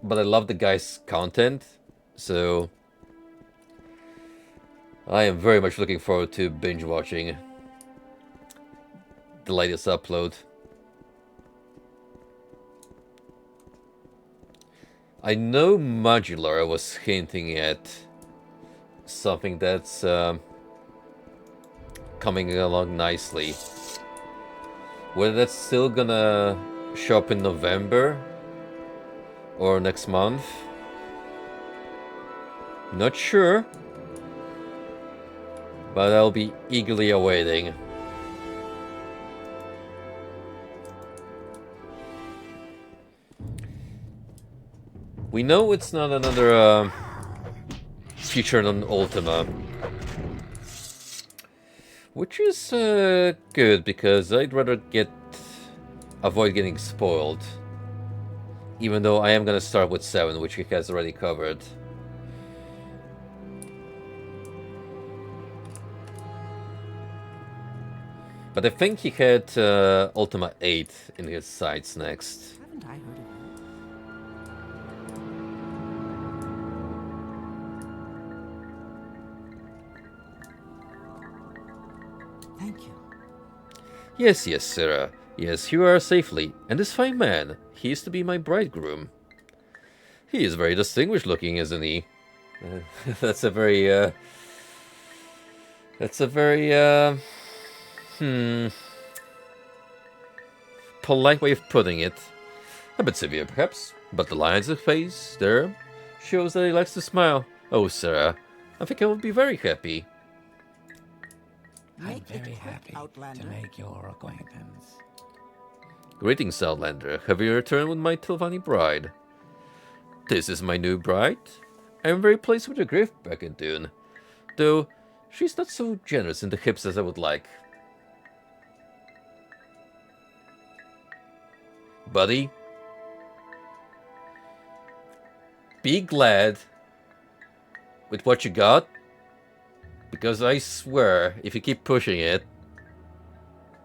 But I love the guy's content, so I am very much looking forward to binge watching the latest upload. I know Modular was hinting at something that's coming along nicely. Whether that's still gonna show up in November or next month, not sure, but I'll be eagerly awaiting. We know it's not another feature on Ultima, which is good because I'd rather avoid getting spoiled. Even though I am gonna start with 7, which he has already covered. But I think he had Ultima 8 in his sights next. Haven't I heard of it? Thank you. Yes, yes, Sarah. Yes, you are safely. And this fine man, he is to be my bridegroom. He is very distinguished looking, isn't he? That's a very, polite way of putting it. A bit severe, perhaps, but the lines of his face there shows that he likes to smile. Oh, Sarah, I think I will be very happy. I'm Make it very quick, happy Outlander. to make your acquaintance. Greetings, Outlander. Have you returned with my Tilvani bride? This is my new bride. I am very pleased with her gift back in Dune, though she's not so generous in the hips as I would like. Buddy, be glad with what you got, because I swear, if you keep pushing it,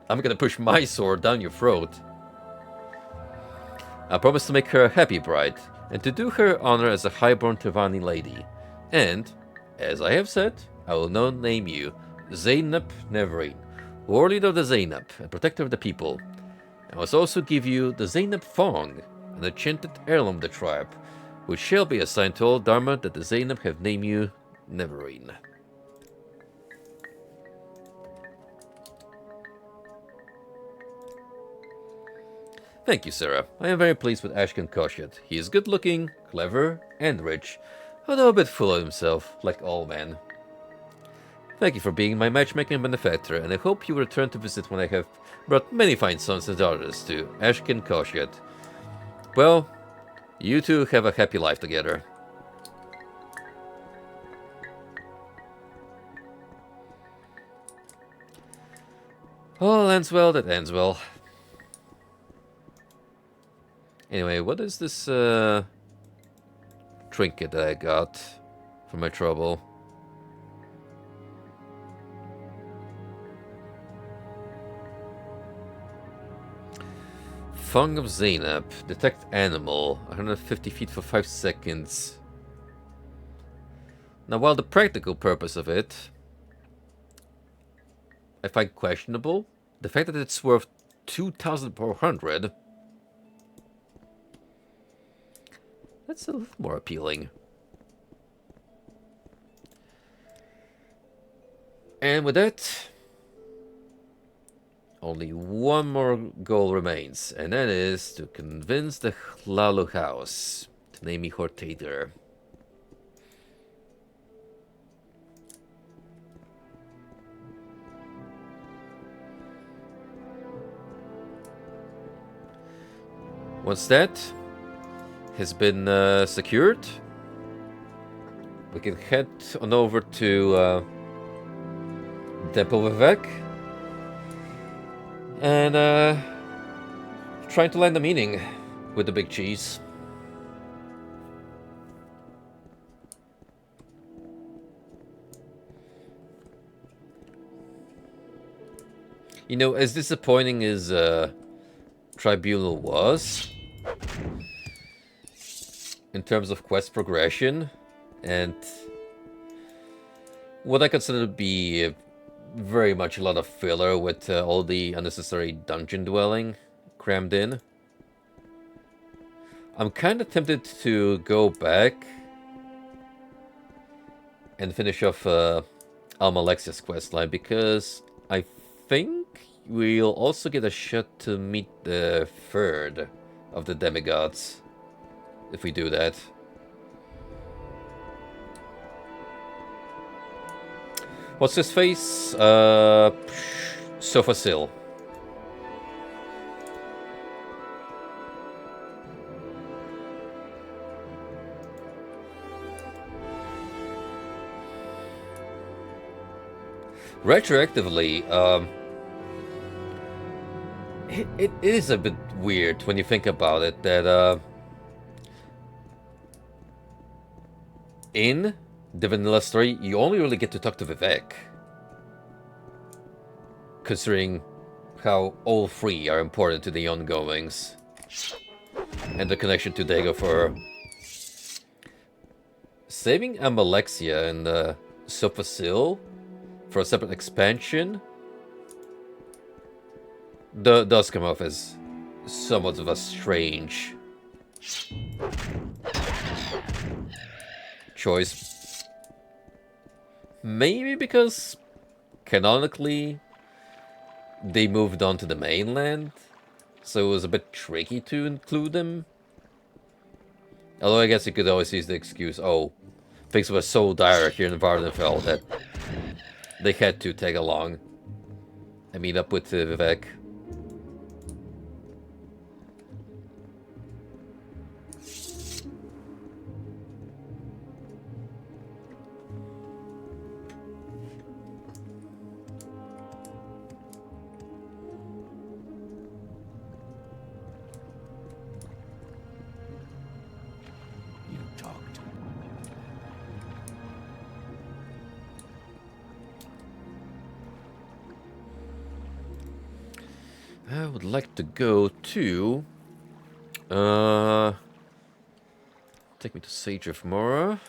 I'm gonna push my sword down your throat. I promise to make her a happy bride, and to do her honor as a highborn Tavani lady. And, as I have said, I will now name you Zainab Neverin, war leader of the Zainab, and protector of the people. I must also give you the Zainab Thong, an enchanted heirloom of the tribe, which shall be assigned to all Dharma that the Zainab have named you Neverin. Thank you, Sarah. I am very pleased with Ashkan Koshet. He is good looking, clever, and rich, although a bit full of himself, like all men. Thank you for being my matchmaking benefactor, and I hope you will return to visit when I have brought many fine sons and daughters to Ashkan Koshet. Well, you two have a happy life together. All ends well that ends well. Anyway, what is this trinket that I got for my trouble? Fong of Zainab. Detect animal. 150 feet for 5 seconds. Now, while the practical purpose of it I find questionable, the fact that it's worth 2,400, that's a little more appealing. And with that, only one more goal remains, and that is to convince the Hlalu house to name me Hortator. Once that has been secured, we can head on over to Temple Vivek and trying to land a meeting with the big cheese. You know, as disappointing as Tribunal was in terms of quest progression and what I consider to be very much a lot of filler with all the unnecessary dungeon dwelling crammed in. I'm kind of tempted to go back and finish off Almalexia's questline because I think we'll also get a shot to meet the third of the demigods if we do that. What's his face? Sofasil. Retroactively, it is a bit weird when you think about it that in the vanilla story you only really get to talk to Vivek, considering how all three are important to the ongoings and the connection to Dago for saving Amalexia and Sofasil for a separate expansion does come off as somewhat of a strange choice. Maybe because canonically they moved on to the mainland, so it was a bit tricky to include them. Although I guess you could always use the excuse, oh, things were so dire here in Vardenfell that they had to tag along and meet up with Vivek. I would like to go to take me to Sage of Mora.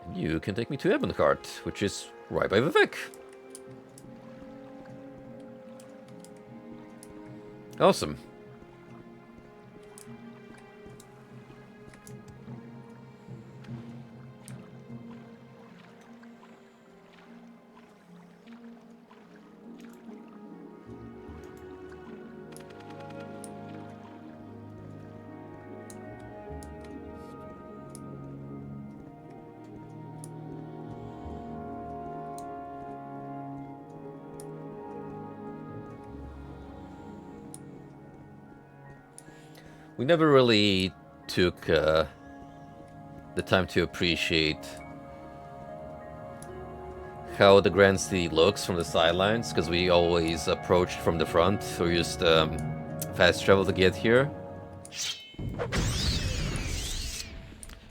And you can take me to Ebonheart, which is right by Vivek. Awesome. We never really took the time to appreciate how the Grand City looks from the sidelines, because we always approached from the front or used fast travel to get here.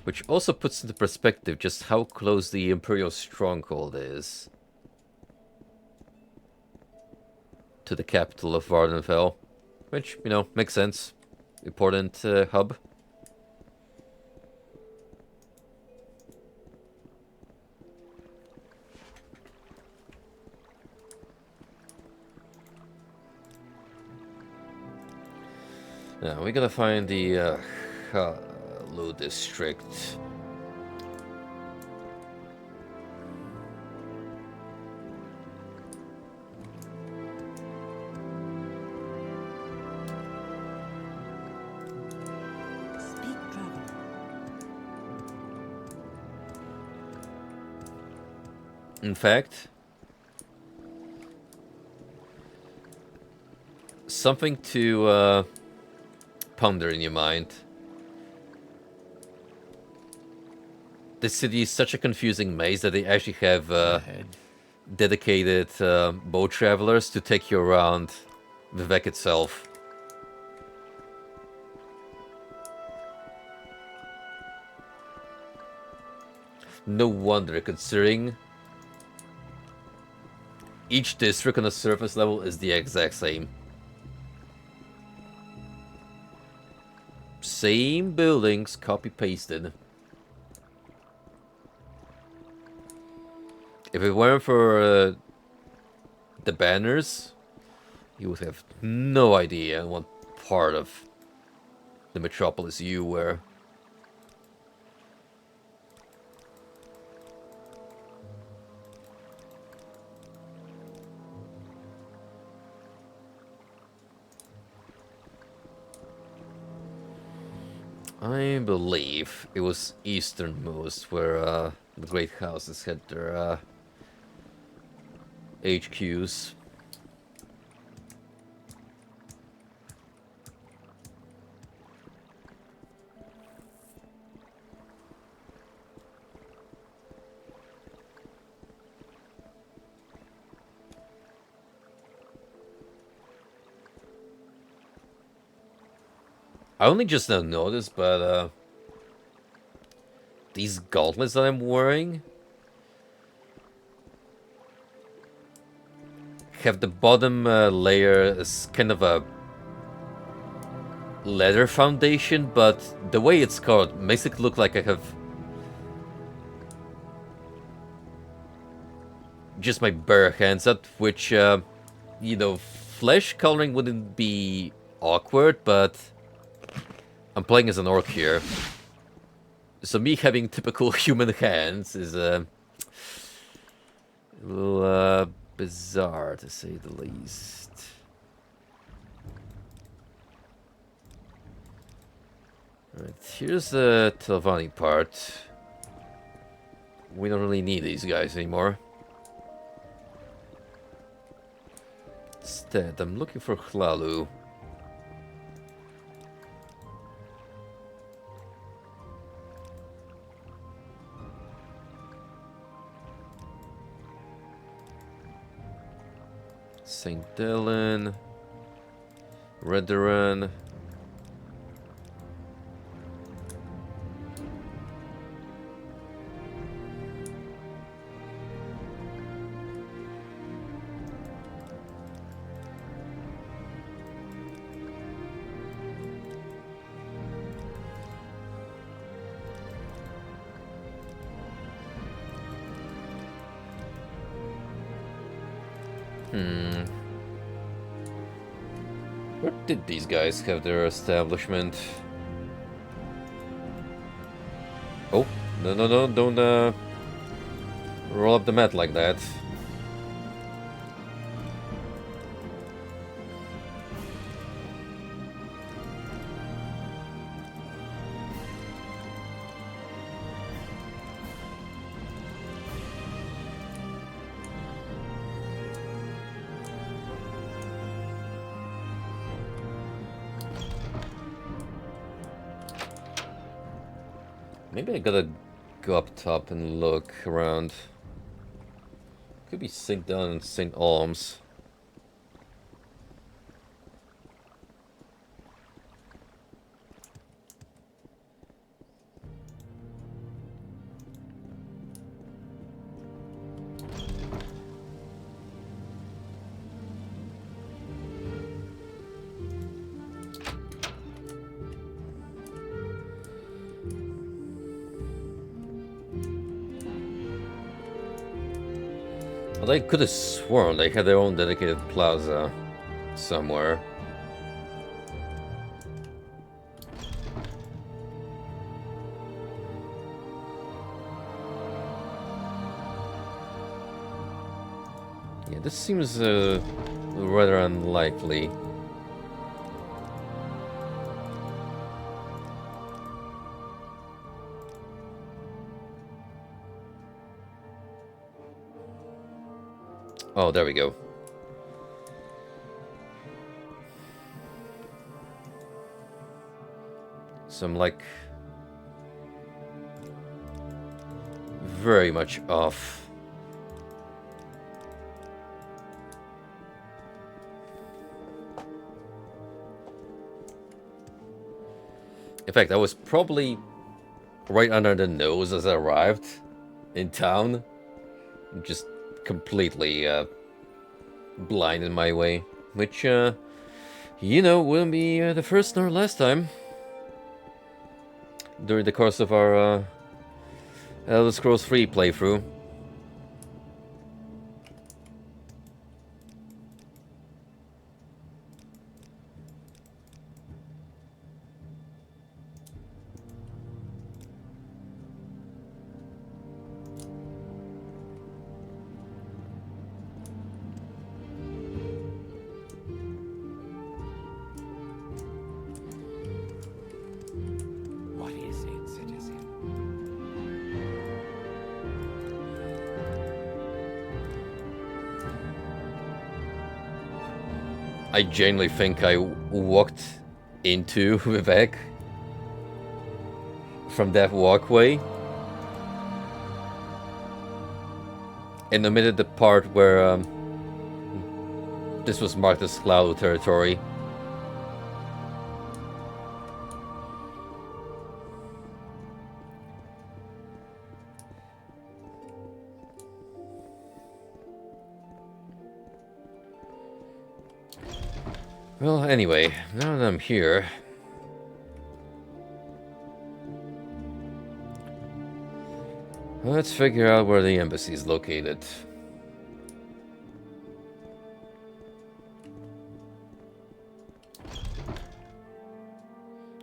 Which also puts into perspective just how close the Imperial stronghold is to the capital of Vardenfell. Which, you know, makes sense. Important hub. Now, we gotta find the Halu district. Speak travel. In fact, something to ponder in your mind. This city is such a confusing maze that they actually have Ahead. dedicated boat travelers to take you around Vivek itself. No wonder, considering each district on the surface level is the exact same. Same buildings, copy-pasted. If it weren't for the banners, you would have no idea what part of the metropolis you were. I believe it was easternmost where the great houses had their HQs. I only just now noticed, but these gauntlets that I'm wearing have the bottom layer as kind of a leather foundation, but the way it's carved makes it look like I have just my bare hands up, which, you know, flesh coloring wouldn't be awkward, but I'm playing as an orc here. So me having typical human hands is a little bizarre, to say the least. Alright, here's the Telvanni part. We don't really need these guys anymore. Instead, I'm looking for Hlalu. St. Dylan, Redoran. Where did these guys have their establishment? Oh, no, don't roll up the mat like that. Maybe I gotta go up top and look around. Could be St. Dylan and St. Alms. Although I could have sworn they had their own dedicated plaza somewhere. Yeah, this seems rather unlikely. Oh, there we go. So I'm like very much off. In fact, I was probably right under the nose as I arrived in town. Just completely blind in my way. Which, you know, wouldn't be the first nor last time. During the course of our Elder Scrolls 3 playthrough. What is it, citizen? I genuinely think I walked into Vivek from that walkway and omitted the part where this was marked as Cloud territory. Well, anyway, now that I'm here, let's figure out where the embassy is located.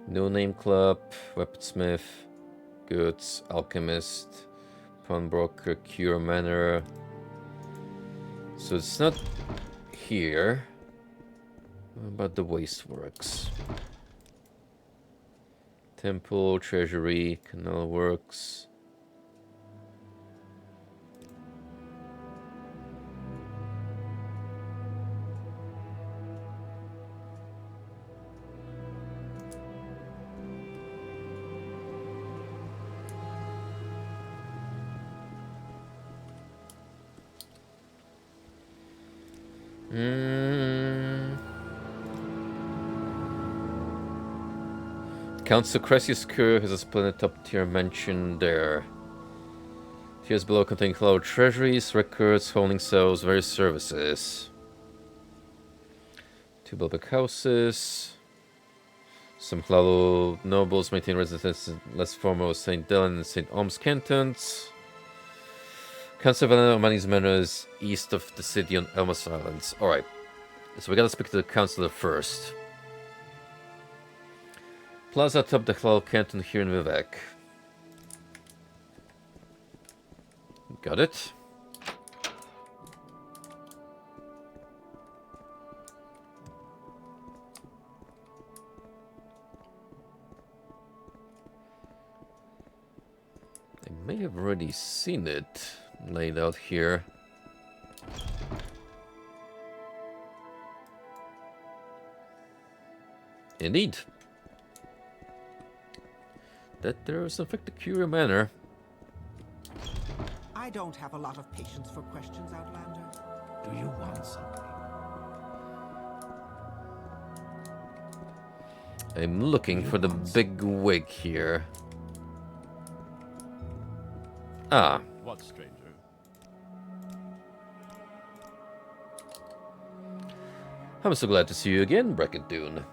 No Name Club, Weaponsmith, Goods, Alchemist, Pawnbroker, Cure Manor. So it's not here. What about the Wasteworks? Temple, Treasury, Canal Works. Count Sucresius Cur has a splendid top-tier mansion there. Tiers below contain cloud treasuries, records, holding cells, various services. 2 public houses. Some cloud nobles maintain residences in less formal St. Dylan and St. Om's cantons. Council of Manny's Manor is east of the city on Elmas Islands. Alright, so we gotta speak to the councilor first. Plaza atop the Cloud Canton here in Vivek. Got it. I may have already seen it laid out here. Indeed. That there is in fact the Curia Manor. I don't have a lot of patience for questions, Outlander. Do you want something? I'm looking for the big wig here. Ah. What, stranger? I'm so glad to see you again, Bracket Dune.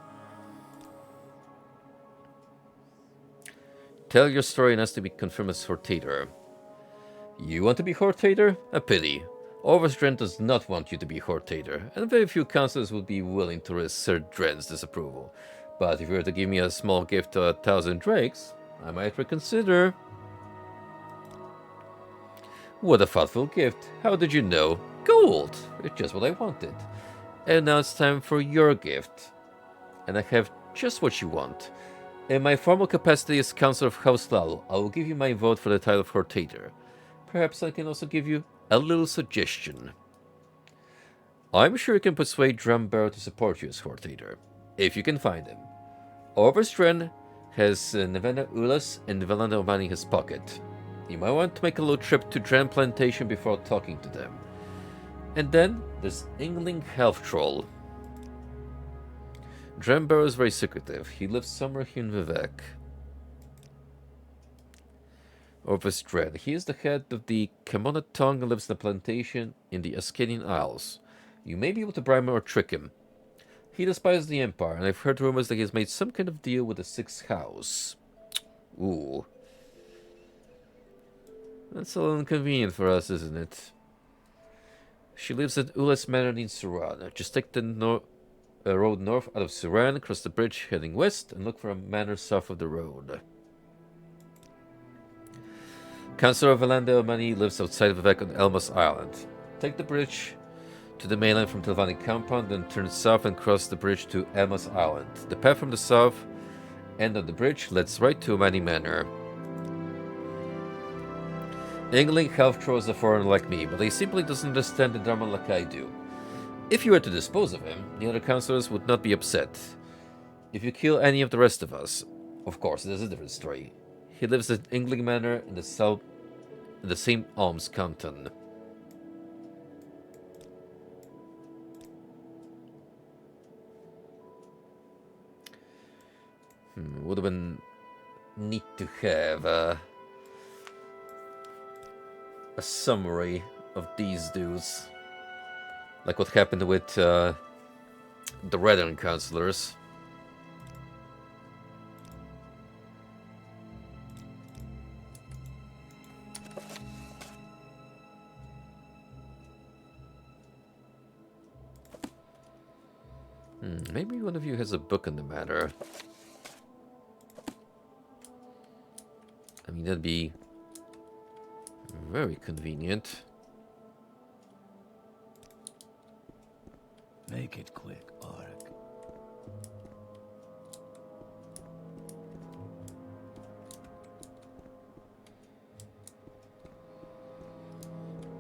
Tell your story and ask to be confirmed as Hortator. You want to be Hortator? A pity. Overstrand does not want you to be Hortator, and very few councillors would be willing to risk Sir Dren's disapproval. But if you were to give me a small gift of 1,000 drakes, I might reconsider. What a thoughtful gift. How did you know? Gold! It's just what I wanted. And now it's time for your gift. And I have just what you want. In my formal capacity as Councillor of House Lalo, I will give you my vote for the title of Hortator. Perhaps I can also give you a little suggestion. I'm sure you can persuade Drumbarrow to support you as Hortator, if you can find him. Overstrand has Nevena Ulas and Velanda Omani in his pocket. You might want to make a little trip to Dren Plantation before talking to them. And then there's Ingling Half Troll. Drumbarrow is very secretive. He lives somewhere here in Vivek. Overstrand. He is the head of the Kamona Tongue and lives in a plantation in the Ascanian Isles. You may be able to bribe him or trick him. He despises the Empire, and I've heard rumors that he has made some kind of deal with the Sixth House. Ooh. That's a little inconvenient for us, isn't it? She lives at Ulas Manor in Suran. Just take the road north out of Suran, cross the bridge heading west, and look for a manor south of the road. Councillor of Velanda Omani lives outside of Vivek on Elmas Island. Take the bridge to the mainland from Telvanni Compound, then turn south and cross the bridge to Elmas Island. The path from the south end of the bridge leads right to Omani Manor. Ingling Halftroll is a foreigner like me, but he simply doesn't understand the drama like I do. If you were to dispose of him, the other councillors would not be upset. If you kill any of the rest of us, of course, there's a different story. He lives at Ingling Manor in the St. Alms canton. Would have been neat to have a summary of these dudes, like what happened with the Redden councillors. Maybe one of you has a book on the matter. I mean, that'd be very convenient. Make it quick, Auric.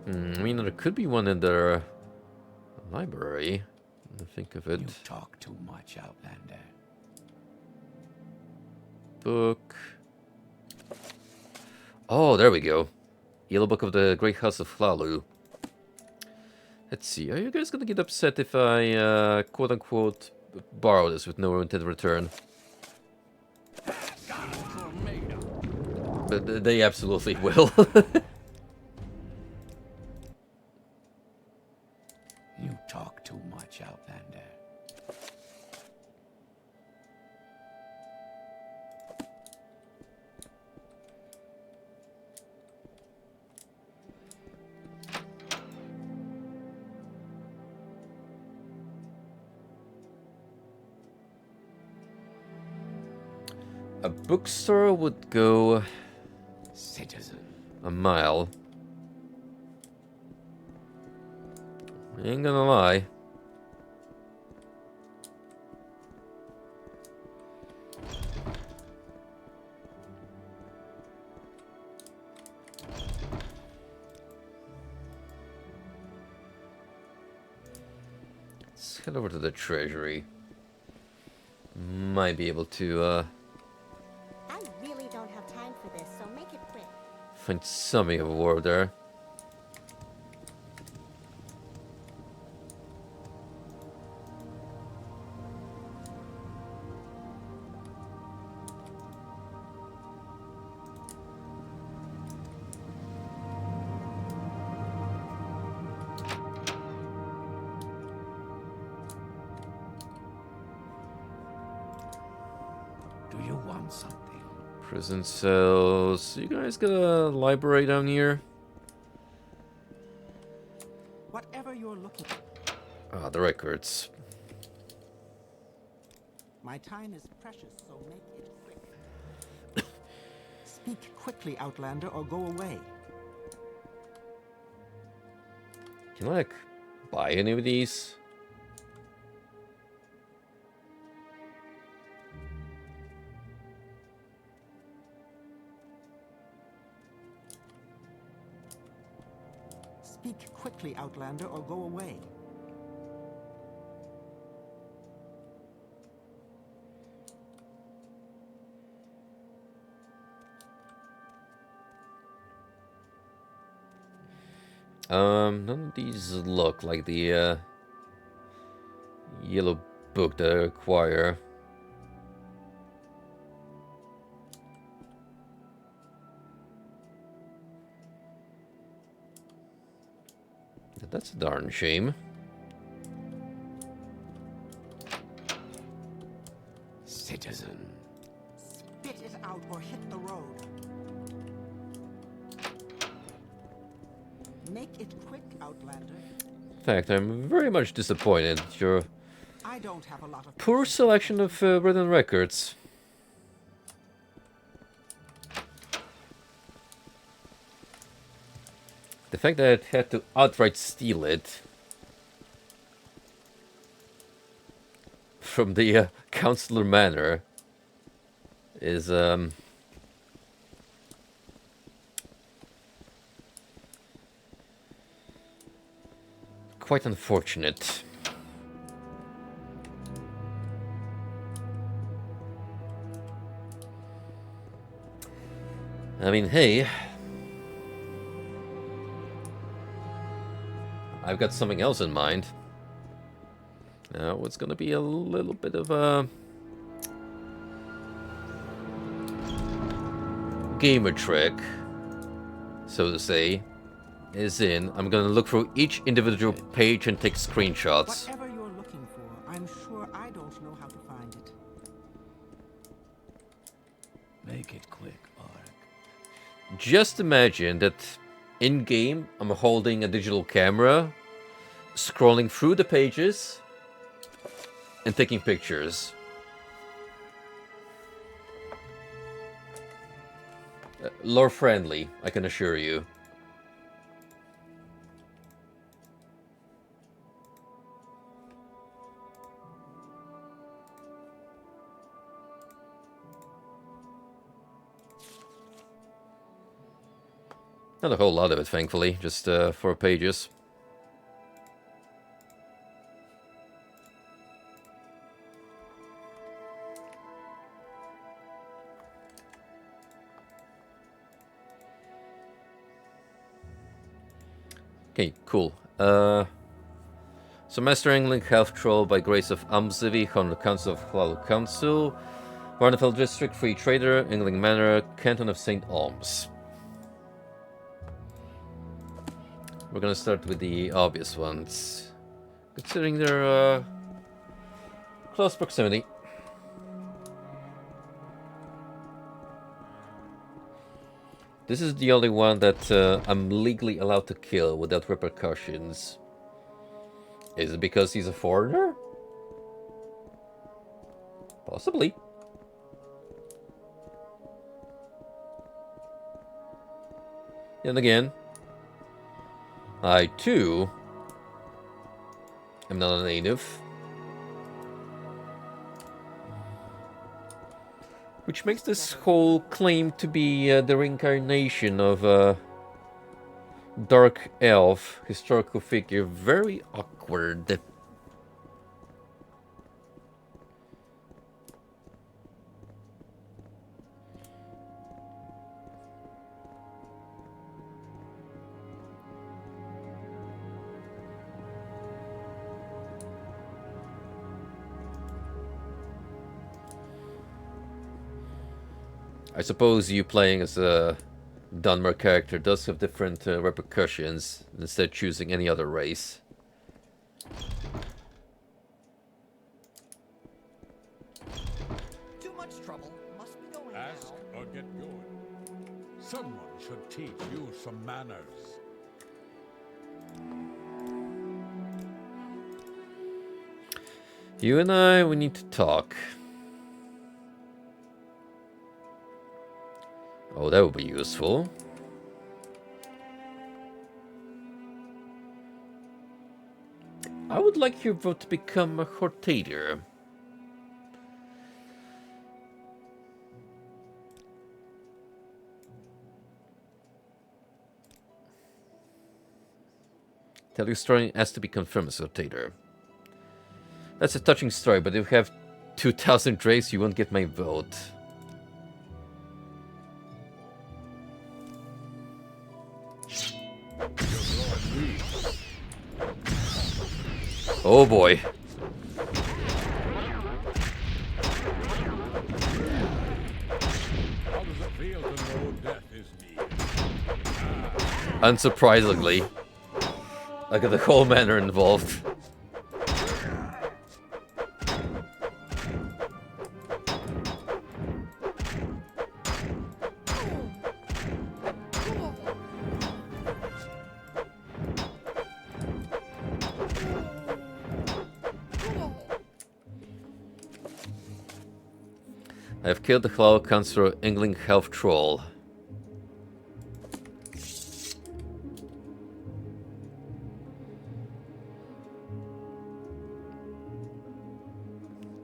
I mean, there could be one in their library. Think of it. You talk too much, Outlander. Book. Oh, there we go. Yellow Book of the Great House of Hlalu. Let's see. Are you guys gonna get upset if I, quote-unquote, borrow this with no intended return? But they absolutely will. You talk too much, Outlander. A bookstore would go Citizen. a mile. Ain't gonna lie. Let's head over to the treasury. Might be able to I really don't have time for this, so make it quick. find something of war there. Do you want something? Prison cells. You guys got a library down here? looking. Ah, the records. My time is precious, so make it quick. Speak quickly, Outlander, or go away. Can I, like, buy any of these? Speak quickly, Outlander, or go away. None of these look like the yellow book that I require. That's a darn shame. Citizen. Spit it out or hit the road. Make it quick, Outlander. In fact, I'm very much disappointed at your I don't have a lot of poor selection of written records. The fact that I had to outright steal it from the Counselor Manor is quite unfortunate. I mean, hey, I've got something else in mind. Now, it's gonna be a little bit of a gamer trick, so to say, is in I'm gonna look through each individual page and take screenshots. Whatever you're looking for, I'm sure I don't know how to find it. Make it quick, Ark. Just imagine that in-game I'm holding a digital camera, scrolling through the pages, and taking pictures. Lore friendly, I can assure you. Not a whole lot of it, thankfully, just 4 pages. Okay, cool. So Master Angling Health Troll by grace of Amzivi, on the Council of Halal Council, Varnefell District, Free Trader, Angling Manor, Canton of St. Alms. We're gonna start with the obvious ones, considering their close proximity. This is the only one that I'm legally allowed to kill without repercussions. Is it because he's a foreigner? Possibly. And again, I too am not a native. Which makes this whole claim to be the reincarnation of a dark elf historical figure very awkward. I suppose you playing as a Dunmer character does have different repercussions, instead choosing any other race. Too much trouble. Must be going Ask now. or get going. Someone should teach you some manners. You and I, we need to talk. Oh, that would be useful. I would like your vote to become a Hortator. Tell your story has to be confirmed as Hortator. That's a touching story, but if you have 2,000 drakes, you won't get my vote. Oh boy. How does it feel to know death is near? Unsurprisingly. Look at the whole manner involved. I have killed the Hello Councillor Ingling Health Troll.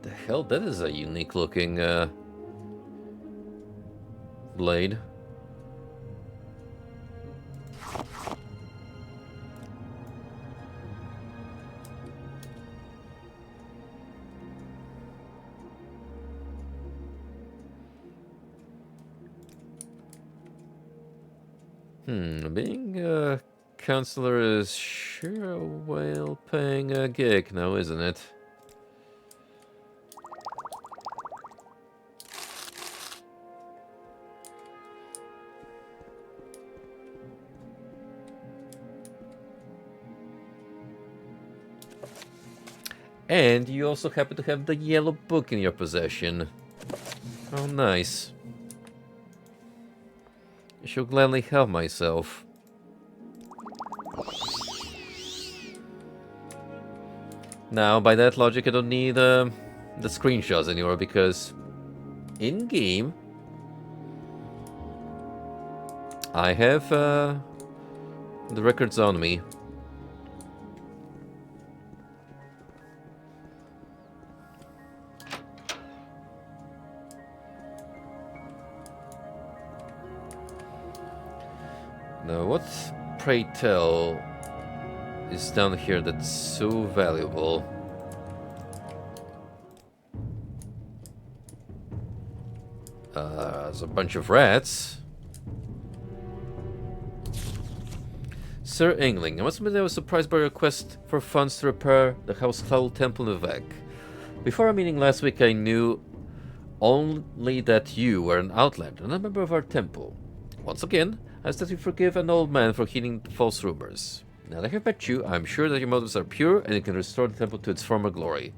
The hell, that is a unique looking blade. Being a counselor is sure a well-paying gig now, isn't it? And you also happen to have the yellow book in your possession. Oh, nice. I shall gladly help myself. Now, by that logic, I don't need the screenshots anymore, because in-game, I have the records on me. Now, what, pray tell, is down here that's so valuable? There's a bunch of rats. Sir Ingling, I must admit I was surprised by your request for funds to repair the House Clowl Temple in Vivek. Before our meeting last week, I knew only that you were an outlander and a member of our temple. Once again, I ask that you forgive an old man for heeding false rumors. Now that I have met you, I am sure that your motives are pure and you can restore the temple to its former glory.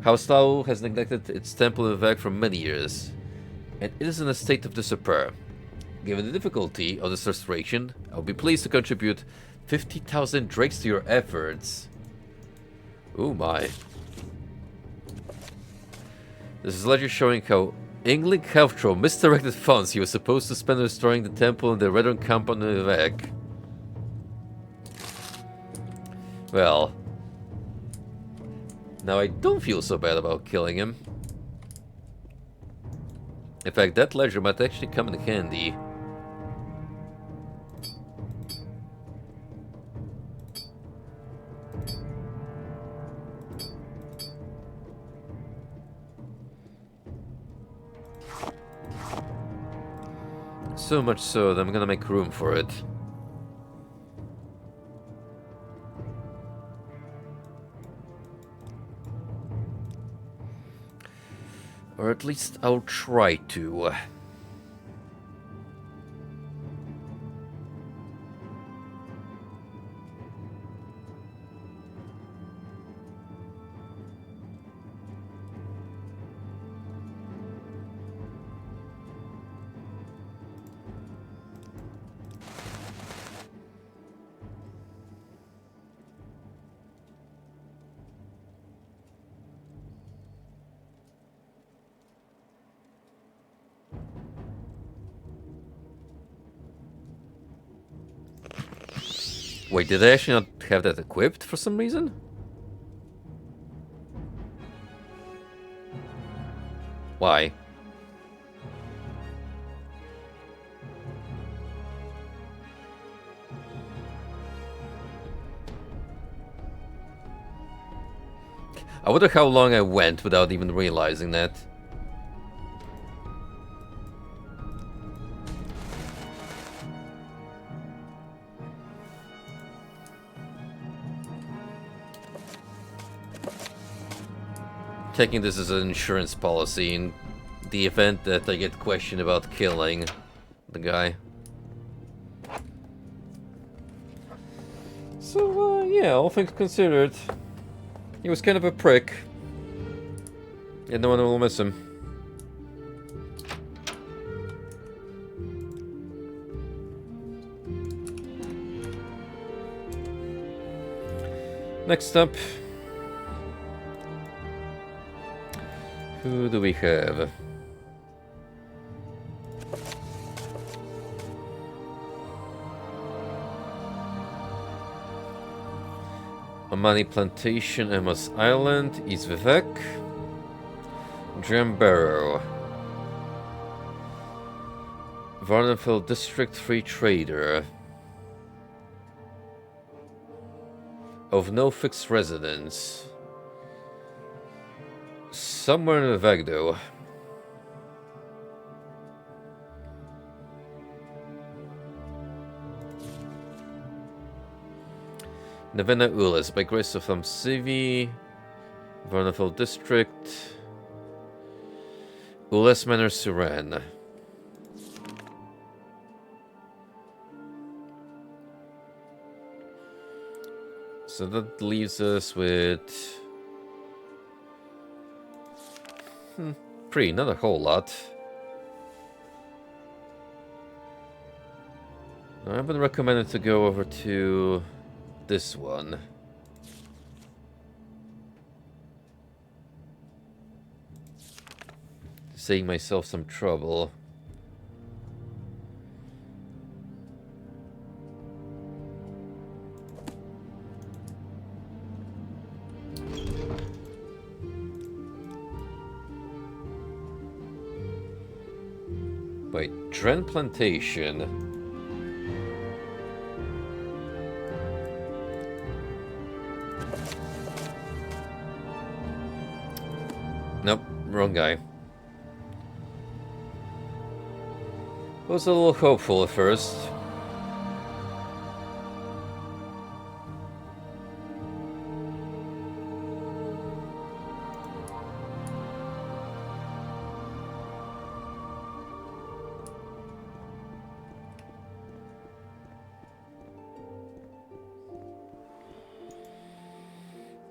House Tao has neglected its temple in Vivek for many years, and it is in a state of disrepair. Given the difficulty of this restoration, I will be pleased to contribute 50,000 drakes to your efforts. Oh my. This is a ledger showing how Ingling Healthtroll misdirected funds he was supposed to spend restoring the temple in the Redon compound in Vivek. Well, now I don't feel so bad about killing him. In fact, that ledger might actually come in handy. So much so that I'm gonna make room for it. Or at least I'll try to. Wait, did I actually not have that equipped for some reason? Why? I wonder how long I went without even realizing that. Taking this as an insurance policy in the event that I get questioned about killing the guy. So, yeah, all things considered, he was kind of a prick. Yet no one will miss him. Next up, who do we have? Amani Plantation, Emma's Island, East Vivek, Drambaro, Varnenfell District Free Trader. Of no fixed residence. Somewhere in Vagdo. Nevena Ulis, by grace of Civi, Varnenfell District, Ulis Manor Suran. So that leaves us with... not a whole lot. I've been recommended to go over to this one. Save myself some trouble. Wait, Dren Plantation. Nope, wrong guy. Was a little hopeful at first.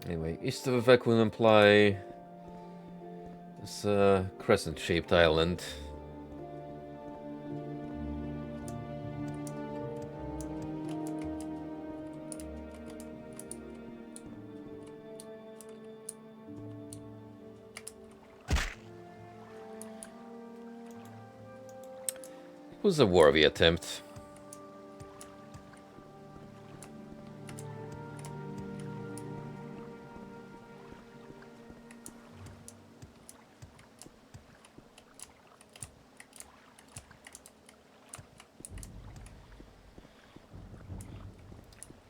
Anyway, east of Vivek will imply this crescent-shaped island. It was a worthy attempt.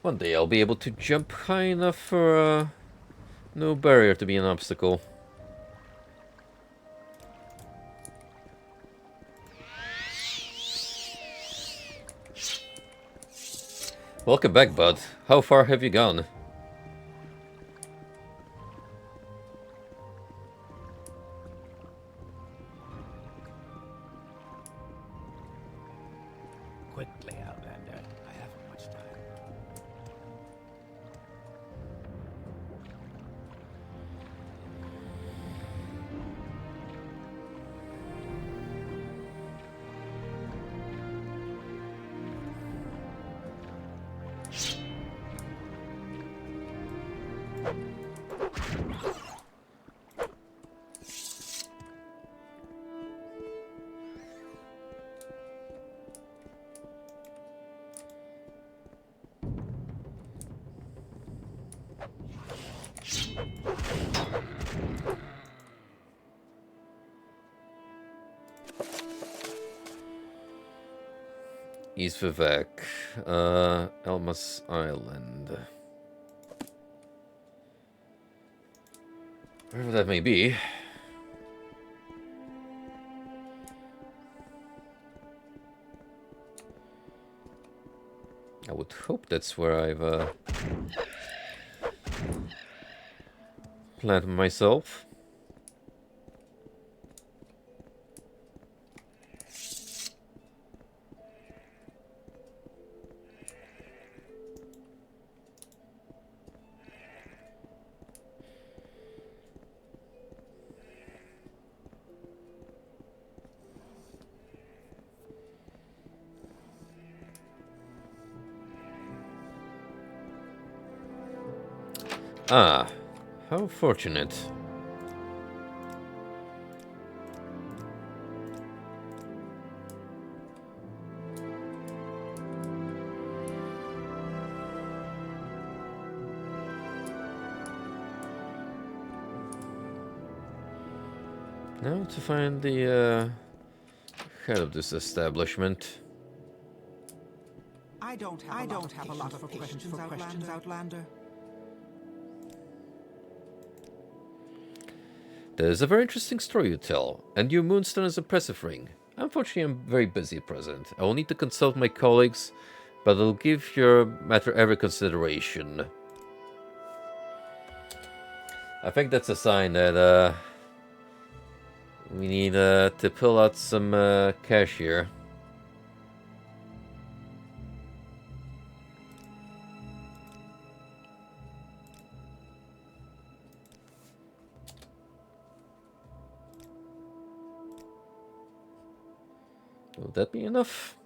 One day I'll be able to jump high enough for no barrier to be an obstacle. Welcome back, bud. How far have you gone? Quickly, Outlander. I haven't much time. East Vivek. Elmas Island. Wherever that may be. I would hope that's where I've planted myself. Ah, how fortunate. Now to find the head of this establishment. I don't have a lot of questions, Outlander. There's a very interesting story to tell, and your moonstone is an impressive ring. Unfortunately, I'm very busy at present. I will need to consult my colleagues, but I'll give your matter every consideration. I think that's a sign that we need to pull out some cash here. Will that be enough?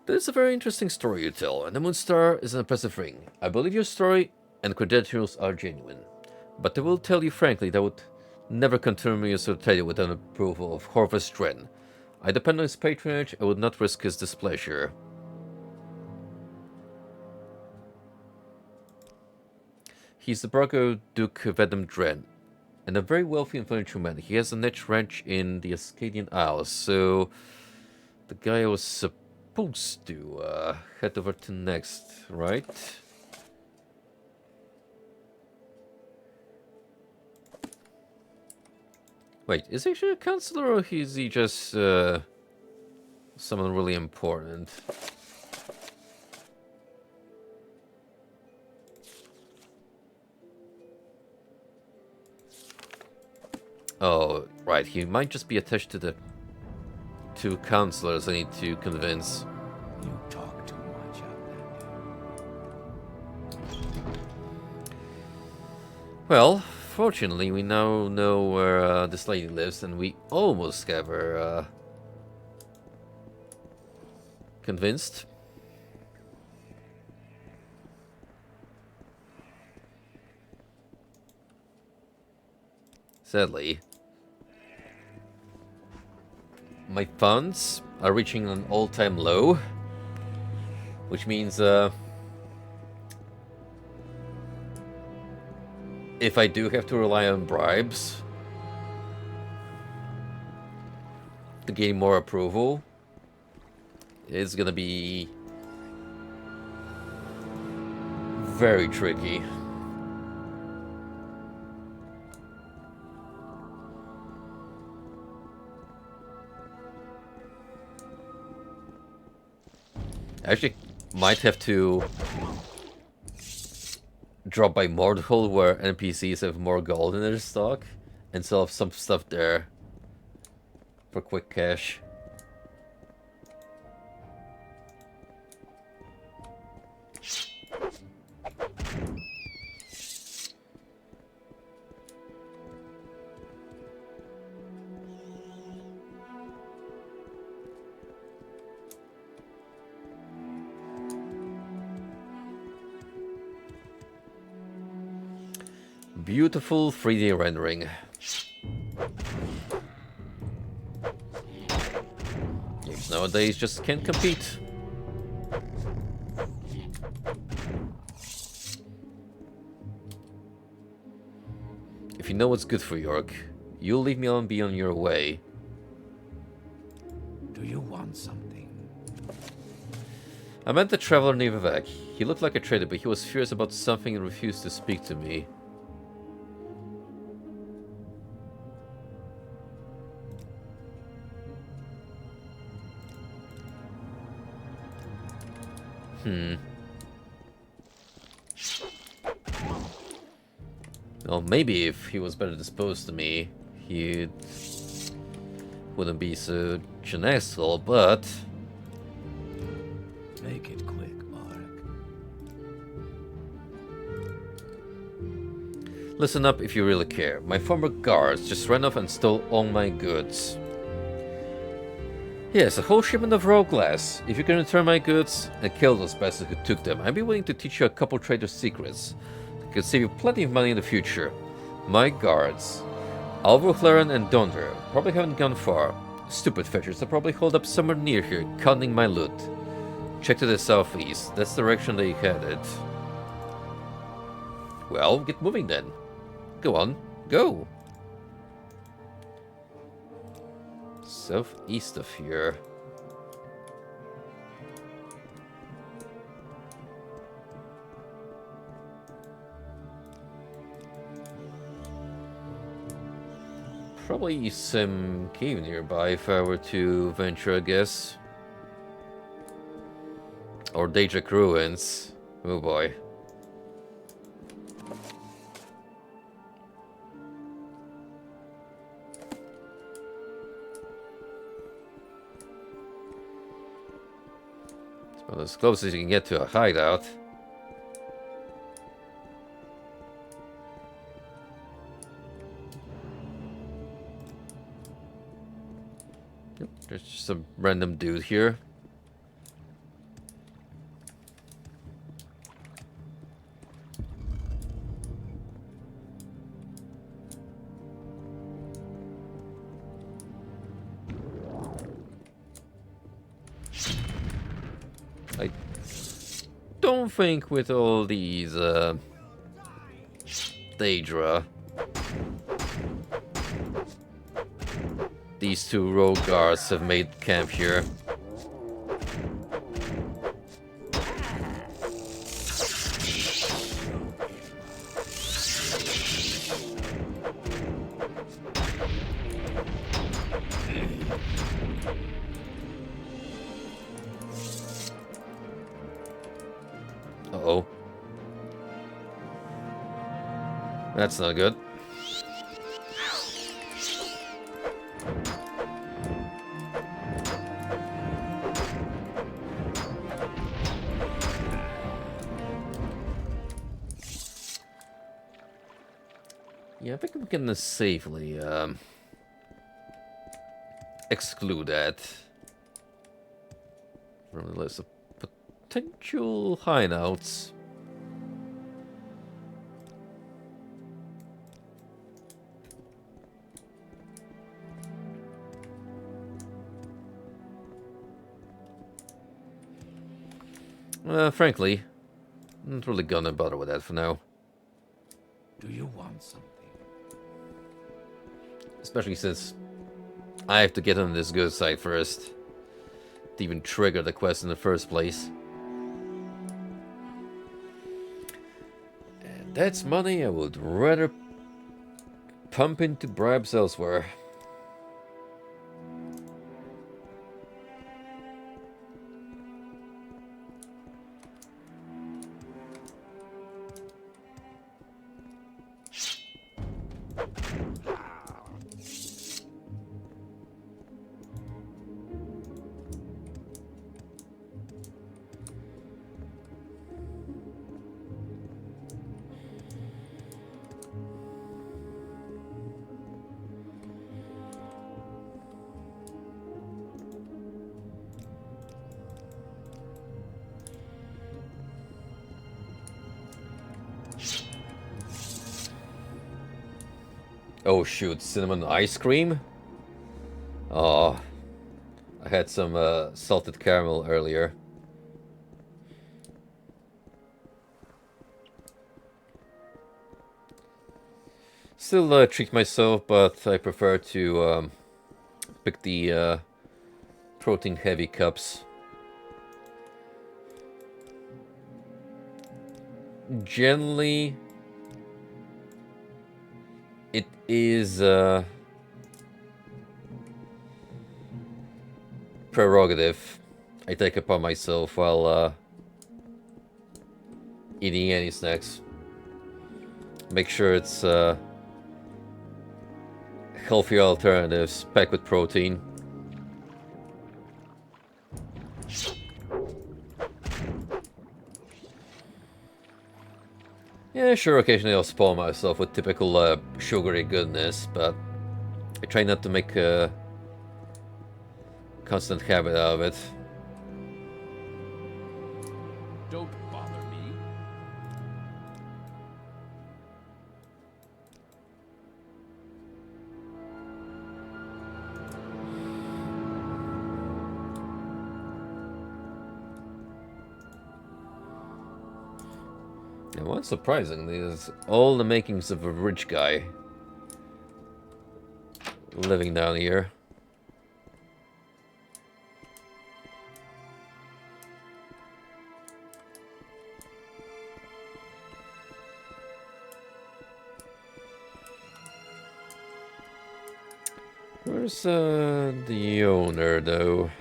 There's a very interesting story you tell, and the Moonstar is an impressive ring. I believe your story and credentials are genuine, but I will tell you frankly that I would never confirm you to tell you without approval of Horvath Dren. I depend on his patronage, I would not risk his displeasure. He's the brother Duke Vedem Dren, and a very wealthy and influential man. He has a niche ranch in the Ascadian Isles, so the guy I was supposed to head over to next, right? Wait, is he actually a counselor, or is he just someone really important? Oh, right, he might just be attached to the two counselors I need to convince. You talk too much, Outlander. Well, fortunately, we now know where this lady lives, and we almost have her convinced. Sadly, my funds are reaching an all-time low, which means if I do have to rely on bribes to gain more approval, it's gonna be very tricky. Actually, might have to drop by Mordhole where NPCs have more gold in their stock and sell some stuff there for quick cash. Beautiful 3D rendering. Games nowadays just can't compete. If you know what's good for York, you'll leave me alone and be on your way. want something? I met the traveler Nerevar. He looked like a trader, but he was furious about something and refused to speak to me. Well, maybe if he was better disposed to me, he wouldn't be such an asshole, but... Make it quick, Mark. Listen up if you really care. My former guards just ran off and stole all my goods. Yes, a whole shipment of raw glass. If you can return my goods and kill those bastards who took them, I'd be willing to teach you a couple trader secrets. It could save you plenty of money in the future. My guards, Alvor, Claren, and Donder, probably haven't gone far. Stupid fetchers are probably holed up somewhere near here, counting my loot. Check to the southeast. That's the direction they headed. Well, get moving then. Go on, go. Southeast of here. Probably some cave nearby if I were to venture a guess. Or Dajak ruins. Oh boy. It's about as close as you can get to a hideout. Yep, there's just some random dude here. I don't think with all these Daedra, these two rogue guards have made camp here. Uh-oh. That's not good. Yeah, I think we can safely exclude that from the list of potential hideouts. Frankly, I'm not really gonna bother with that for now. Do you want something? Especially since I have to get on this good side first to even trigger the quest in the first place. And that's money I would rather pump into bribes elsewhere. Oh shoot, cinnamon ice cream? Oh, I had some salted caramel earlier. Still treat myself, but I prefer to pick the protein heavy cups. Generally, it is prerogative I take upon myself while eating any snacks. Make sure it's healthy alternatives packed with protein. Yeah, sure, occasionally I'll spoil myself with typical sugary goodness, but I try not to make a constant habit out of it. Don't bother me. And what's surprising is all the makings of a rich guy living down here. Where's the owner, though?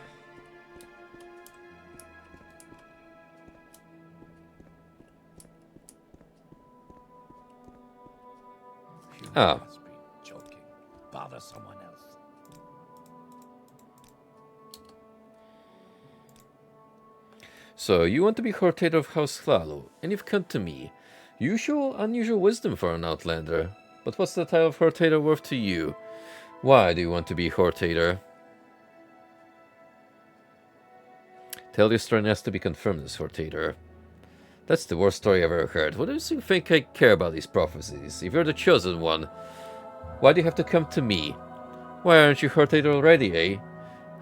Ah. Must be joking. Bother someone else. So, you want to be Hortator of House Hlalo, and you've come to me. Unusual wisdom for an Outlander. But what's the title of Hortator worth to you? Why do you want to be Hortator? Tell your story has to be confirmed as Hortator. That's the worst story I've ever heard. What does you think I care about these prophecies? If you're the chosen one, why do you have to come to me? Why aren't you Hortator already, eh?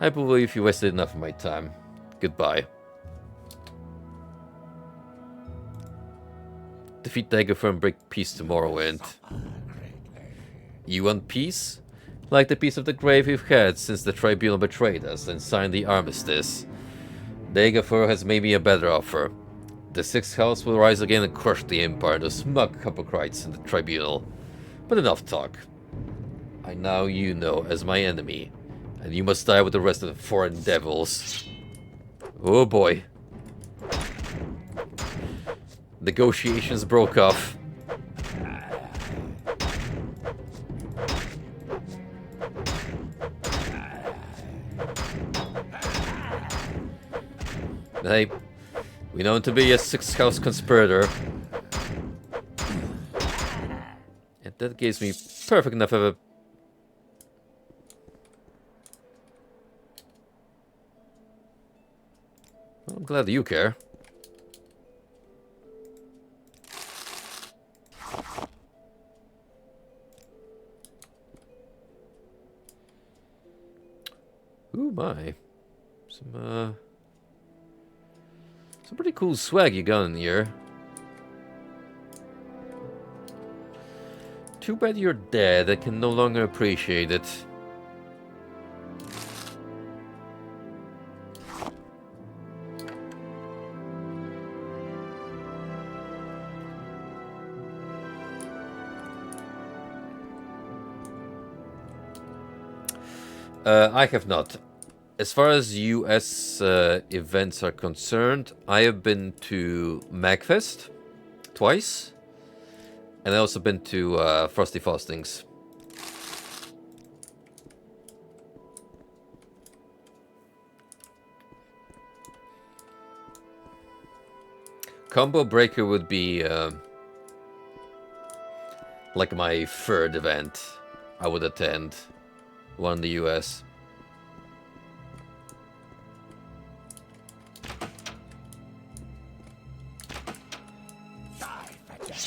I believe you wasted enough of my time. Goodbye. Defeat Daggerfur and bring peace to Morrowind. You want peace? Like the peace of the grave we've had since the Tribunal betrayed us and signed the armistice. Daggerfur has made me a better offer. The Sixth House will rise again and crush the Empire, the smug hypocrites in the Tribunal. But enough talk. I now you know as my enemy, and you must die with the rest of the foreign devils. Oh boy. Negotiations broke off. Hey, we know him to be a Sixth House conspirator. And that gives me perfect enough of a... Well, I'm glad that you care. Ooh, my. Some pretty cool swag you got in here. Too bad you're dead. I can no longer appreciate it. I have not. As far as US events are concerned, I have been to MagFest twice, and I also been to Frosty Faustings. Combo Breaker would be like my third event I would attend, one in the US.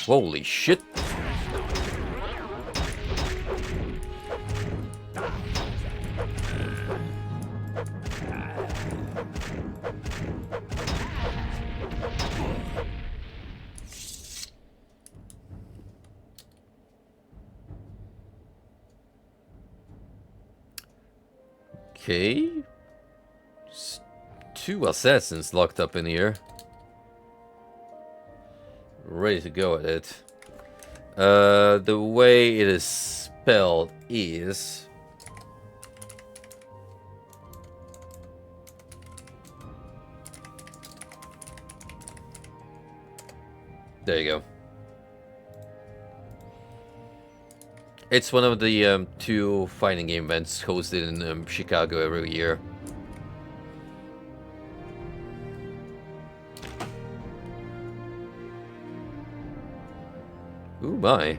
Holy shit. Okay. 2 assassins locked up in here. Ready to go at it. The way it is spelled is... There you go. It's one of the 2 fighting game events hosted in Chicago every year. Ooh my.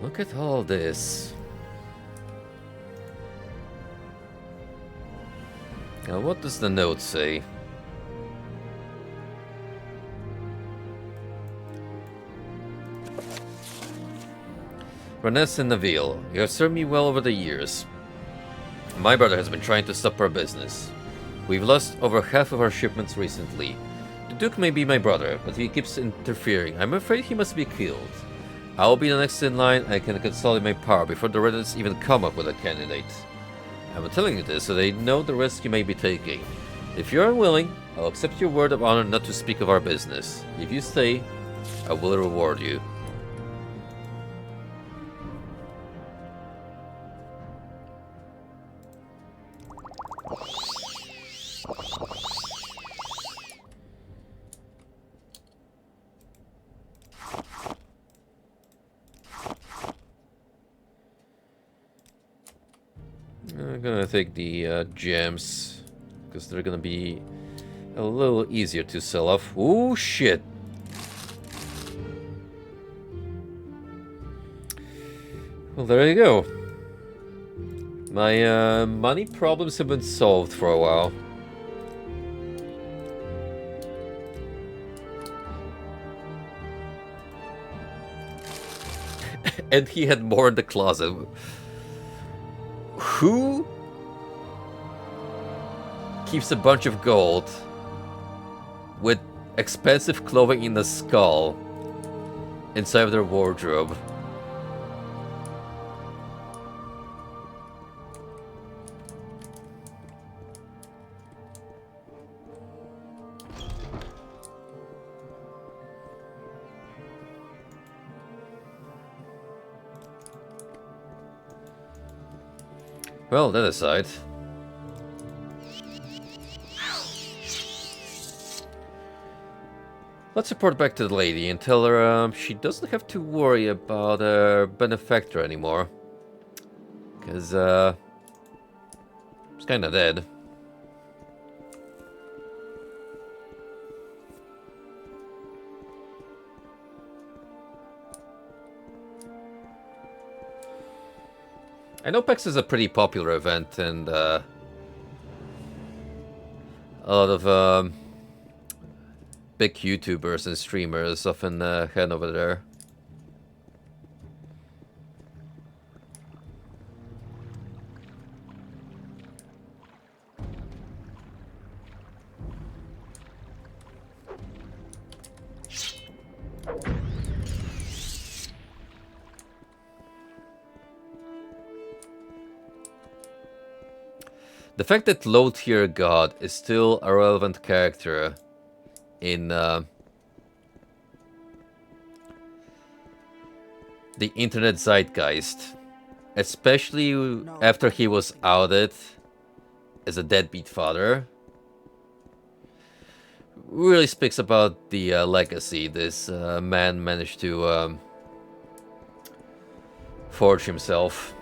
Look at all this. Now what does the note say? Renesse and Neville, you have served me well over the years. My brother has been trying to stop our business. We've lost over half of our shipments recently. The Duke may be my brother, but he keeps interfering. I'm afraid he must be killed. I will be the next in line and can consolidate my power before the Reddits even come up with a candidate. I'm telling you this so they know the risk you may be taking. If you're unwilling, I'll accept your word of honor not to speak of our business. If you stay, I will reward you. I'm gonna take the gems, because they're gonna be a little easier to sell off. Ooh, shit! Well, there you go. My money problems have been solved for a while. And he had more in the closet. Who keeps a bunch of gold with expensive clothing in the skull inside of their wardrobe? Well, that aside. Let's report back to the lady and tell her she doesn't have to worry about her benefactor anymore. Because, he's kinda dead. I know PAX is a pretty popular event, and a lot of big YouTubers and streamers often head over there. The fact that low tier god is still a relevant character in the internet zeitgeist, especially after he was outed as a deadbeat father, really speaks about the legacy this man managed to forge himself.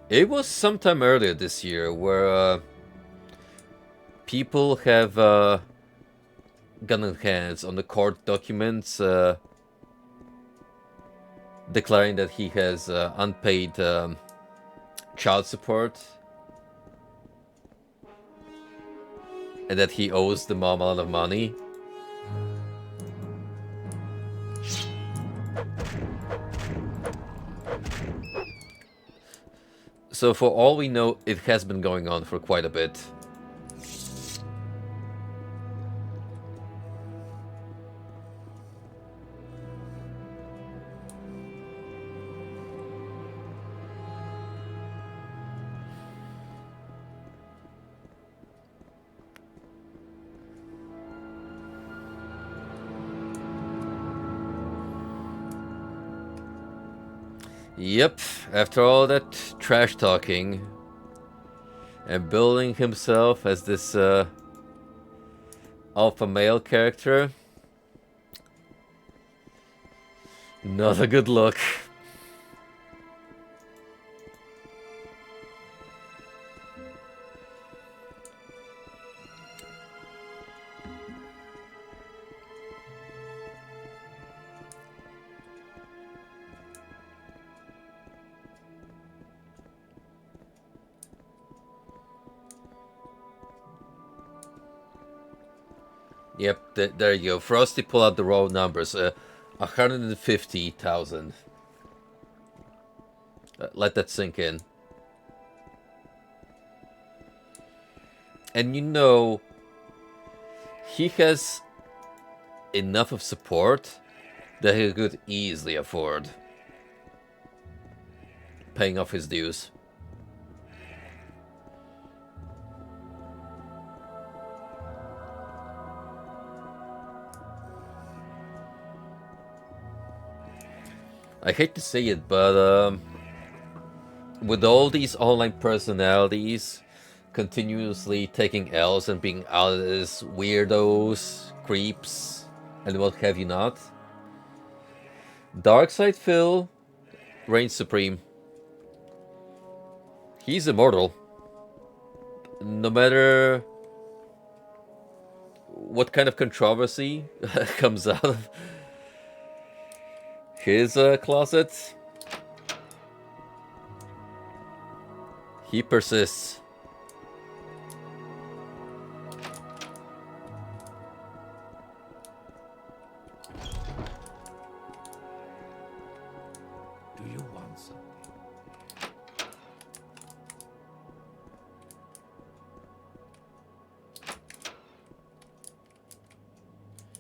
It was sometime earlier this year where people have gotten hands on the court documents declaring that he has unpaid child support and that he owes the mom a lot of money. So for all we know, it has been going on for quite a bit. Yep, after all that trash talking and building himself as this alpha male character, not a good look. Yep, there you go. Frosty pull out the raw numbers. 150,000. Let that sink in. And you know, he has enough of support that he could easily afford paying off his dues. I hate to say it, but with all these online personalities continuously taking L's and being out as weirdos, creeps, and what have you not, Darkside Phil reigns supreme. He's immortal. No matter what kind of controversy comes out of his closet, he persists. Do you want something?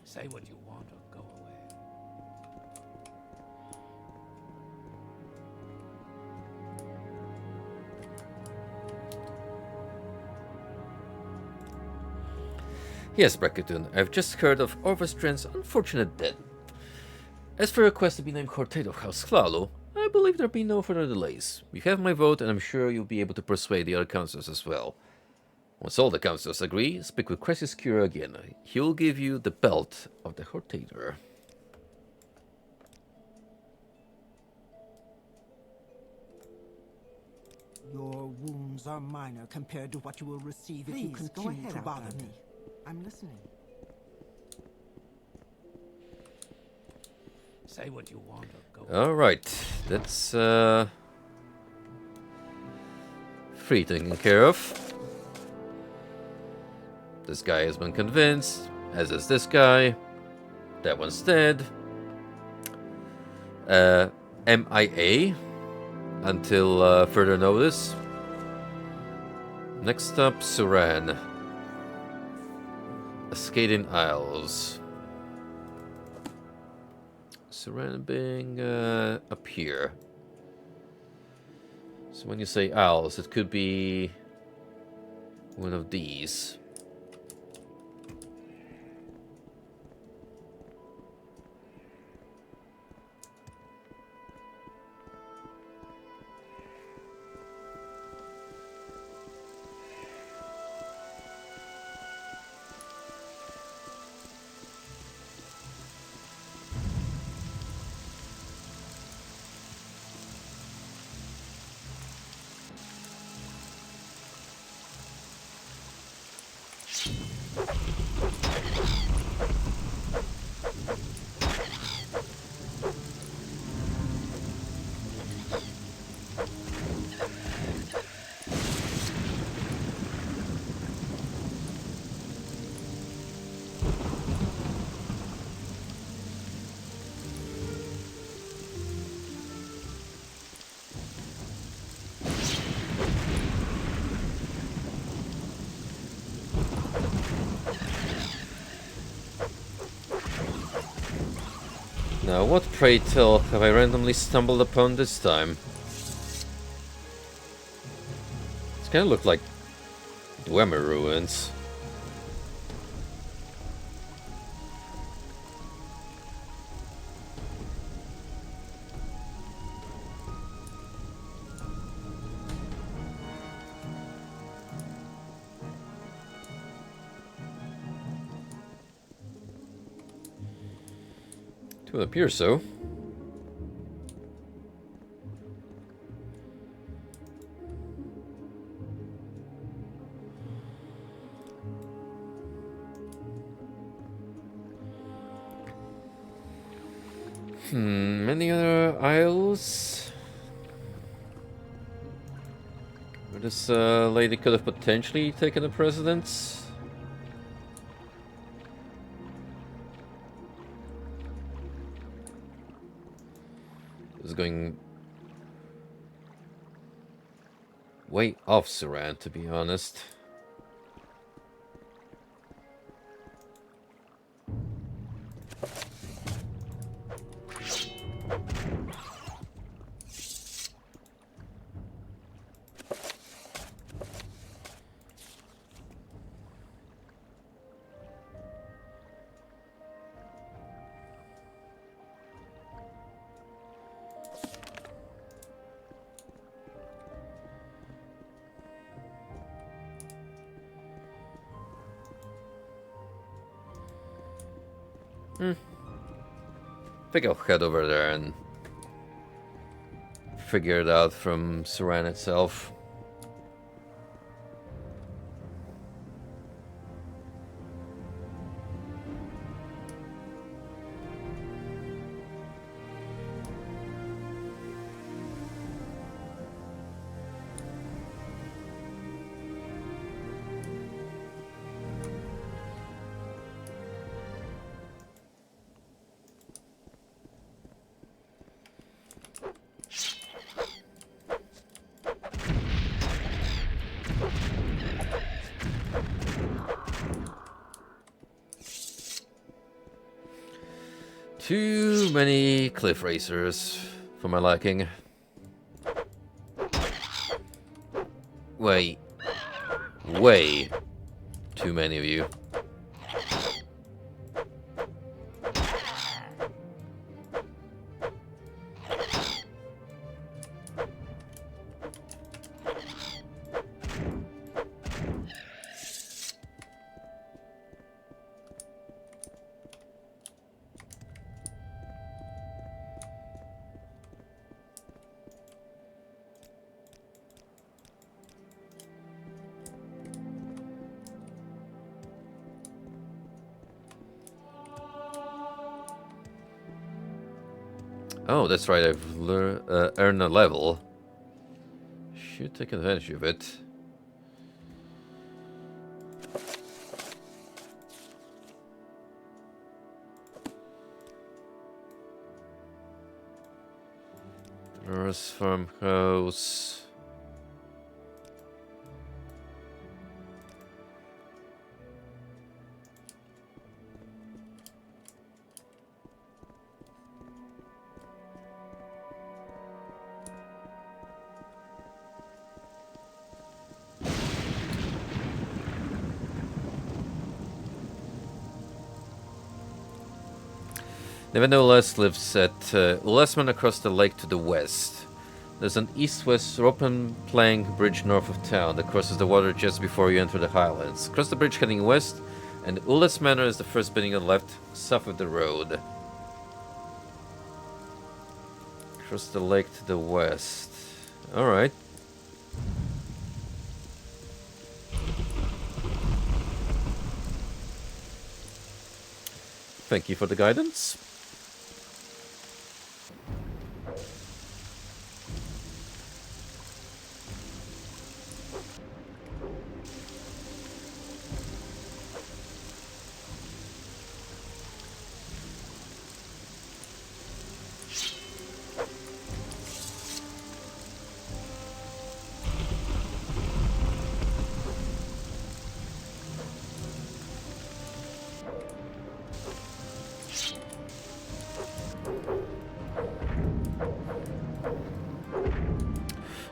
Say what you want or go away. Yes, Bracketun, I've just heard of Orvestrand's unfortunate death. As for your request to be named Hortate of House Clalo, I believe there'll be no further delays. You have my vote, and I'm sure you'll be able to persuade the other councillors as well. Once all the councillors agree, speak with Crisis Cure again. He will give you the belt of the Hortator. Your wounds are minor compared to what you will receive if you Please, go continue ahead, to bother Outlander. me. I'm listening. Say what you want or go away. Alright, that's free taken care of. This guy has been convinced, as is this guy. That one's dead. MIA until further notice. Next up, Suran. Ascadian Isles. Suran being up here. So when you say Isles, it could be one of these. Now, what, pray tell, have I randomly stumbled upon this time? It's kind of looked like Dwemer ruins. It would appear so. Any other isles? Where this lady could have potentially taken the precedence? This is going way off Suran, to be honest. I think I'll head over there and figure it out from Suran itself. Too many cliff racers for my liking. Way too many of you. Oh, that's right, I've earned a level. Should take advantage of it. There's farmhouse. Nevertheless lives at Ulesman across the lake to the west. There's an east-west open plank bridge north of town that crosses the water just before you enter the highlands. Cross the bridge heading west, and Ules Manor is the first building on the left, south of the road. Cross the lake to the west. Alright. Thank you for the guidance.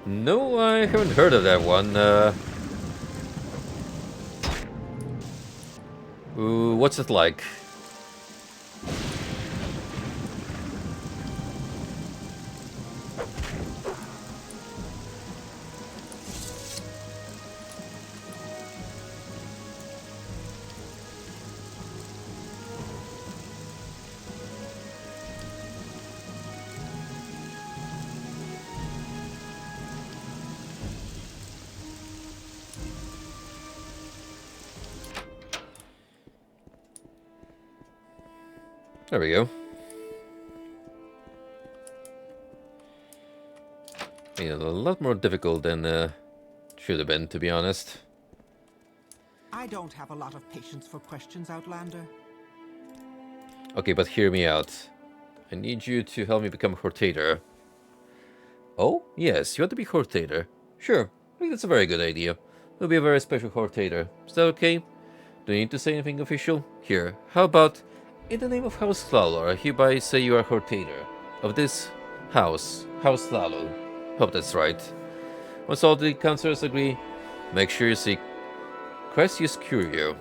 No, I haven't heard of that one. Ooh, what's it like? There we go. Yeah, a lot more difficult than should have been, to be honest. I don't have a lot of patience for questions, Outlander. Okay, but hear me out. I need you to help me become a Hortator. Oh, yes, you want to be Hortator. Sure, I think that's a very good idea. You'll be a very special Hortator. Is that okay? Do you need to say anything official? Here, how about, in the name of House Lalo, I hereby say you are Hortator of this house, House Lalo. Hope that's right. Once all the counselors agree, make sure you seek Crassius Curio.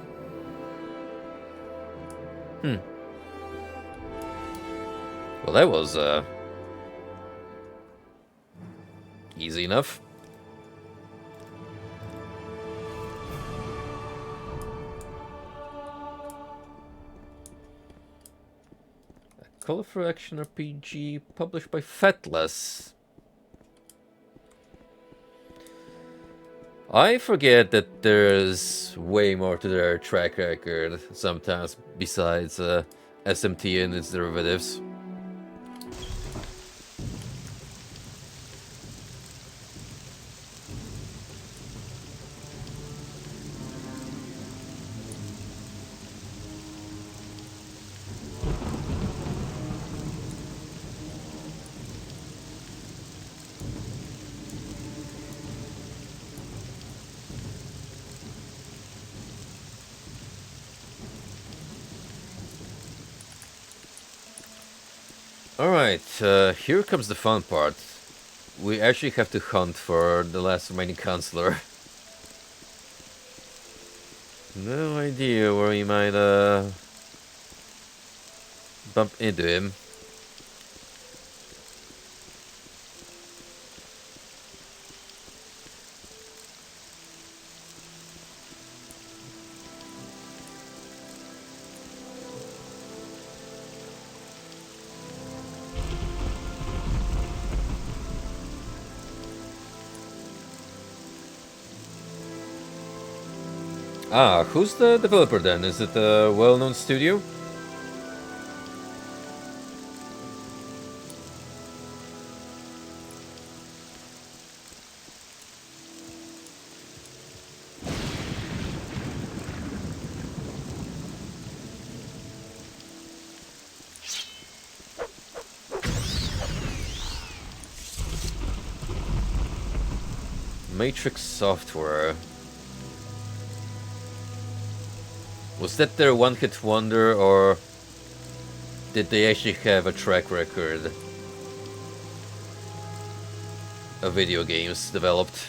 Well, that was, easy enough. A colorful action RPG published by Fatless. I forget that there's way more to their track record sometimes besides SMT and its derivatives. Alright, here comes the fun part. We actually have to hunt for the last remaining counselor. No idea where we might bump into him. Ah, who's the developer then? Is it a well-known studio? Matrix Software. Was that their one-hit wonder, or did they actually have a track record of video games developed?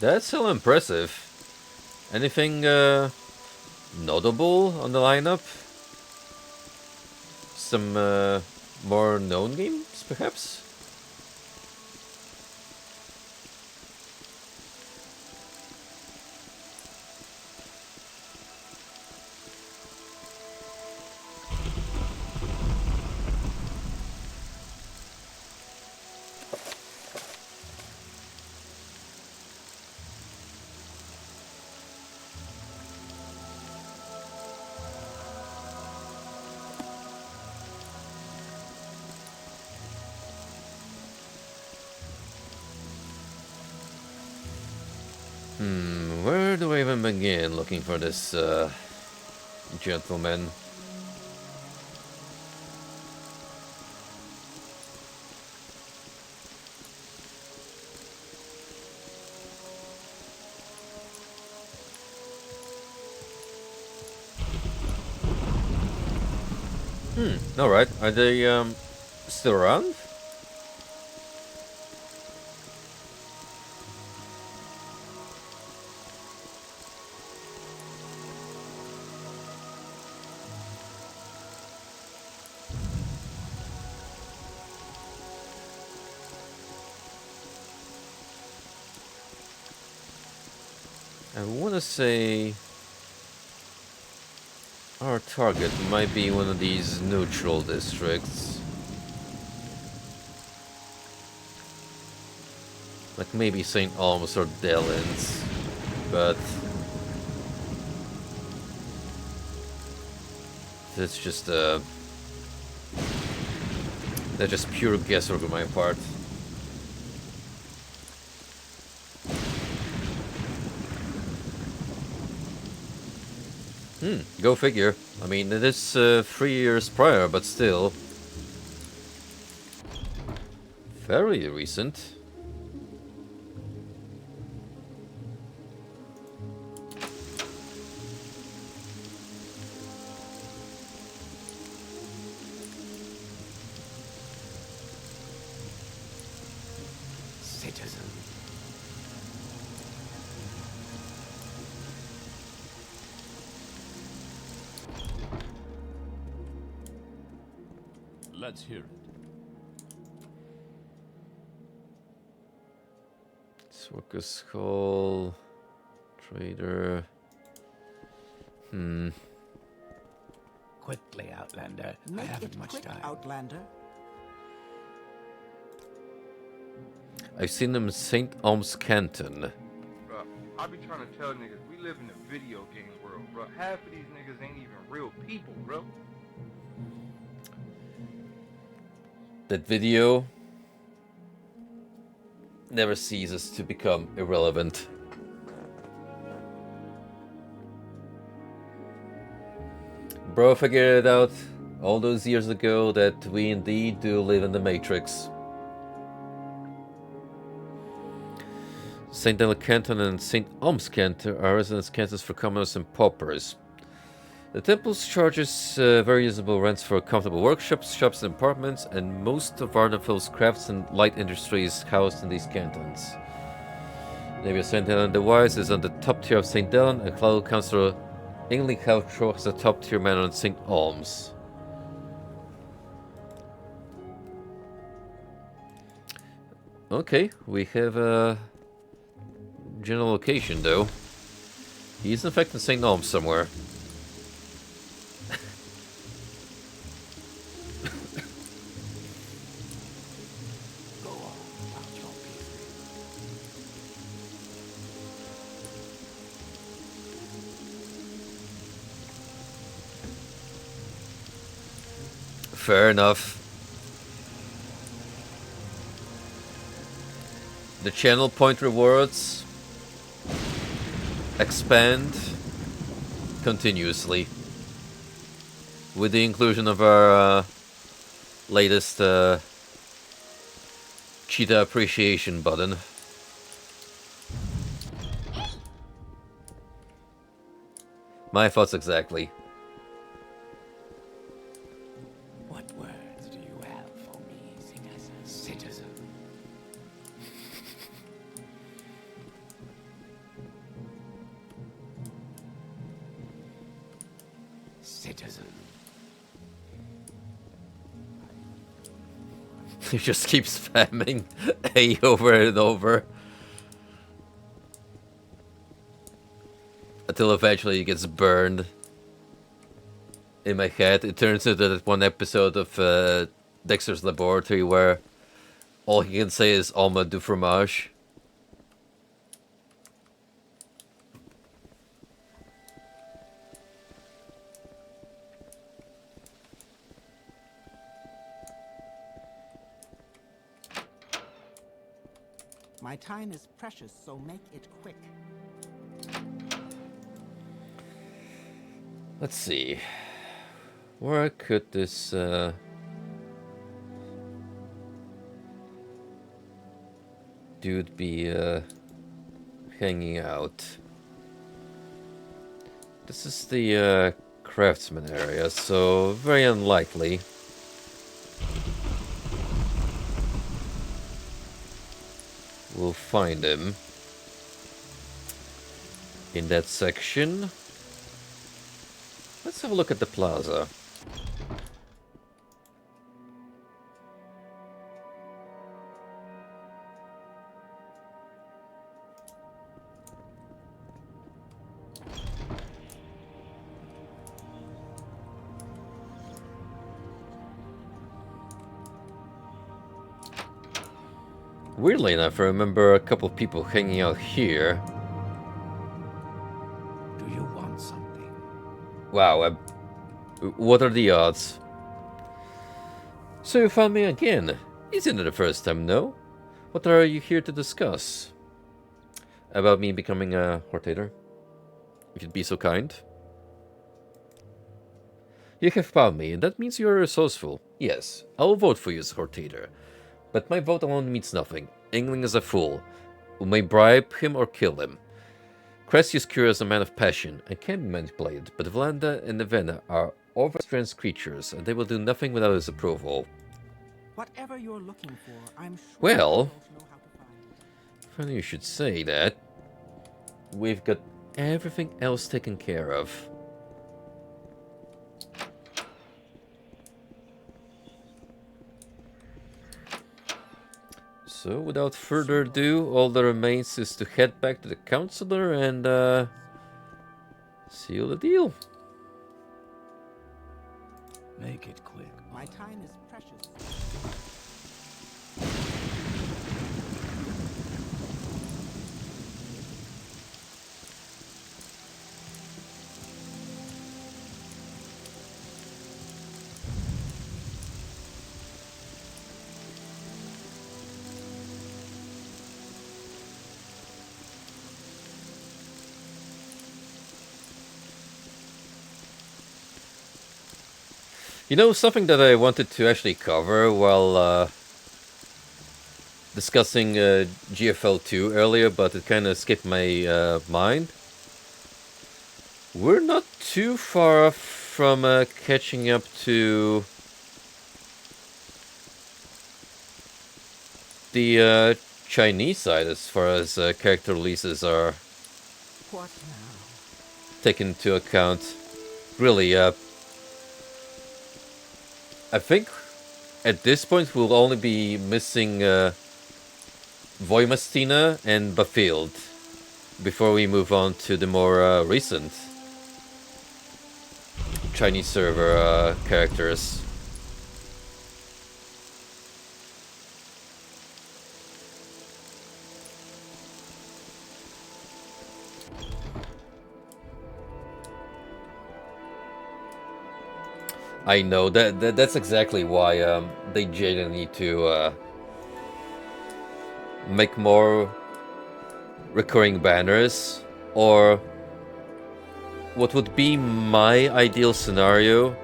That's so impressive. Anything notable on the lineup? Some more known games, perhaps? Where do I even begin looking for this gentleman? Alright, are they still around? I want to say our target might be one of these neutral districts. Like maybe St. Alms or Delins, but that's just that's just pure guesswork on my part. Go figure. I mean, it is 3 years prior, but still very recent. Citizen. Let's hear it. Workers Hall, Trader. Quickly, Outlander. I Make haven't it much quick, time. Outlander. I've seen them in St. Alms Canton. Bruh, I be trying to tell niggas we live in a video game world, bro. Half of these niggas ain't even real people, bro. That video never ceases to become irrelevant. Bro figured it out all those years ago that we indeed do live in the Matrix. St. Del Canton and St. Alms Canton are residence cantons for commoners and paupers. The temples charges very reasonable rents for comfortable workshops, shops and apartments, and most of Vardenfell's crafts and light industries housed in these cantons. Navy of St. Helen the Wise is on the top tier of St. Helen, and Cloud Councillor Ingley Cowtrow has a top tier manor on St. Alms. Okay, we have a general location though. He's in fact in St. Alms somewhere. Go on about your business. Fair enough. The channel point rewards expand continuously with the inclusion of our latest cheetah appreciation button. My thoughts exactly. What words do you have for me, seeing as a citizen? Citizen. He just keeps spamming A over and over. Until eventually he gets burned. In my head, it turns into that one episode of Dexter's Laboratory where all he can say is Alma du fromage. My time is precious, so make it quick. Let's see. Where could this dude be hanging out? This is the craftsman area, so very unlikely. We'll find him in that section. Let's have a look at the plaza. Weirdly enough, I remember a couple of people hanging out here. Do you want something? Wow, what are the odds? So you found me again. Isn't it the first time, no? What are you here to discuss? About me becoming a Hortator? If you'd be so kind. You have found me, and that means you are resourceful. Yes, I will vote for you as Hortator. But my vote alone means nothing. Engling is a fool. We may bribe him or kill him. Cressius Cure is a man of passion and can be manipulated, but Vlanda and Nevena are overstrength creatures, and they will do nothing without his approval. Whatever you're looking for, I'm sure Well, know how to find it. funny you should say that. We've got everything else taken care of. So, without further ado, all that remains is to head back to the counselor and seal the deal. Make it quick. My time is precious. You know, something that I wanted to actually cover while discussing GFL 2 earlier, but it kind of skipped my mind. We're not too far off from catching up to the Chinese side as far as character releases are What now? taken into account. Really, I think at this point we'll only be missing Voimastina and Bafield before we move on to the more recent Chinese server characters. I know that's exactly why they genuinely need to make more recurring banners, or what would be my ideal scenario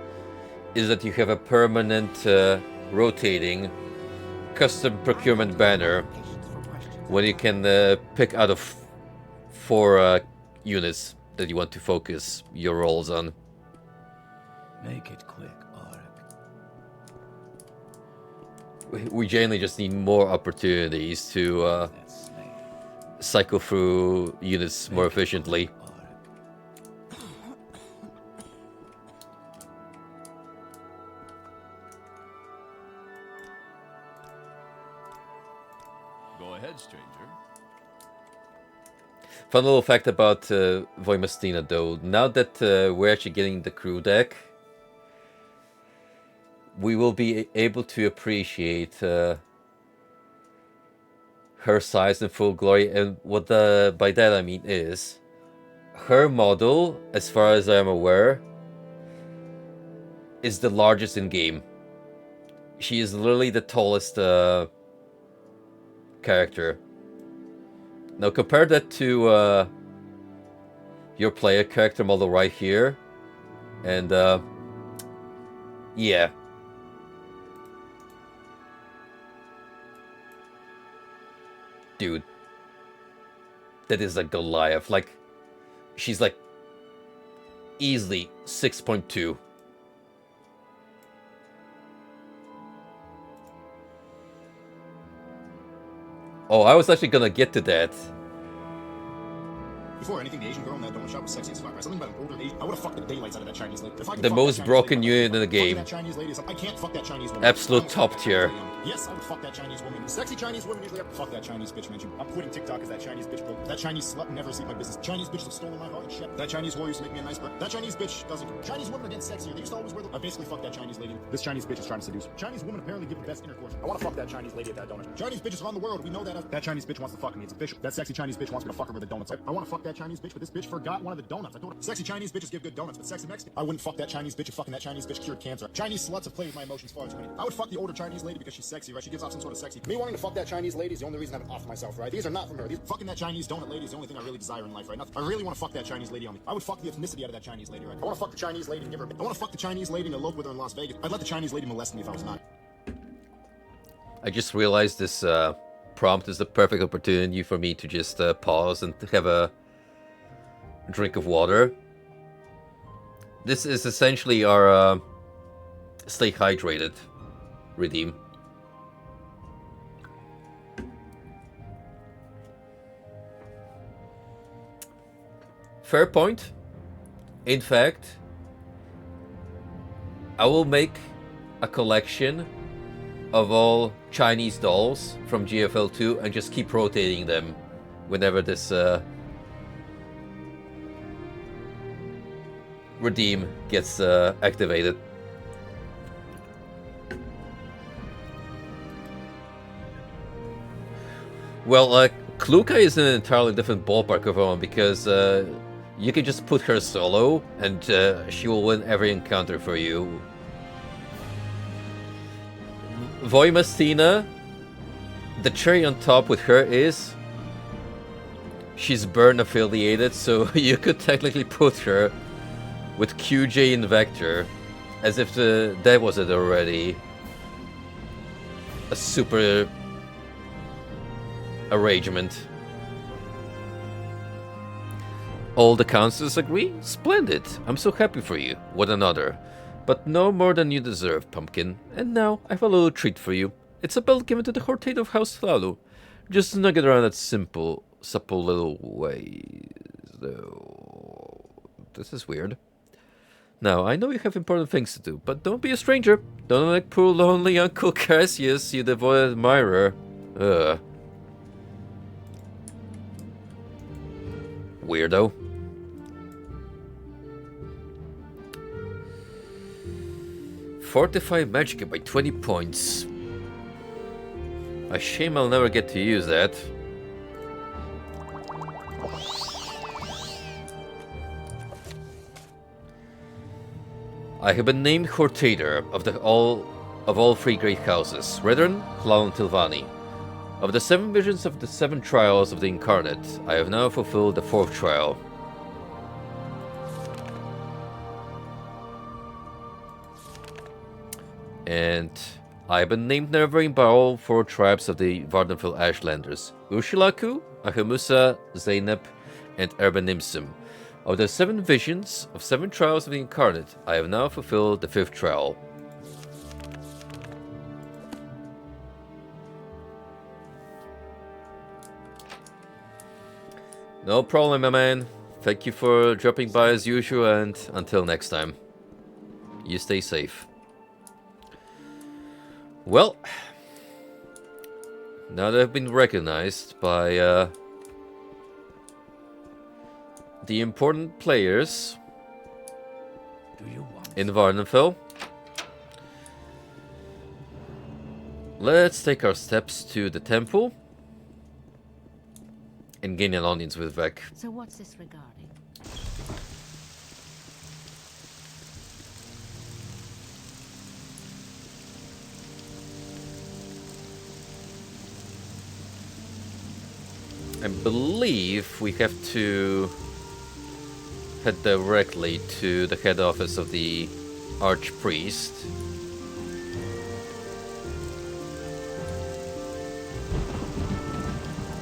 is that you have a permanent rotating custom procurement banner Patience for questions. when you can pick out of 4 units that you want to focus your roles on. Make it quick, Auric. We genuinely just need more opportunities to That slave. cycle through units more efficiently. Auric. Go ahead, stranger. Fun little fact about Voimastina, though. Now that we're actually getting the crew deck, we will be able to appreciate her size in full glory. And what by that I mean is, her model, as far as I'm aware, is the largest in game. She is literally the tallest character. Now compare that to your player character model right here. And, yeah. Dude. That is like Goliath. Like, she's like easily 6.2. Oh, I was actually gonna get to that. Before anything, the Asian girl in that donut shop was sexy as fuck. Right? Something about an older Asian. I would have fucked the daylights out of that Chinese lady. If I could The fuck most that Chinese broken lady, unit in the fucking game. That Chinese lady is, I can't fuck that Chinese woman. Absolute I'm top fucking tier. that lady. Yes, I would fuck that Chinese woman. Sexy Chinese woman usually fuck that Chinese bitch, man. I'm quitting TikTok as that Chinese bitch broke. That Chinese slut never see my business. Chinese bitches have stolen my heart and shit. That Chinese whore used to make me a nice bird. That Chinese bitch doesn't. Chinese women are getting sexier. They used to always wear the. I basically fucked that Chinese lady. This Chinese bitch is trying to seduce her. Chinese women apparently give the best intercourse. I want to fuck that Chinese lady at that donut. Chinese bitches around the world. We know that. That Chinese bitch wants to fuck me. It's official. That sexy Chinese bitch wants me to fuck her with the donuts. I want to fuck that Chinese bitch, but this bitch forgot one of the donuts. I told her, sexy Chinese bitches give good donuts, but sexy Mexican. I wouldn't fuck that Chinese bitch if fucking that Chinese bitch cured cancer. Chinese sluts have played with my emotions far too many. I would fuck the older Chinese lady because she's sexy, right? She gives off some sort of sexy. Me wanting to fuck that Chinese lady is the only reason I've offed myself, right? These are not from her. Fucking that Chinese donut lady is the only thing I really desire in life, right? I really want to fuck that Chinese lady on me. I would fuck the ethnicity out of that Chinese lady, right? I want to fuck the Chinese lady and give her. I want to fuck the Chinese lady and elope with her in Las Vegas. I'd let the Chinese lady molest me if I was not. I just realized this prompt is the perfect opportunity for me to just pause and have a drink of water. This is essentially our stay hydrated redeem. Fair point. In fact, I will make a collection of all Chinese dolls from GFL2 and just keep rotating them whenever this redeem gets activated. Well, Kluka is in an entirely different ballpark of her own because you can just put her solo and she will win every encounter for you. Voimastina, the cherry on top with her is she's Burn affiliated, so you could technically put her with QJ and Vector as if that wasn't already a super arrangement. All the councillors agree? Splendid. I'm so happy for you. What another. But no more than you deserve, Pumpkin. And now I have a little treat for you. It's a belt given to the Hortate of House Lalu. Just nugget around that supple little way. Though this is weird. Now, I know you have important things to do, but don't be a stranger. Don't like poor lonely Uncle Cassius, you devoted admirer. Ugh. Weirdo. Fortify Magicka by 20 points. A shame I'll never get to use that. I have been named Hortator of all three great houses, Redern, Hlal, and Tilvani. Of the 7 visions of the 7 trials of the Incarnate, I have now fulfilled the 4th trial. And I have been named Nerevar by all 4 tribes of the Vardenfell Ashlanders, Ushilaku, Ahemusa, Zeynep, and Erbenimsim. Of the 7 visions of 7 trials of the Incarnate, I have now fulfilled the 5th trial. No problem, my man. Thank you for dropping by as usual, and until next time, you stay safe. Well, now that I've been recognized by the important players in Vardenfell, let's take our steps to the temple and gain an audience with Vec. So what's this regarding? I believe we have to head directly to the head office of the Archpriest.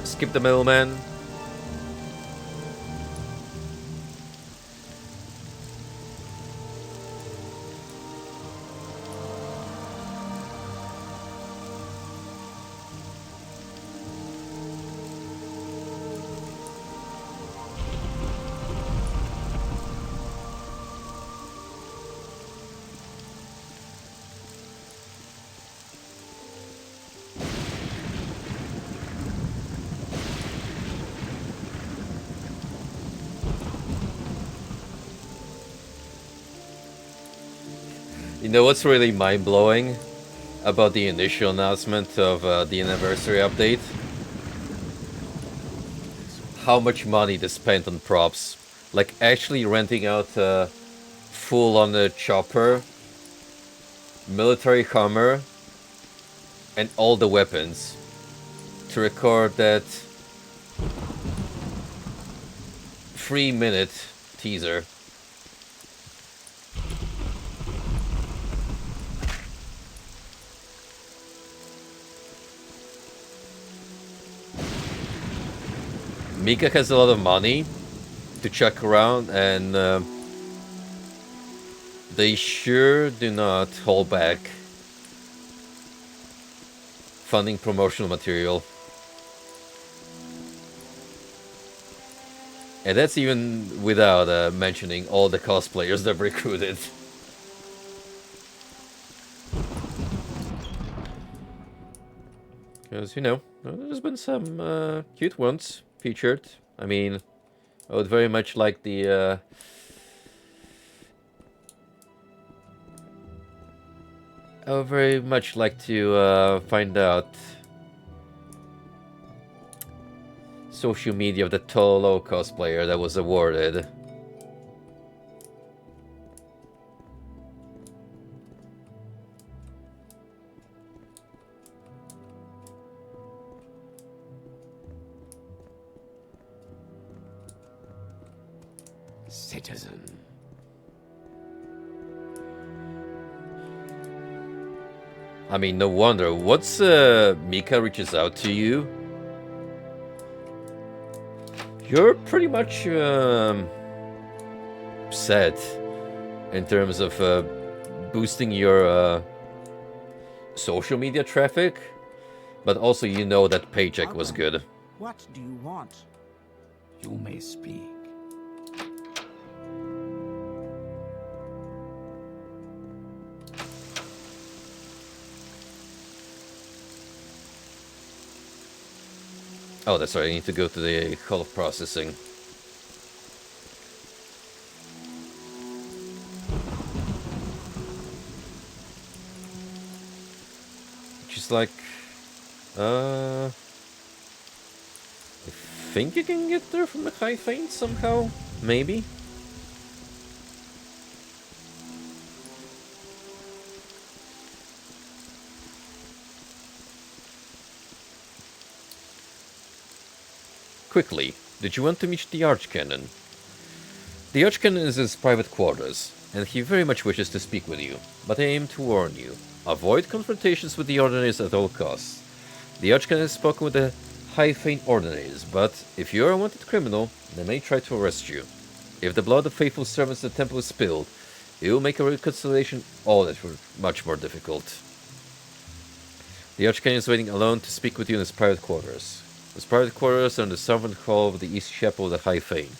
Skip the middleman. You know what's really mind-blowing about the initial announcement of the anniversary update? How much money they spent on props. Like actually renting out a full-on chopper, military Hummer, and all the weapons to record that 3-minute teaser. Mika has a lot of money to chuck around, and they sure do not hold back funding promotional material. And that's even without mentioning all the cosplayers they've recruited. Because, you know, there's been some cute ones featured. I mean, I would very much like the I would very much like to find out social media of the Tolo cosplayer that was awarded. Citizen. I mean, no wonder. Once Mika reaches out to you, you're pretty much set in terms of boosting your social media traffic, but also you know that paycheck was good. What do you want? You may speak. Oh, that's right, I need to go to the Hall of Processing. Which is like... I think you can get there from the High Faint somehow? Maybe? Quickly, did you want to meet the Archcanon? The Archcanon is his private quarters, and he very much wishes to speak with you, but I aim to warn you. Avoid confrontations with the Ordinaries at all costs. The Archcanon has spoken with the High Faint Ordinaries, but if you are a wanted criminal, they may try to arrest you. If the blood of faithful servants of the temple is spilled, it will make a reconciliation all that much more difficult. The Archcanon is waiting alone to speak with you in his private quarters. His private quarters are in the southern hall of the East Chapel of the High Faint,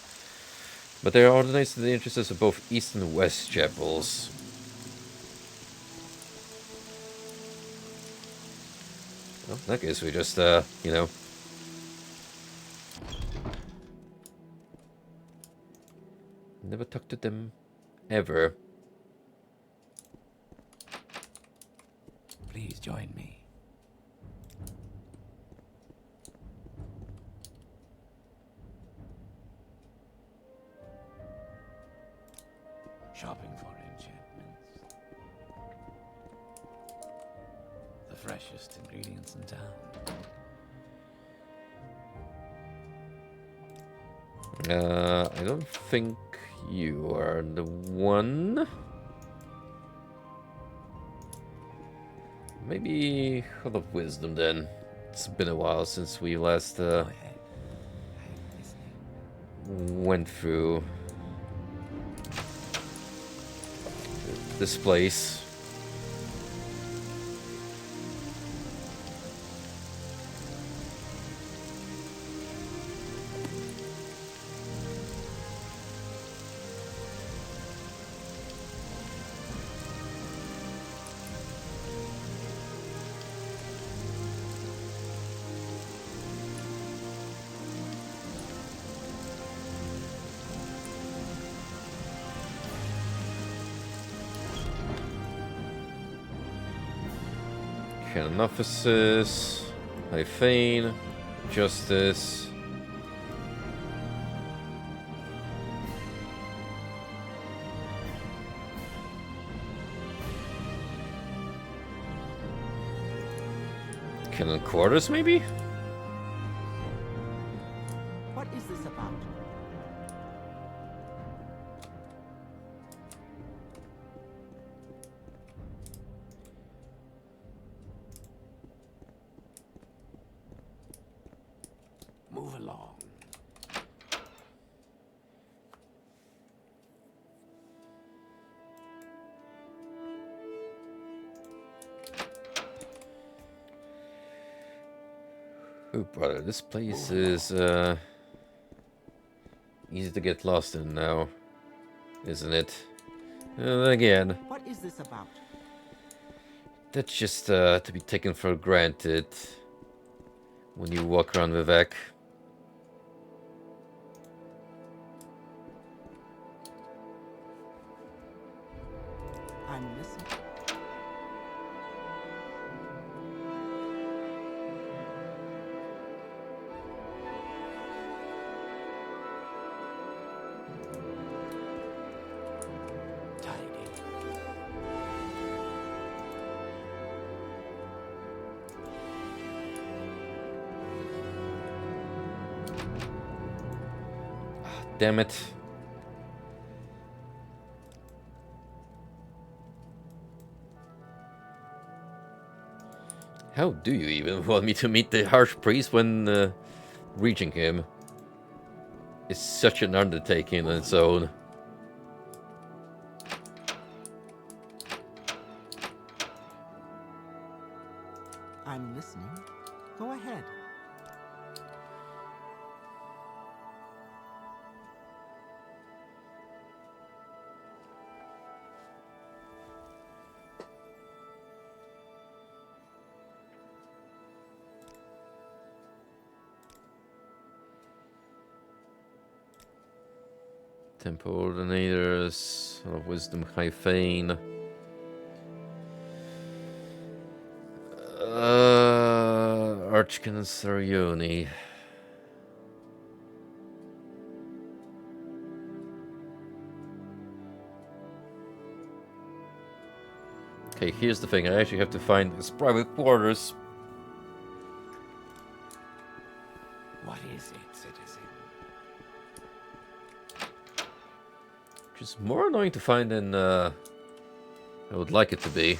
but they are organized in the interests of both East and West chapels. Well, in that case, we just, you know... never talked to them, ever. Please join me. Shopping for enchantments. The freshest ingredients in town. I don't think You are the one. Maybe Hall of Wisdom then. It's been a while since we last Go ahead. I'm listening. went through this place. Canon Offices, Hyphane, Justice. Canon Quarters, maybe? What is this about? Move along. Oh, brother, this place is easy to get lost in now, isn't it? And again, What is this about? that's just to be taken for granted when you walk around Vivek. I'm listening. Tidy. Damn it. How do you even want me to meet the harsh priest when reaching him? It's such an undertaking on its own. I'm listening. Go ahead. Temple Ordinators, Hall of Wisdom, Hyphane. Archcanon Sarioni. Okay, here's the thing. I actually have to find his private quarters. What is it, citizen? Which is more annoying to find than I would like it to be.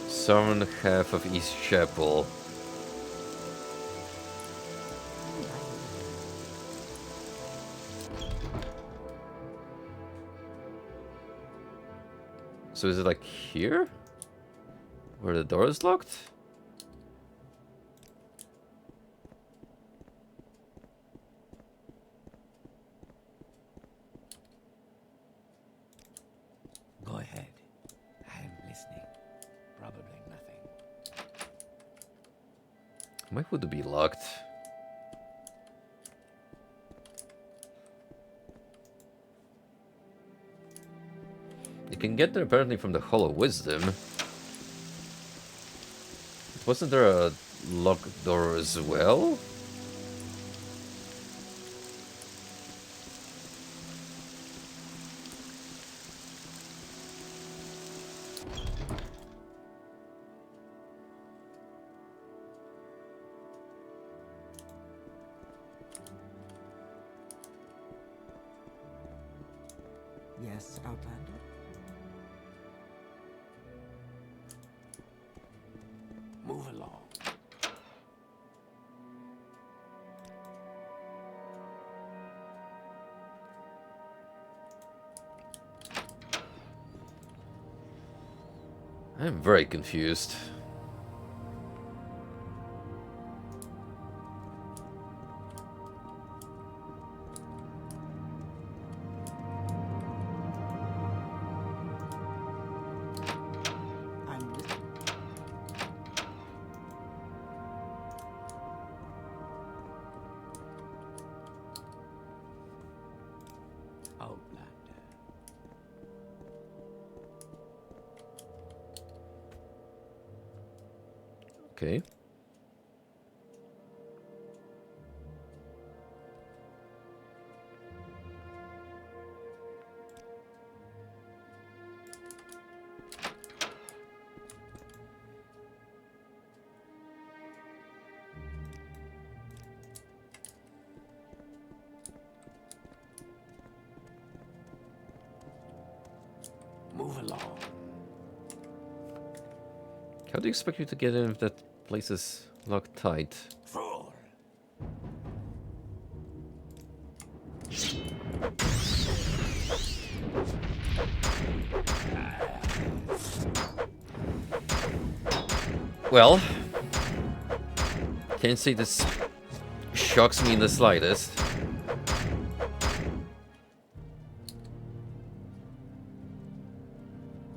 Southern half of East Chapel. So is it like here? Where the door is locked? Go ahead. I'm listening. Probably nothing. Why would it be locked? You can get there apparently from the Hall of Wisdom. wasn't there a locked door as well? Yes, Outlander? Move along. I'm very confused. I'm listening. Outlander. Okay. Move along. How do you expect me to get in if that place is locked tight? Fool. Well, can't say this shocks me in the slightest.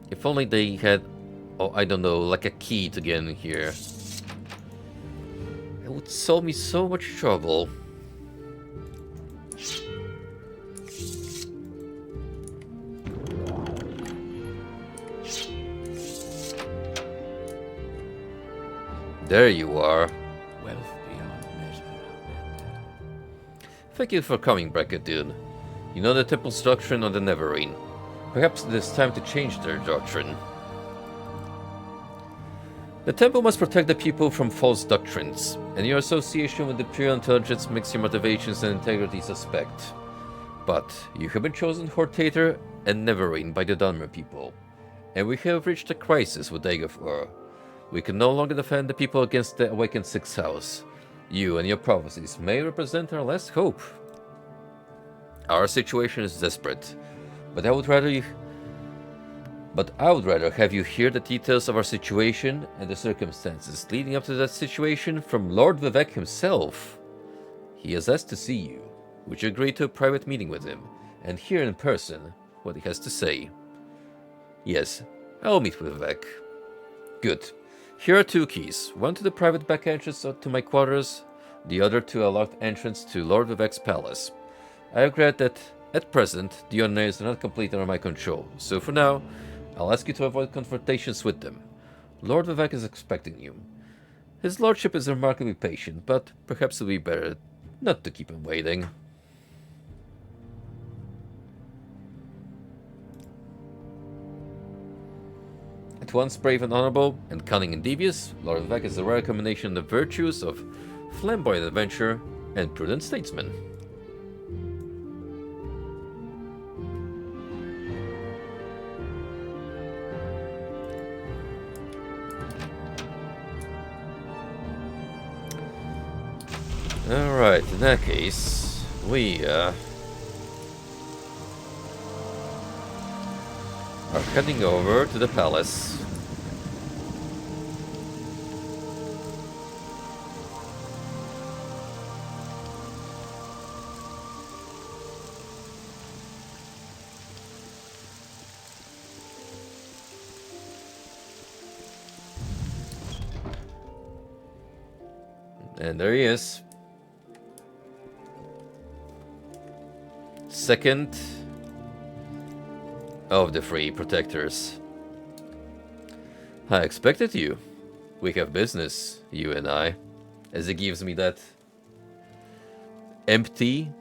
If only they had, oh, I don't know, like a key to get in here. It would solve me so much trouble. There you are. Wealth beyond measure, Outlander. Thank you for coming, Bracket Dude. You know the temple's doctrine on the Neverine. Perhaps it is time to change their doctrine. The temple must protect the people from false doctrines, and your association with the pure intelligence makes your motivations and integrity suspect. But you have been chosen Hortator and Neverine by the Dunmer people, and we have reached a crisis with Dagobah. We can no longer defend the people against the awakened Sixth House. You and your prophecies may represent our last hope. Our situation is desperate, but I would rather have you hear the details of our situation and the circumstances leading up to that situation from Lord Vivek himself. He has asked to see you. Would you agree to a private meeting with him and hear in person what he has to say? Yes, I will meet with Vivek. Good. Here are 2 keys, one to the private back entrance to my quarters, the other to a locked entrance to Lord Vivek's palace. I regret that, at present, the Unknowns are not completely under my control, so for now, I'll ask you to avoid confrontations with them. Lord Vivek is expecting you. His lordship is remarkably patient, but perhaps it would be better not to keep him waiting. At once brave and honorable, and cunning and devious, Lord Vivek is a rare combination of the virtues of flamboyant adventurer and prudent statesman. Alright, in that case, we are heading over to the palace. And there he is. Second of the 3 protectors. I expected you. We have business, you and I. As he gives me that empty,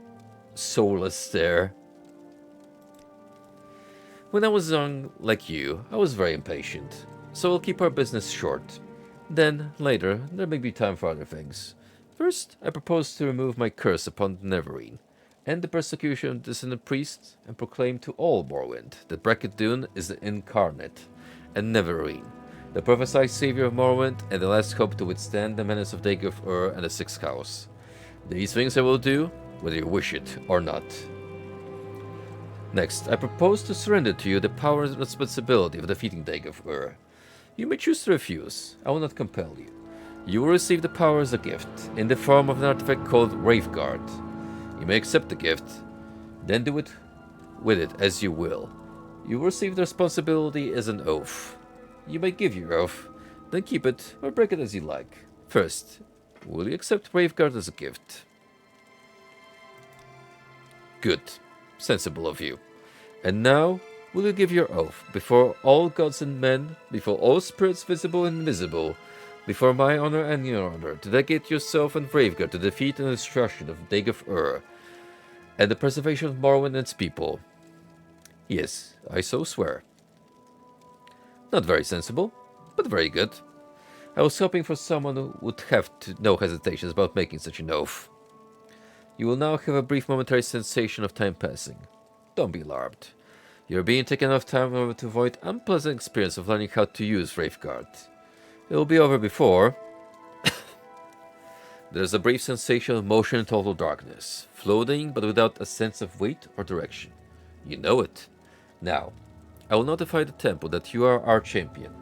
soulless stare. When I was young, like you, I was very impatient, so we'll keep our business short. Then, later, there may be time for other things. First, I propose to remove my curse upon Neverine, end the persecution of dissonant priests, and proclaim to all Morrowind that Bracket-Dune is the incarnate, and Neverine, the prophesied savior of Morrowind and the last hope to withstand the menace of Dagor and the Sixth House. These things I will do, whether you wish it or not. Next, I propose to surrender to you the power and responsibility of defeating Dagor. You may choose to refuse. I will not compel you. You will receive the power as a gift, in the form of an artifact called Wraithguard. You may accept the gift, then do it with it as you will. You will receive the responsibility as an oath. You may give your oath, then keep it or break it as you like. First, will you accept Wraithguard as a gift? Good. Sensible of you. And now, will you give your oath before all gods and men, before all spirits visible and invisible, before my honor and your honor, to dedicate yourself and Wraithguard to defeat and destruction of Dagor and the preservation of Morrowind and its people? Yes, I so swear. Not very sensible, but very good. I was hoping for someone who would have no hesitations about making such an oath. You will now have a brief momentary sensation of time passing. Don't be alarmed. You are being taken off time in order to avoid unpleasant experience of learning how to use Wraithguard. It will be over before. There is a brief sensation of motion in total darkness, floating but without a sense of weight or direction. You know it. Now, I will notify the temple that you are our champion.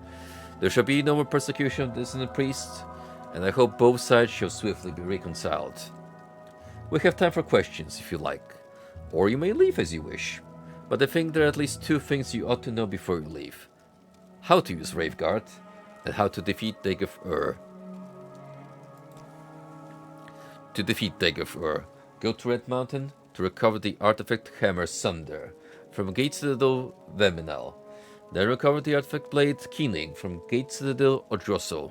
There shall be no more persecution of dissonant priests, and I hope both sides shall swiftly be reconciled. We have time for questions, if you like, or you may leave as you wish. But I think there are at least two things you ought to know before you leave. How to use Wraithguard, and how to defeat Dagor. To defeat Dagor, go to Red Mountain to recover the artifact Hammer Sunder from Gate Citadel Veminal. Then recover the artifact blade Keening from Gate Citadel Odroso.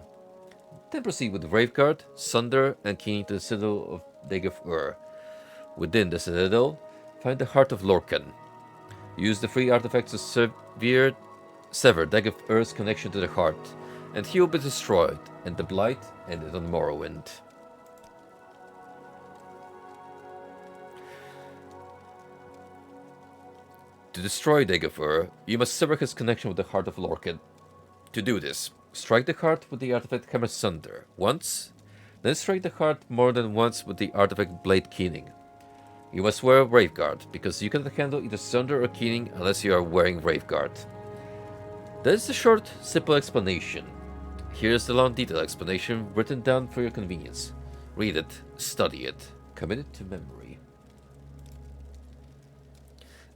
Then proceed with Wraithguard, Sunder, and Keening to the Citadel of Dagor. Within the Citadel, find the Heart of Lorkhan. Use the three artifacts to sever Dagor's connection to the heart, and he will be destroyed, and the Blight ended on Morrowind. To destroy Dagor, you must sever his connection with the Heart of Lorkhan. To do this, strike the heart with the artifact Hammer Sunder once, then strike the heart more than once with the artifact Blade Keening. You must wear Wraithguard, because you cannot handle either Sunder or Keening unless you are wearing Wraithguard. That is the short, simple explanation. Here is the long, detailed explanation written down for your convenience. Read it, study it, commit it to memory.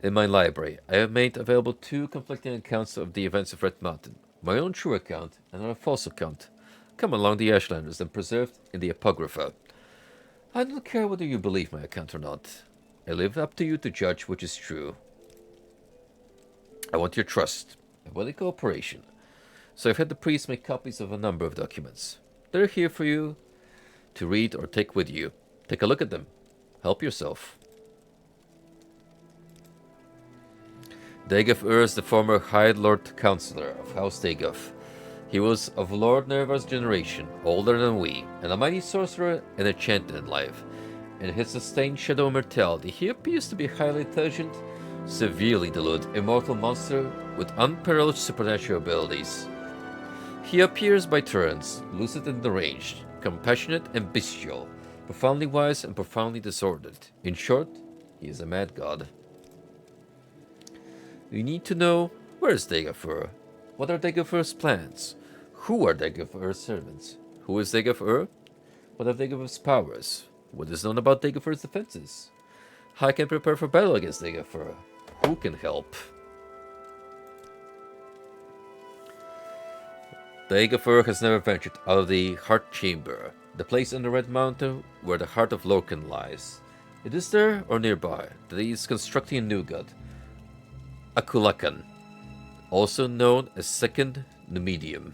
In my library, I have made available two conflicting accounts of the events of Red Mountain. My own true account and a false account, come along the Ashlanders and preserved in the Apocrypha. I don't care whether you believe my account or not. I leave it up to you to judge which is true. I want your trust and willing cooperation, so I've had the priests make copies of a number of documents. They're here for you to read or take with you. Take a look at them. Help yourself. Dagor is the former High Lord Counselor of House Dagor. He was of Lord Nerevar's generation, older than we, and a mighty sorcerer and enchanter in life. In his sustained shadow immortality, he appears to be highly intelligent, severely deluded, immortal monster with unparalleled supernatural abilities. He appears by turns, lucid and deranged, compassionate and bestial, profoundly wise and profoundly disordered. In short, he is a mad god. You need to know, where is Dagor? What are Dagor's plans? Who are Dagor's servants? Who is Dagor? What are Dagor's powers? What is known about Dagor's defenses? How I can prepare for battle against Dagor? Who can help? Dagor has never ventured out of the Heart Chamber, the place in the Red Mountain where the Heart of Lorkhan lies. It is there, or nearby, that he is constructing a new god, Akulakan, also known as Second Numidium.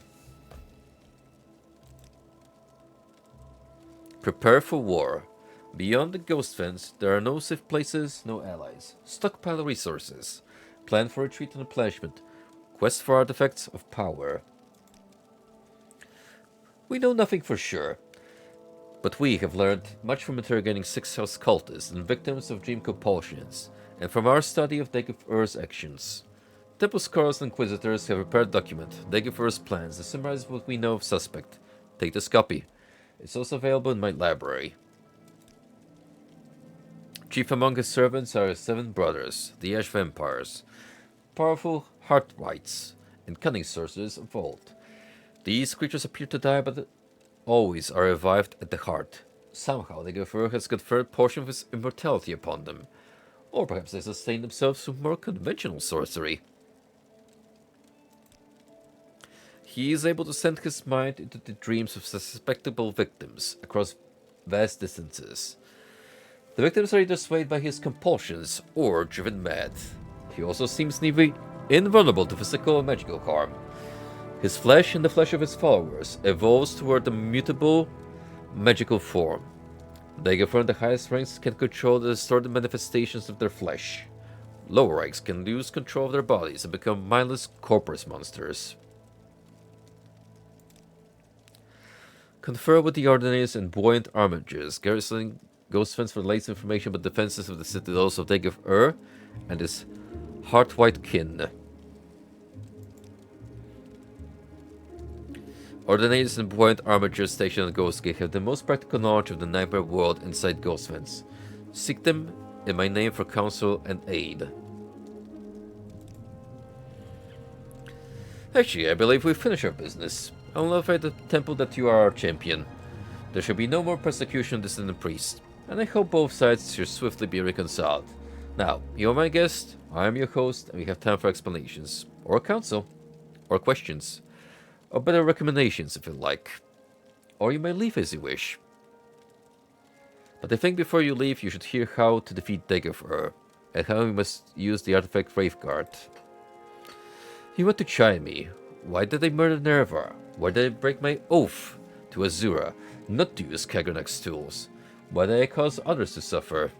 Prepare for war. Beyond the ghost fence, there are no safe places, no allies. Stockpile resources. Plan for retreat and replenishment. Quest for artifacts of power. We know nothing for sure, but we have learned much from interrogating six-house cultists and victims of dream compulsions, and from our study of Dagger's actions. Temple Scholars and Inquisitors have prepared a document, Dagger's plans, that summarizes what we know of suspect. Take this copy. It's also available in my library. Chief among his servants are his 7 brothers, the Ash Vampires, powerful heart-wights, and cunning sorcerers of old. These creatures appear to die, but always are revived at the heart. Somehow the Giver has conferred a portion of his immortality upon them. Or perhaps they sustain themselves through more conventional sorcery. He is able to send his mind into the dreams of suspectable victims across vast distances. The victims are either swayed by his compulsions or driven mad. He also seems nearly invulnerable to physical and magical harm. His flesh and the flesh of his followers evolves toward a mutable, magical form. Daggerfur in the highest ranks can control the distorted manifestations of their flesh. Lower ranks can lose control of their bodies and become mindless corpus monsters. Confer with the Ordinaries and buoyant armigers, garrisoning Ghostfence for the latest information about defenses of the citadels of Daggerfur and his heart-white kin. Ordinaries and buoyant armigers stationed on Ghostgate have the most practical knowledge of the nightmare world inside Ghostfence. Seek them in my name for counsel and aid. Actually, I believe we've finished our business. I'll notify the temple that you are our champion. There shall be no more persecution of dissident priest, and I hope both sides shall swiftly be reconciled. Now, you are my guest, I am your host, and we have time for explanations, or counsel, or questions, or better recommendations if you like. Or you may leave as you wish. But I think before you leave, you should hear how to defeat Daggerfur, and how you must use the artifact Wraithguard. You want to chide me. Why did I murder Nerevar? Why did I break my oath to Azura not to use Kagranak's tools? Why did I cause others to suffer?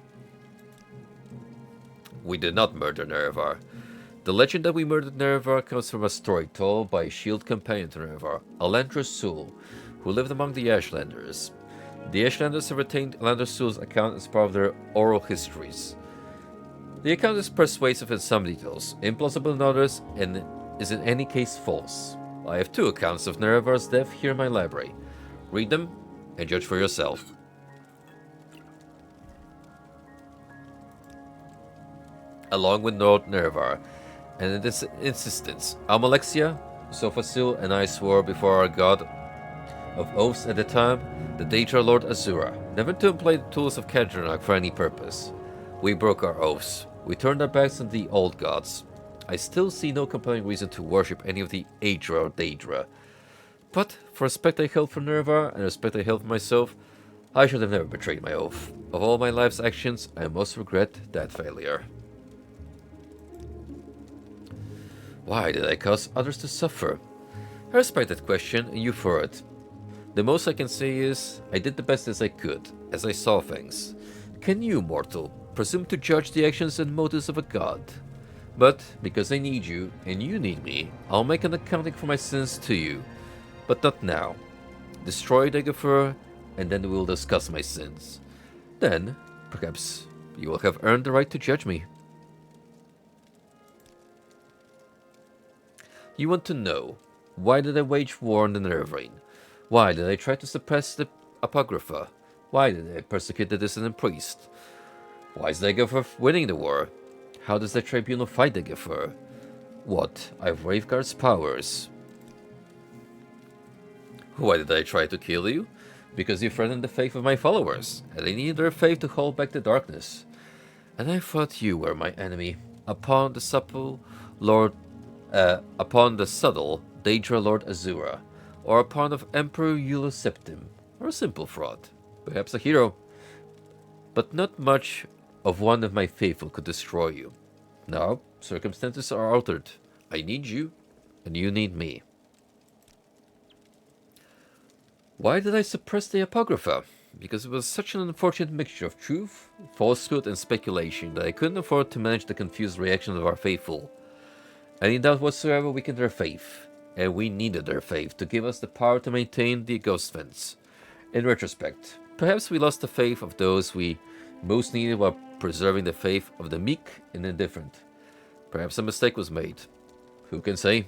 We did not murder Nerevar. The legend that we murdered Nerevar comes from a story told by a shield companion to Nerevar, Alandra Sul, who lived among the Ashlanders. The Ashlanders have retained Alandra Sul's account as part of their oral histories. The account is persuasive in some details, implausible in others, and is in any case false. I have 2 accounts of Nerevar's death here in my library. Read them and judge for yourself. Along with Lord Nerevar, and in this insistence, Almalexia, Sophasil, and I swore before our god of oaths at the time, the Daedra Lord Azura, never to employ the tools of Kagranok for any purpose. We broke our oaths. We turned our backs on the old gods. I still see no compelling reason to worship any of the Aedra or Daedra. But for respect I held for Nerevar and respect I held for myself, I should have never betrayed my oath. Of all my life's actions, I most regret that failure. Why did I cause others to suffer? I respect that question, and you for it. The most I can say is, I did the best as I could, as I saw things. Can you, mortal, presume to judge the actions and motives of a god? But, because I need you, and you need me, I'll make an accounting for my sins to you. But not now. Destroy Daggerfur, and then we'll discuss my sins. Then, perhaps, you will have earned the right to judge me. You want to know, why did I wage war on the Nerevarine? Why did I try to suppress the Apocrypha? Why did I persecute the dissident priest? Why is Daggerfur winning the war? How does the tribunal fight Daggerfur? What are Wraithguard's powers? Why did I try to kill you? Because you threatened the faith of my followers, and I needed their faith to hold back the darkness. And I thought you were my enemy. Upon the subtle Daedra Lord Azura, or upon of Emperor Eulus Septim, or a simple fraud, perhaps a hero. But not much of one of my faithful could destroy you. Now, circumstances are altered. I need you, and you need me. Why did I suppress the Apocrypha? because it was such an unfortunate mixture of truth, falsehood, and speculation that I couldn't afford to manage the confused reactions of our faithful. Any doubt whatsoever weakened their faith, and we needed their faith to give us the power to maintain the ghost fence. In retrospect, perhaps we lost the faith of those we most needed while preserving the faith of the meek and indifferent. Perhaps a mistake was made. Who can say?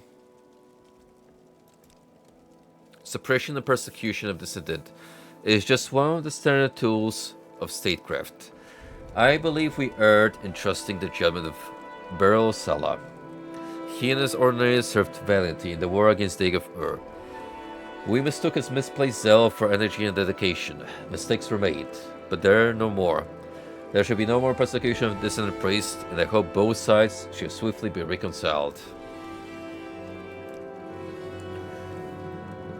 Suppression and persecution of dissident is just one of the standard tools of statecraft. I believe we erred in trusting the judgment of Beryl Salah. He and his ordinaries served valiantly in the war against Dagov-Ur. We mistook his misplaced zeal for energy and dedication. Mistakes were made, but there are no more. There should be no more persecution of dissident priests, and I hope both sides shall swiftly be reconciled.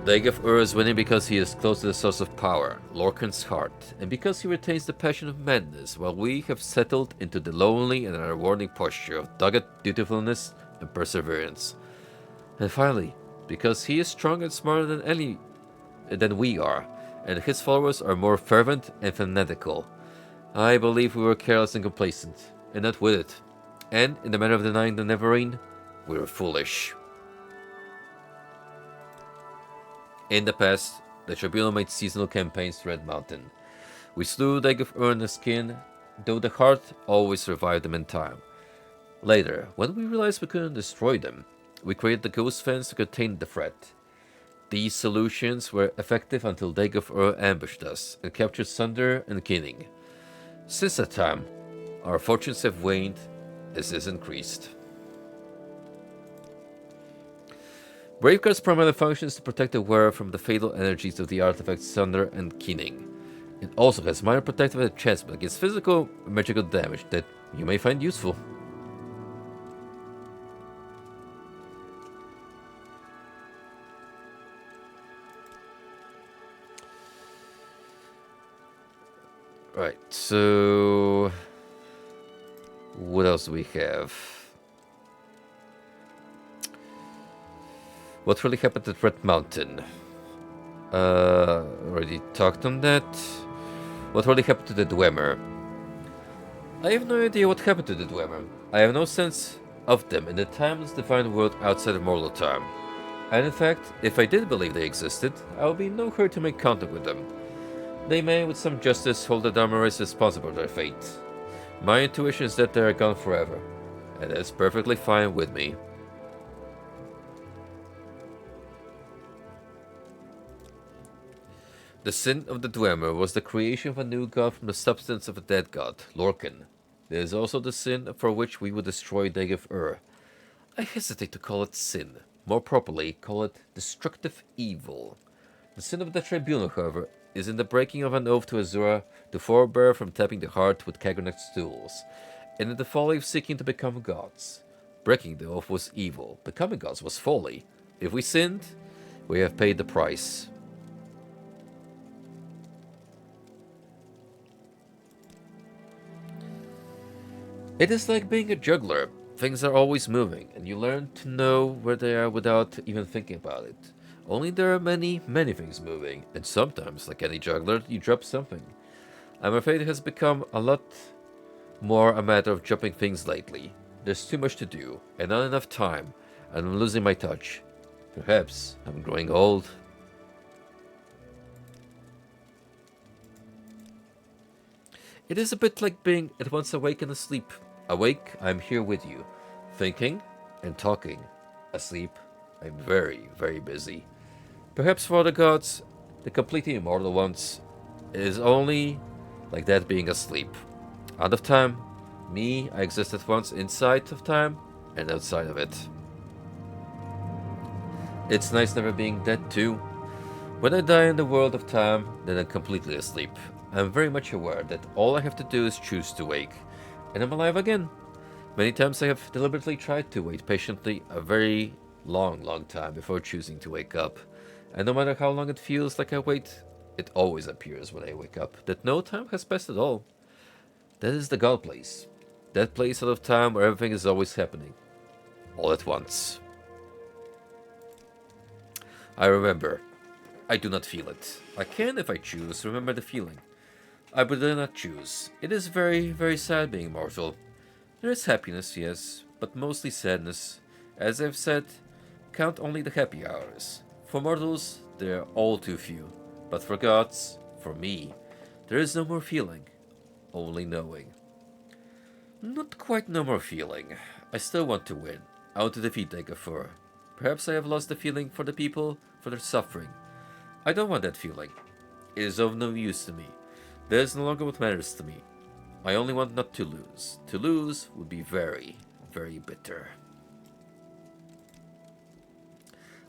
Dagov-Ur is winning because he is close to the source of power, Lorcan's heart, and because he retains the passion of madness, while we have settled into the lonely and unrewarding posture of dogged dutifulness and perseverance. And finally, because he is stronger and smarter than we are, and his followers are more fervent and fanatical. I believe we were careless and complacent, and not with it. And in the matter of denying the Neverine, we were foolish. In the past, the Tribunal made seasonal campaigns to Red Mountain. We slew Dagov-Ur and the skin, though the heart always survived them in time. Later, when we realized we couldn't destroy them, we created the Ghost Fence to contain the threat. These solutions were effective until Dagov-Ur ambushed us and captured Sunder and Kinning. Since that time, our fortunes have waned as his increased. Braveguard's primary function is to protect the wearer from the fatal energies of the artifacts Sunder and Kinning. It also has minor protective enchantment against physical and magical damage that you may find useful. Right, so what else do we have? What really happened at Red Mountain? Already talked on that. What really happened to the Dwemer? I have no idea what happened to the Dwemer. I have no sense of them in the timeless divine world outside of mortal time. And in fact, if I did believe they existed, I would be in no hurry to make contact with them. They may, with some justice, hold the Dharma race responsible for their fate. My intuition is that they are gone forever, and that's perfectly fine with me. The sin of the Dwemer was the creation of a new god from the substance of a dead god, Lorcan. There is also the sin for which we would destroy Dagov-Ur. I hesitate to call it sin. More properly, call it destructive evil. The sin of the Tribunal, however, is in the breaking of an oath to Azura to forbear from tapping the heart with Kagranak's tools, and in the folly of seeking to become gods. Breaking the oath was evil, becoming gods was folly. If we sinned, we have paid the price. It is like being a juggler. Things are always moving, and you learn to know where they are without even thinking about it. Only there are many things moving, and sometimes, like any juggler, you drop something. I'm afraid it has become a lot more a matter of dropping things lately. There's too much to do, and not enough time, and I'm losing my touch. Perhaps I'm growing old. It is a bit like being at once awake and asleep. Awake, I'm here with you, thinking and talking. Asleep, I'm very, very busy. Perhaps for the gods, the completely immortal ones, it is only like that being asleep. Out of time, me, I exist at once inside of time and outside of it. It's nice never being dead too. When I die in the world of time, then I'm completely asleep. I'm very much aware that all I have to do is choose to wake, and I'm alive again. Many times I have deliberately tried to wait patiently a very long time before choosing to wake up. And no matter how long it feels like I wait, it always appears when I wake up that no time has passed at all. That is the God place. That place out of time where everything is always happening. All at once. I remember. I do not feel it. I can, if I choose, remember the feeling. I would not choose. It is very, very sad being mortal. There is happiness, yes, but mostly sadness. As I've said, count only the happy hours. For mortals, they are all too few. But for gods, for me, there is no more feeling, only knowing. Not quite no more feeling. I still want to win. I want to defeat Dagafur. Perhaps I have lost the feeling for the people, for their suffering. I don't want that feeling. It is of no use to me. That is no longer what matters to me. I only want not to lose. To lose would be very, very bitter.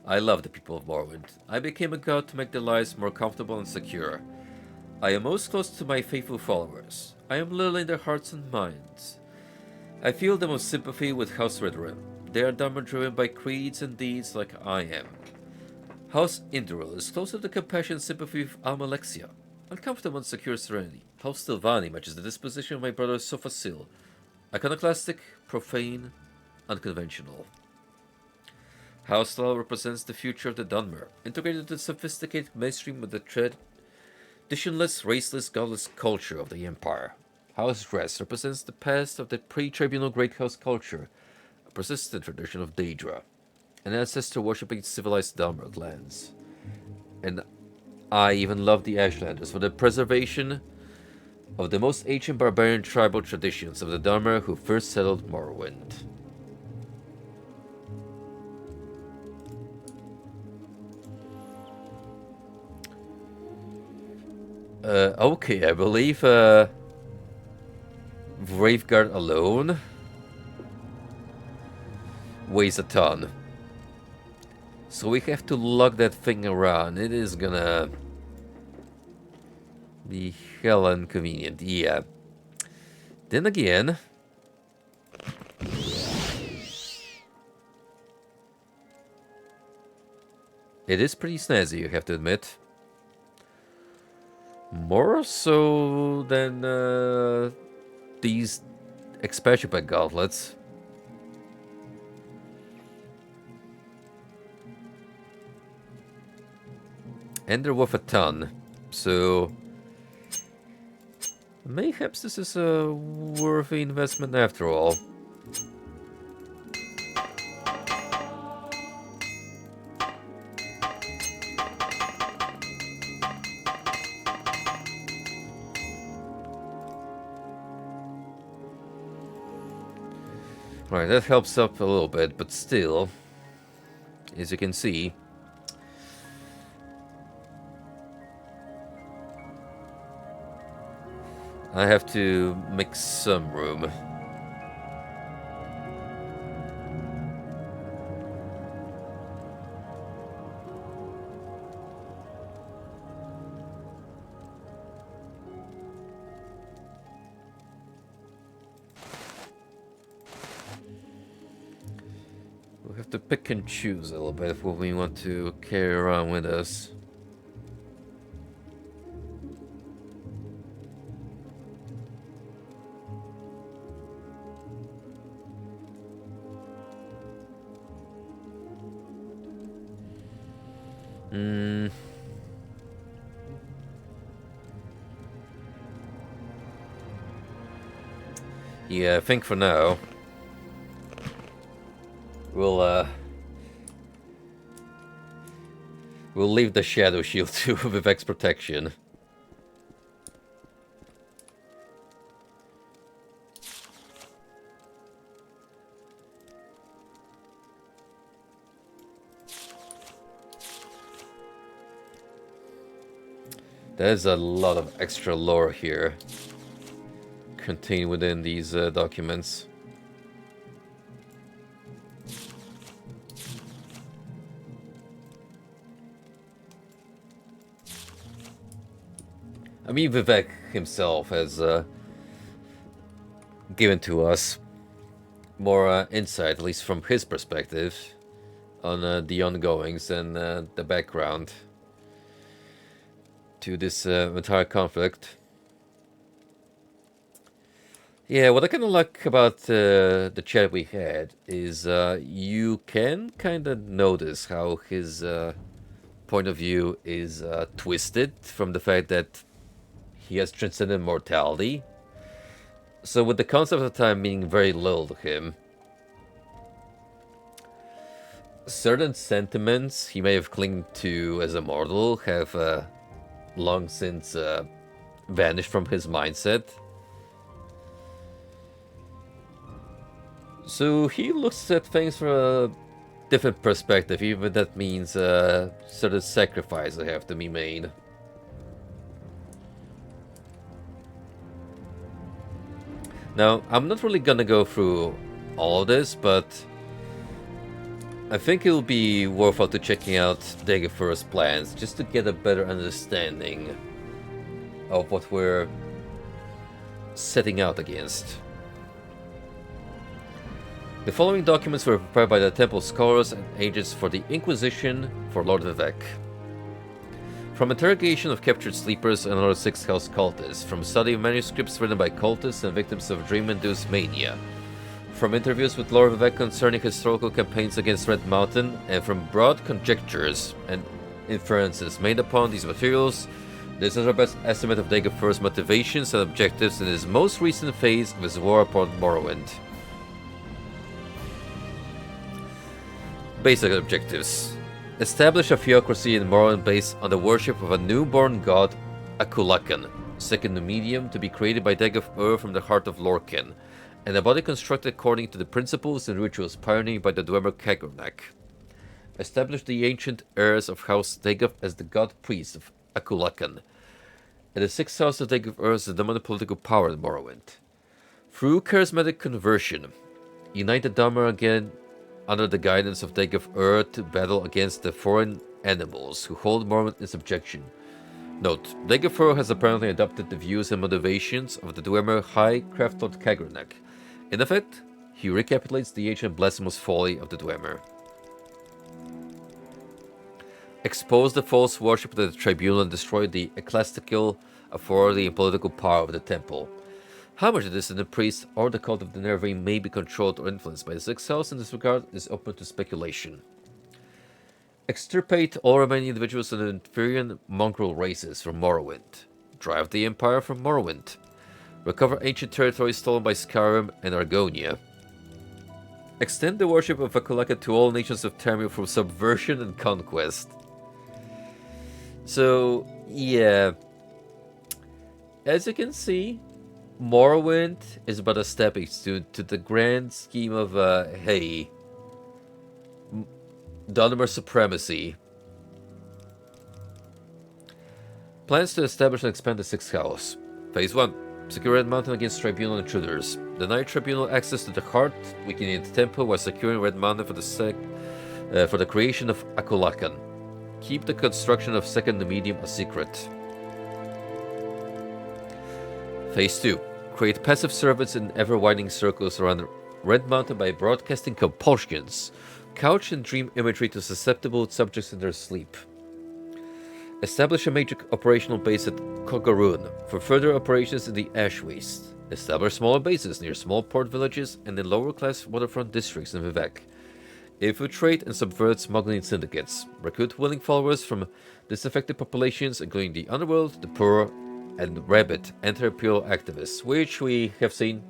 I love the people of Morrowind. I became a god to make their lives more comfortable and secure. I am most close to my faithful followers. I am little in their hearts and minds. I feel the most sympathy with House Redrim. They are dharma-driven by creeds and deeds like I am. House Induril is closer to compassion and sympathy with Almalexia. Uncomfortable and secure serenity. House Stilvani matches the disposition of my brother Sofasil. Iconoclastic, profane, unconventional. House Style represents the future of the Dunmer, integrated into the sophisticated mainstream of the traditionless, raceless, godless culture of the Empire. House Dress represents the past of the pre-tribunal Great House culture, a persistent tradition of Daedra, an ancestor worshipping civilized Dunmer lands. And I even love the Ashlanders for the preservation of the most ancient barbarian tribal traditions of the Dunmer who first settled Morrowind. Okay, I believe Graveguard alone weighs a ton. So we have to lug that thing around. It is gonna be hell inconvenient, yeah. Then again, it is pretty snazzy, you have to admit. More so than these expansion pack gauntlets. And they're worth a ton, so mayhaps this is a worthy investment after all. Right, that helps up a little bit, but still, as you can see, I have to make some room. We'll have to pick and choose a little bit of what we want to carry around with us. Yeah, I think for now we'll leave the Shadow Shield to Vivek's protection. There's a lot of extra lore here contained within these documents. I mean, Vivek himself has given to us more insight, at least from his perspective, on the ongoings and the background to this entire conflict. Yeah, what I kind of like about the chat we had is you can kind of notice how his point of view is twisted from the fact that he has transcended mortality. So with the concept of time meaning very little to him, certain sentiments he may have clung to as a mortal have long since vanished from his mindset. So he looks at things from a different perspective, even if that means certain sacrifices have to be made. Now, I'm not really gonna go through all of this, but I think it'll be worthwhile to checking out Daggerfur's plans, just to get a better understanding of what we're setting out against. The following documents were prepared by the Temple scholars and agents for the Inquisition for Lord Vivek. From interrogation of captured sleepers and other Sixth House cultists, from study of manuscripts written by cultists and victims of dream-induced mania, from interviews with Lord Vivek concerning historical campaigns against Red Mountain, and from broad conjectures and inferences made upon these materials, this is our best estimate of Daggerfur's motivations and objectives in his most recent phase of his war upon Morrowind. Basic objectives. Establish a theocracy in Morrowind based on the worship of a newborn god, Akulakan, second medium to be created by Daggerfur from the heart of Lorcan, and a body constructed according to the principles and rituals pioneered by the Dwemer Kagurnak. Establish the ancient heirs of House Daggerf as the god priest of Akulakan, and the Sixth House of Daggerfur as the dominant political power in Morrowind. Through charismatic conversion, unite the Dharma again under the guidance of Daggerfur to battle against the foreign animals who hold Morrowind in subjection. Note, Daggerfur has apparently adopted the views and motivations of the Dwemer High Craftlord Kagurnak. In effect, he recapitulates the ancient blasphemous folly of the Dwemer. Expose the false worship of the Tribunal and destroy the ecclesiastical authority and political power of the Temple. How much of this in the priest or the cult of the Nerevar may be controlled or influenced by the Sixth House in this regard is open to speculation. Extirpate all remaining individuals of the inferior mongrel races from Morrowind. Drive the Empire from Morrowind. Recover ancient territories stolen by Skyrim and Argonia. Extend the worship of Akulaka to all nations of Tamriel through subversion and conquest. So, yeah. As you can see, Morrowind is but a stepping stone to the grand scheme of, hey, Dwemer supremacy. Plans to establish and expand the Sixth House. Phase 1. Secure Red Mountain against Tribunal intruders. Deny Tribunal access to the heart, weakening the temple while securing Red Mountain for the creation of Akulakan. Keep the construction of Second Medium a secret. Phase 2. Create passive servants in ever-widening circles around Red Mountain by broadcasting compulsions, couched in dream imagery to susceptible subjects in their sleep. Establish a major operational base at Kogarun for further operations in the Ash Waste. Establish smaller bases near small port villages and in lower-class waterfront districts in Vivek. Infiltrate and subvert smuggling syndicates. Recruit willing followers from disaffected populations, including the underworld, the poor, and rabid anti-imperial activists, which we have seen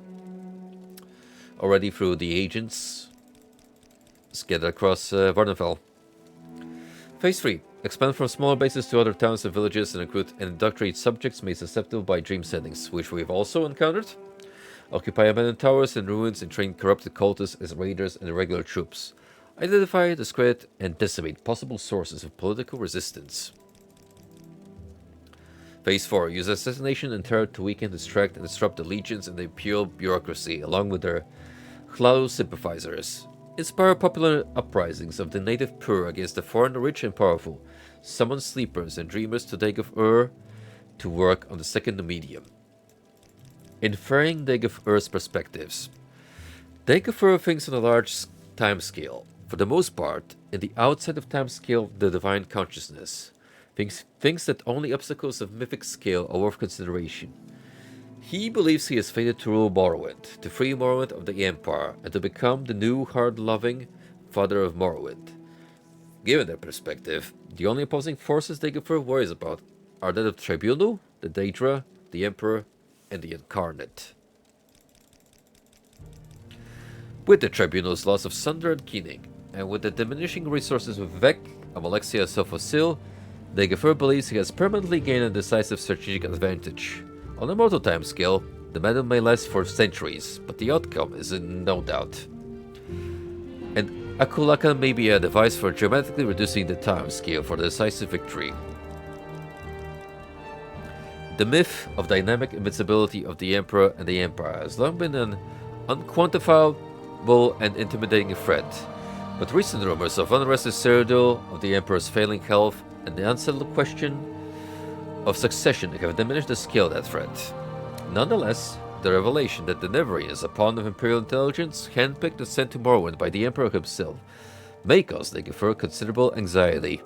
already through the agents scattered across Varnafell. Phase 3. Expand from smaller bases to other towns and villages and recruit and indoctrinate subjects made susceptible by dream settings, which we've also encountered. Occupy abandoned towers and ruins and train corrupted cultists as raiders and irregular troops. Identify, discredit, and decimate possible sources of political resistance. Phase 4. Use assassination and terror to weaken, distract, and disrupt the legions and the imperial bureaucracy, along with their Hlalu sympathizers. Inspire popular uprisings of the native poor against the foreign rich and powerful. Summon sleepers and dreamers to Daggerfur to work on the second medium. Inferring Daggerfur's perspectives. Daggerfur thinks on a large time scale. For the most part, in the outside of time scale of the divine consciousness. Thinks that only obstacles of mythic scale are worth consideration. He believes he is fated to rule Morrowind, to free Morrowind of the Empire, and to become the new hard-loving father of Morrowind. Given their perspective, the only opposing forces Dagobah worries about are that of the Tribunal, the Daedra, the Emperor, and the Incarnate. With the Tribunal's loss of Sunder and Keening, and with the diminishing resources of Vivek, Amalexia, and Sophosil, Dagobah believes he has permanently gained a decisive strategic advantage. On a mortal timescale, the battle may last for centuries, but the outcome is in no doubt. And Akulaka may be a device for dramatically reducing the timescale for the decisive victory. The myth of dynamic invincibility of the Emperor and the Empire has long been an unquantifiable and intimidating threat, but recent rumors of unrest in Cyrodiil, of the Emperor's failing health, and the unsettled question of succession have diminished the scale of that threat. Nonetheless, the revelation that the Nerevar is a pawn of Imperial intelligence, handpicked and sent to Morrowind by the Emperor himself, may cause Dagobah considerable anxiety.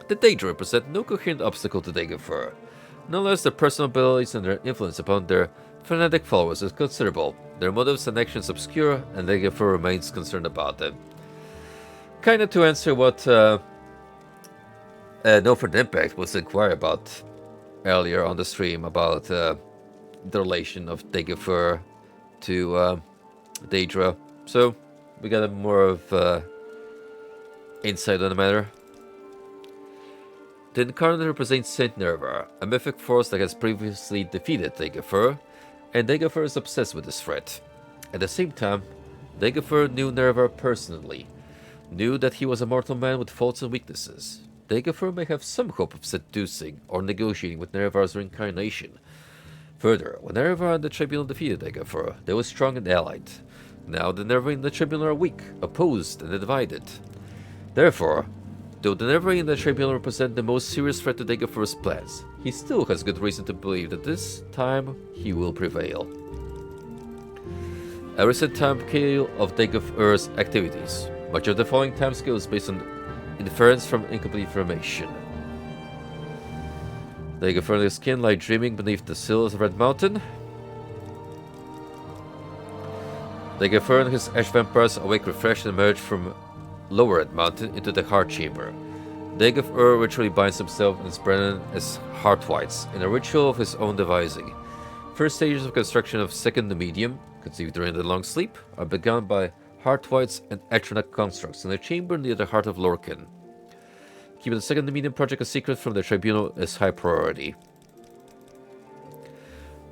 The Daedra represent no coherent obstacle to Dagobah. Nonetheless, their personal abilities and their influence upon their fanatic followers is considerable, their motives and actions obscure, and Dagobah remains concerned about them. Kinda to answer what No Further Impact was inquiring about earlier on the stream about the relation of Dagobah to Daedra. So, we got a more of insight on the matter. The Incarnate represents Saint Nerevar, a mythic force that has previously defeated Dagobah, and Dagobah is obsessed with this threat. At the same time, Dagobah knew Nerevar personally, knew that he was a mortal man with faults and weaknesses. Dagobah may have some hope of seducing or negotiating with Nerevar's reincarnation. Further, when Nerevar and the Tribunal defeated Dagobah, they were strong and allied. Now the Nerevar and the Tribunal are weak, opposed, and divided. Therefore, though the Nerevar and the Tribunal represent the most serious threat to Dagobah's plans, he still has good reason to believe that this time he will prevail. A recent timescale of Dagobah's activities. Much of the following timescale is based on inference from incomplete information. Dagobah and his kin lie dreaming beneath the sills of Red Mountain. Dagobah and his ash vampires awake refreshed and emerge from Lower Red Mountain into the Heart Chamber. Dagobah ritually binds himself and his brethren as Heartwights in a ritual of his own devising. First stages of construction of Second Medium, conceived during the long sleep, are begun by Heartwights and Atronach constructs in a chamber near the heart of Lorcan. Keeping the Second Medium project a secret from the Tribunal is high priority.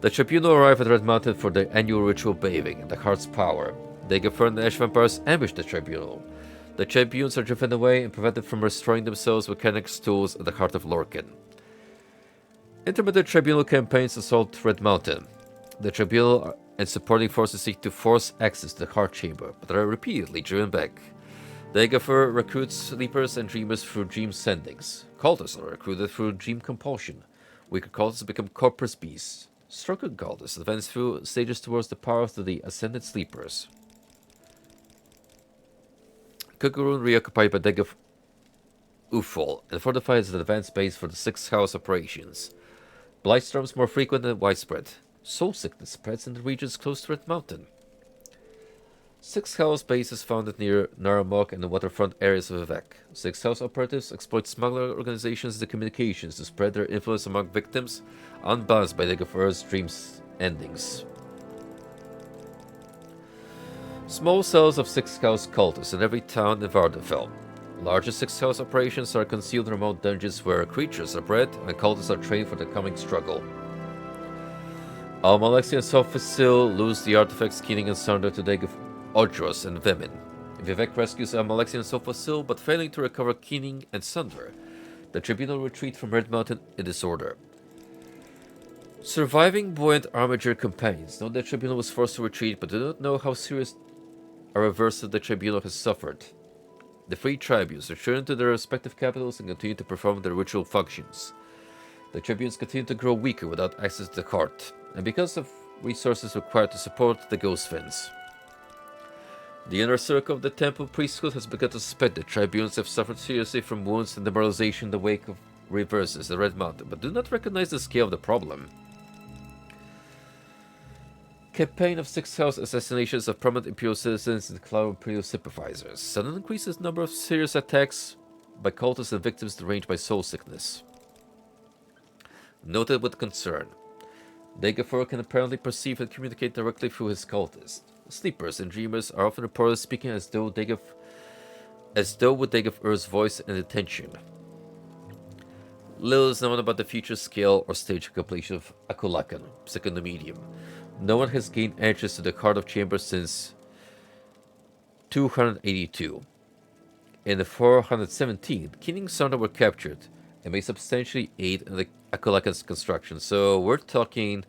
The Tribunal arrive at Red Mountain for the annual ritual bathing in the Heart's power. Dagobah and the Ash Vampires ambush the Tribunal. The Tribunes are driven away and prevented from restoring themselves with Kennex tools at the heart of Lorcan. Intermittent Tribunal campaigns assault Red Mountain. The Tribunal and supporting forces seek to force access to the Heart Chamber, but are repeatedly driven back. Dagobah recruits sleepers and dreamers through dream sendings. Cultists are recruited through dream compulsion. Weaker cultists become corpus beasts. Stronger cultists advance through stages towards the power of the ascended sleepers. Kukurun reoccupied by Dagobah Ufol and fortifies the advanced base for the Sixth House operations. Blightstorms more frequent and widespread. Soul sickness spreads in the regions close to Red Mountain. Sixth House base is founded near Naramok and the waterfront areas of Vivek. Sixth House operatives exploit smuggler organizations and communications to spread their influence among victims, unbalanced by Dagobah's dreams endings. Small cells of Sixth House cultists in every town in Vardafel. Larger Sixth House operations are concealed in remote dungeons where creatures are bred and cultists are trained for the coming struggle. Almalexia and Sophosil lose the artifacts Keening and Sunder to Dagobah Odros and Vemin. Vivek rescues Almalexia and Sophosil, but failing to recover Keening and Sunder, the Tribunal retreat from Red Mountain in disorder. Surviving buoyant armature companions know the Tribunal was forced to retreat, but do not know how serious a reversal the Tribunal has suffered. The three tribunes return to their respective capitals and continue to perform their ritual functions. The tribunes continue to grow weaker without access to the heart, and because of resources required to support the Ghost Fins. The inner circle of the Temple Priesthood has begun to suspect that tribunes have suffered seriously from wounds and demoralization in the wake of reverses at Red Mountain, but do not recognize the scale of the problem. campaign of 6 house assassinations of prominent Imperial citizens and cloud Imperial sympathizers. Sudden increases number of serious attacks by cultists and victims deranged by soul sickness. Noted with concern. Dagafur can apparently perceive and communicate directly through his cultists. Sleepers and dreamers are often reported speaking as though with Dagafur's voice and attention. Little is known about the future scale or stage of completion of Akulakan, second medium. No one has gained entrance to the Heart of Chambers since 282. In the 417, King and Sonder were captured and may substantially aid in the Akulakan's construction. So we're talking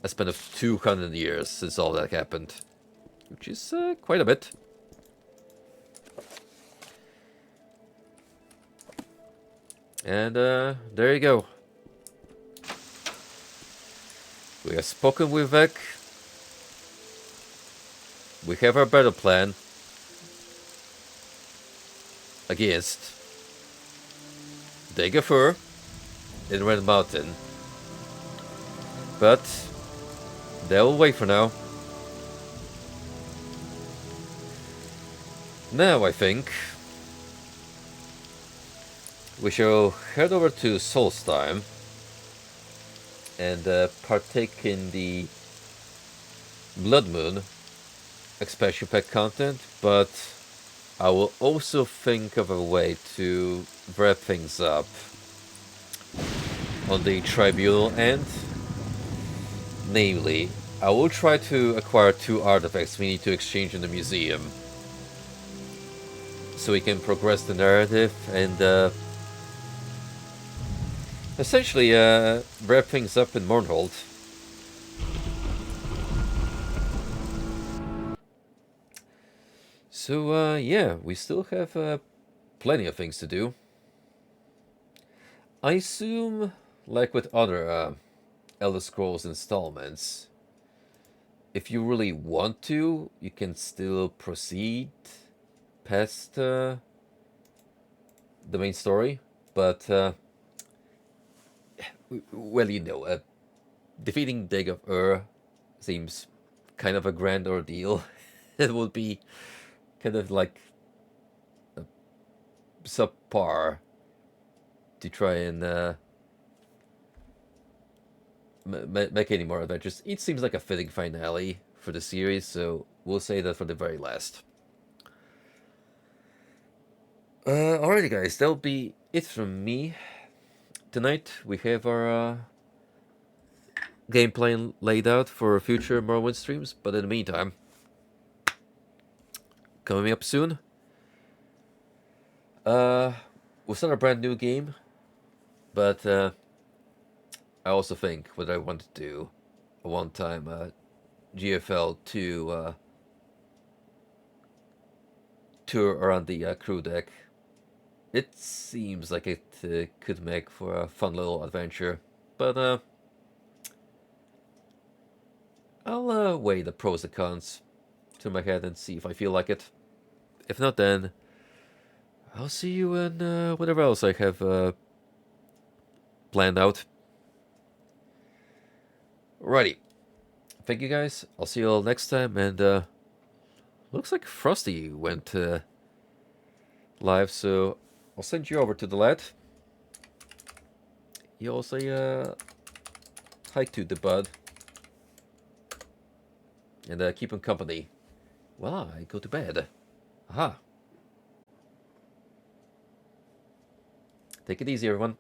a span of 200 years since all that happened, which is quite a bit. And there you go. We have spoken with Vec. We have our battle plan against Dagafur in Red Mountain. But they'll wait for now. Now I think we shall head over to Solstheim and partake in the Blood Moon expansion pack content, but I will also think of a way to wrap things up on the Tribunal end. Namely, I will try to acquire 2 artifacts we need to exchange in the museum, so we can progress the narrative and essentially wrap things up in Mournhold. So yeah, we still have plenty of things to do. I assume, like with other Elder Scrolls installments, if you really want to, you can still proceed past the main story, but well, you know, defeating Dagafur seems kind of a grand ordeal. It would be kind of like a subpar to try and make any more adventures. It seems like a fitting finale for the series, so we'll say that for the very last. Alrighty guys, that'll be it from me. Tonight we have our game plan laid out for future Morrowind streams, but in the meantime, coming up soon, we'll start a brand new game, but I also think whether I want to do a one-time GFL 2 tour around the crew deck. It seems like it could make for a fun little adventure, but I'll weigh the pros and cons to my head and see if I feel like it. If not, then I'll see you in whatever else I have planned out. Alrighty. Thank you guys. I'll see you all next time, and looks like Frosty went live, so I'll send you over to the lad. You all say hi to the bud. And keep him company while I go to bed. Aha. Take it easy, everyone.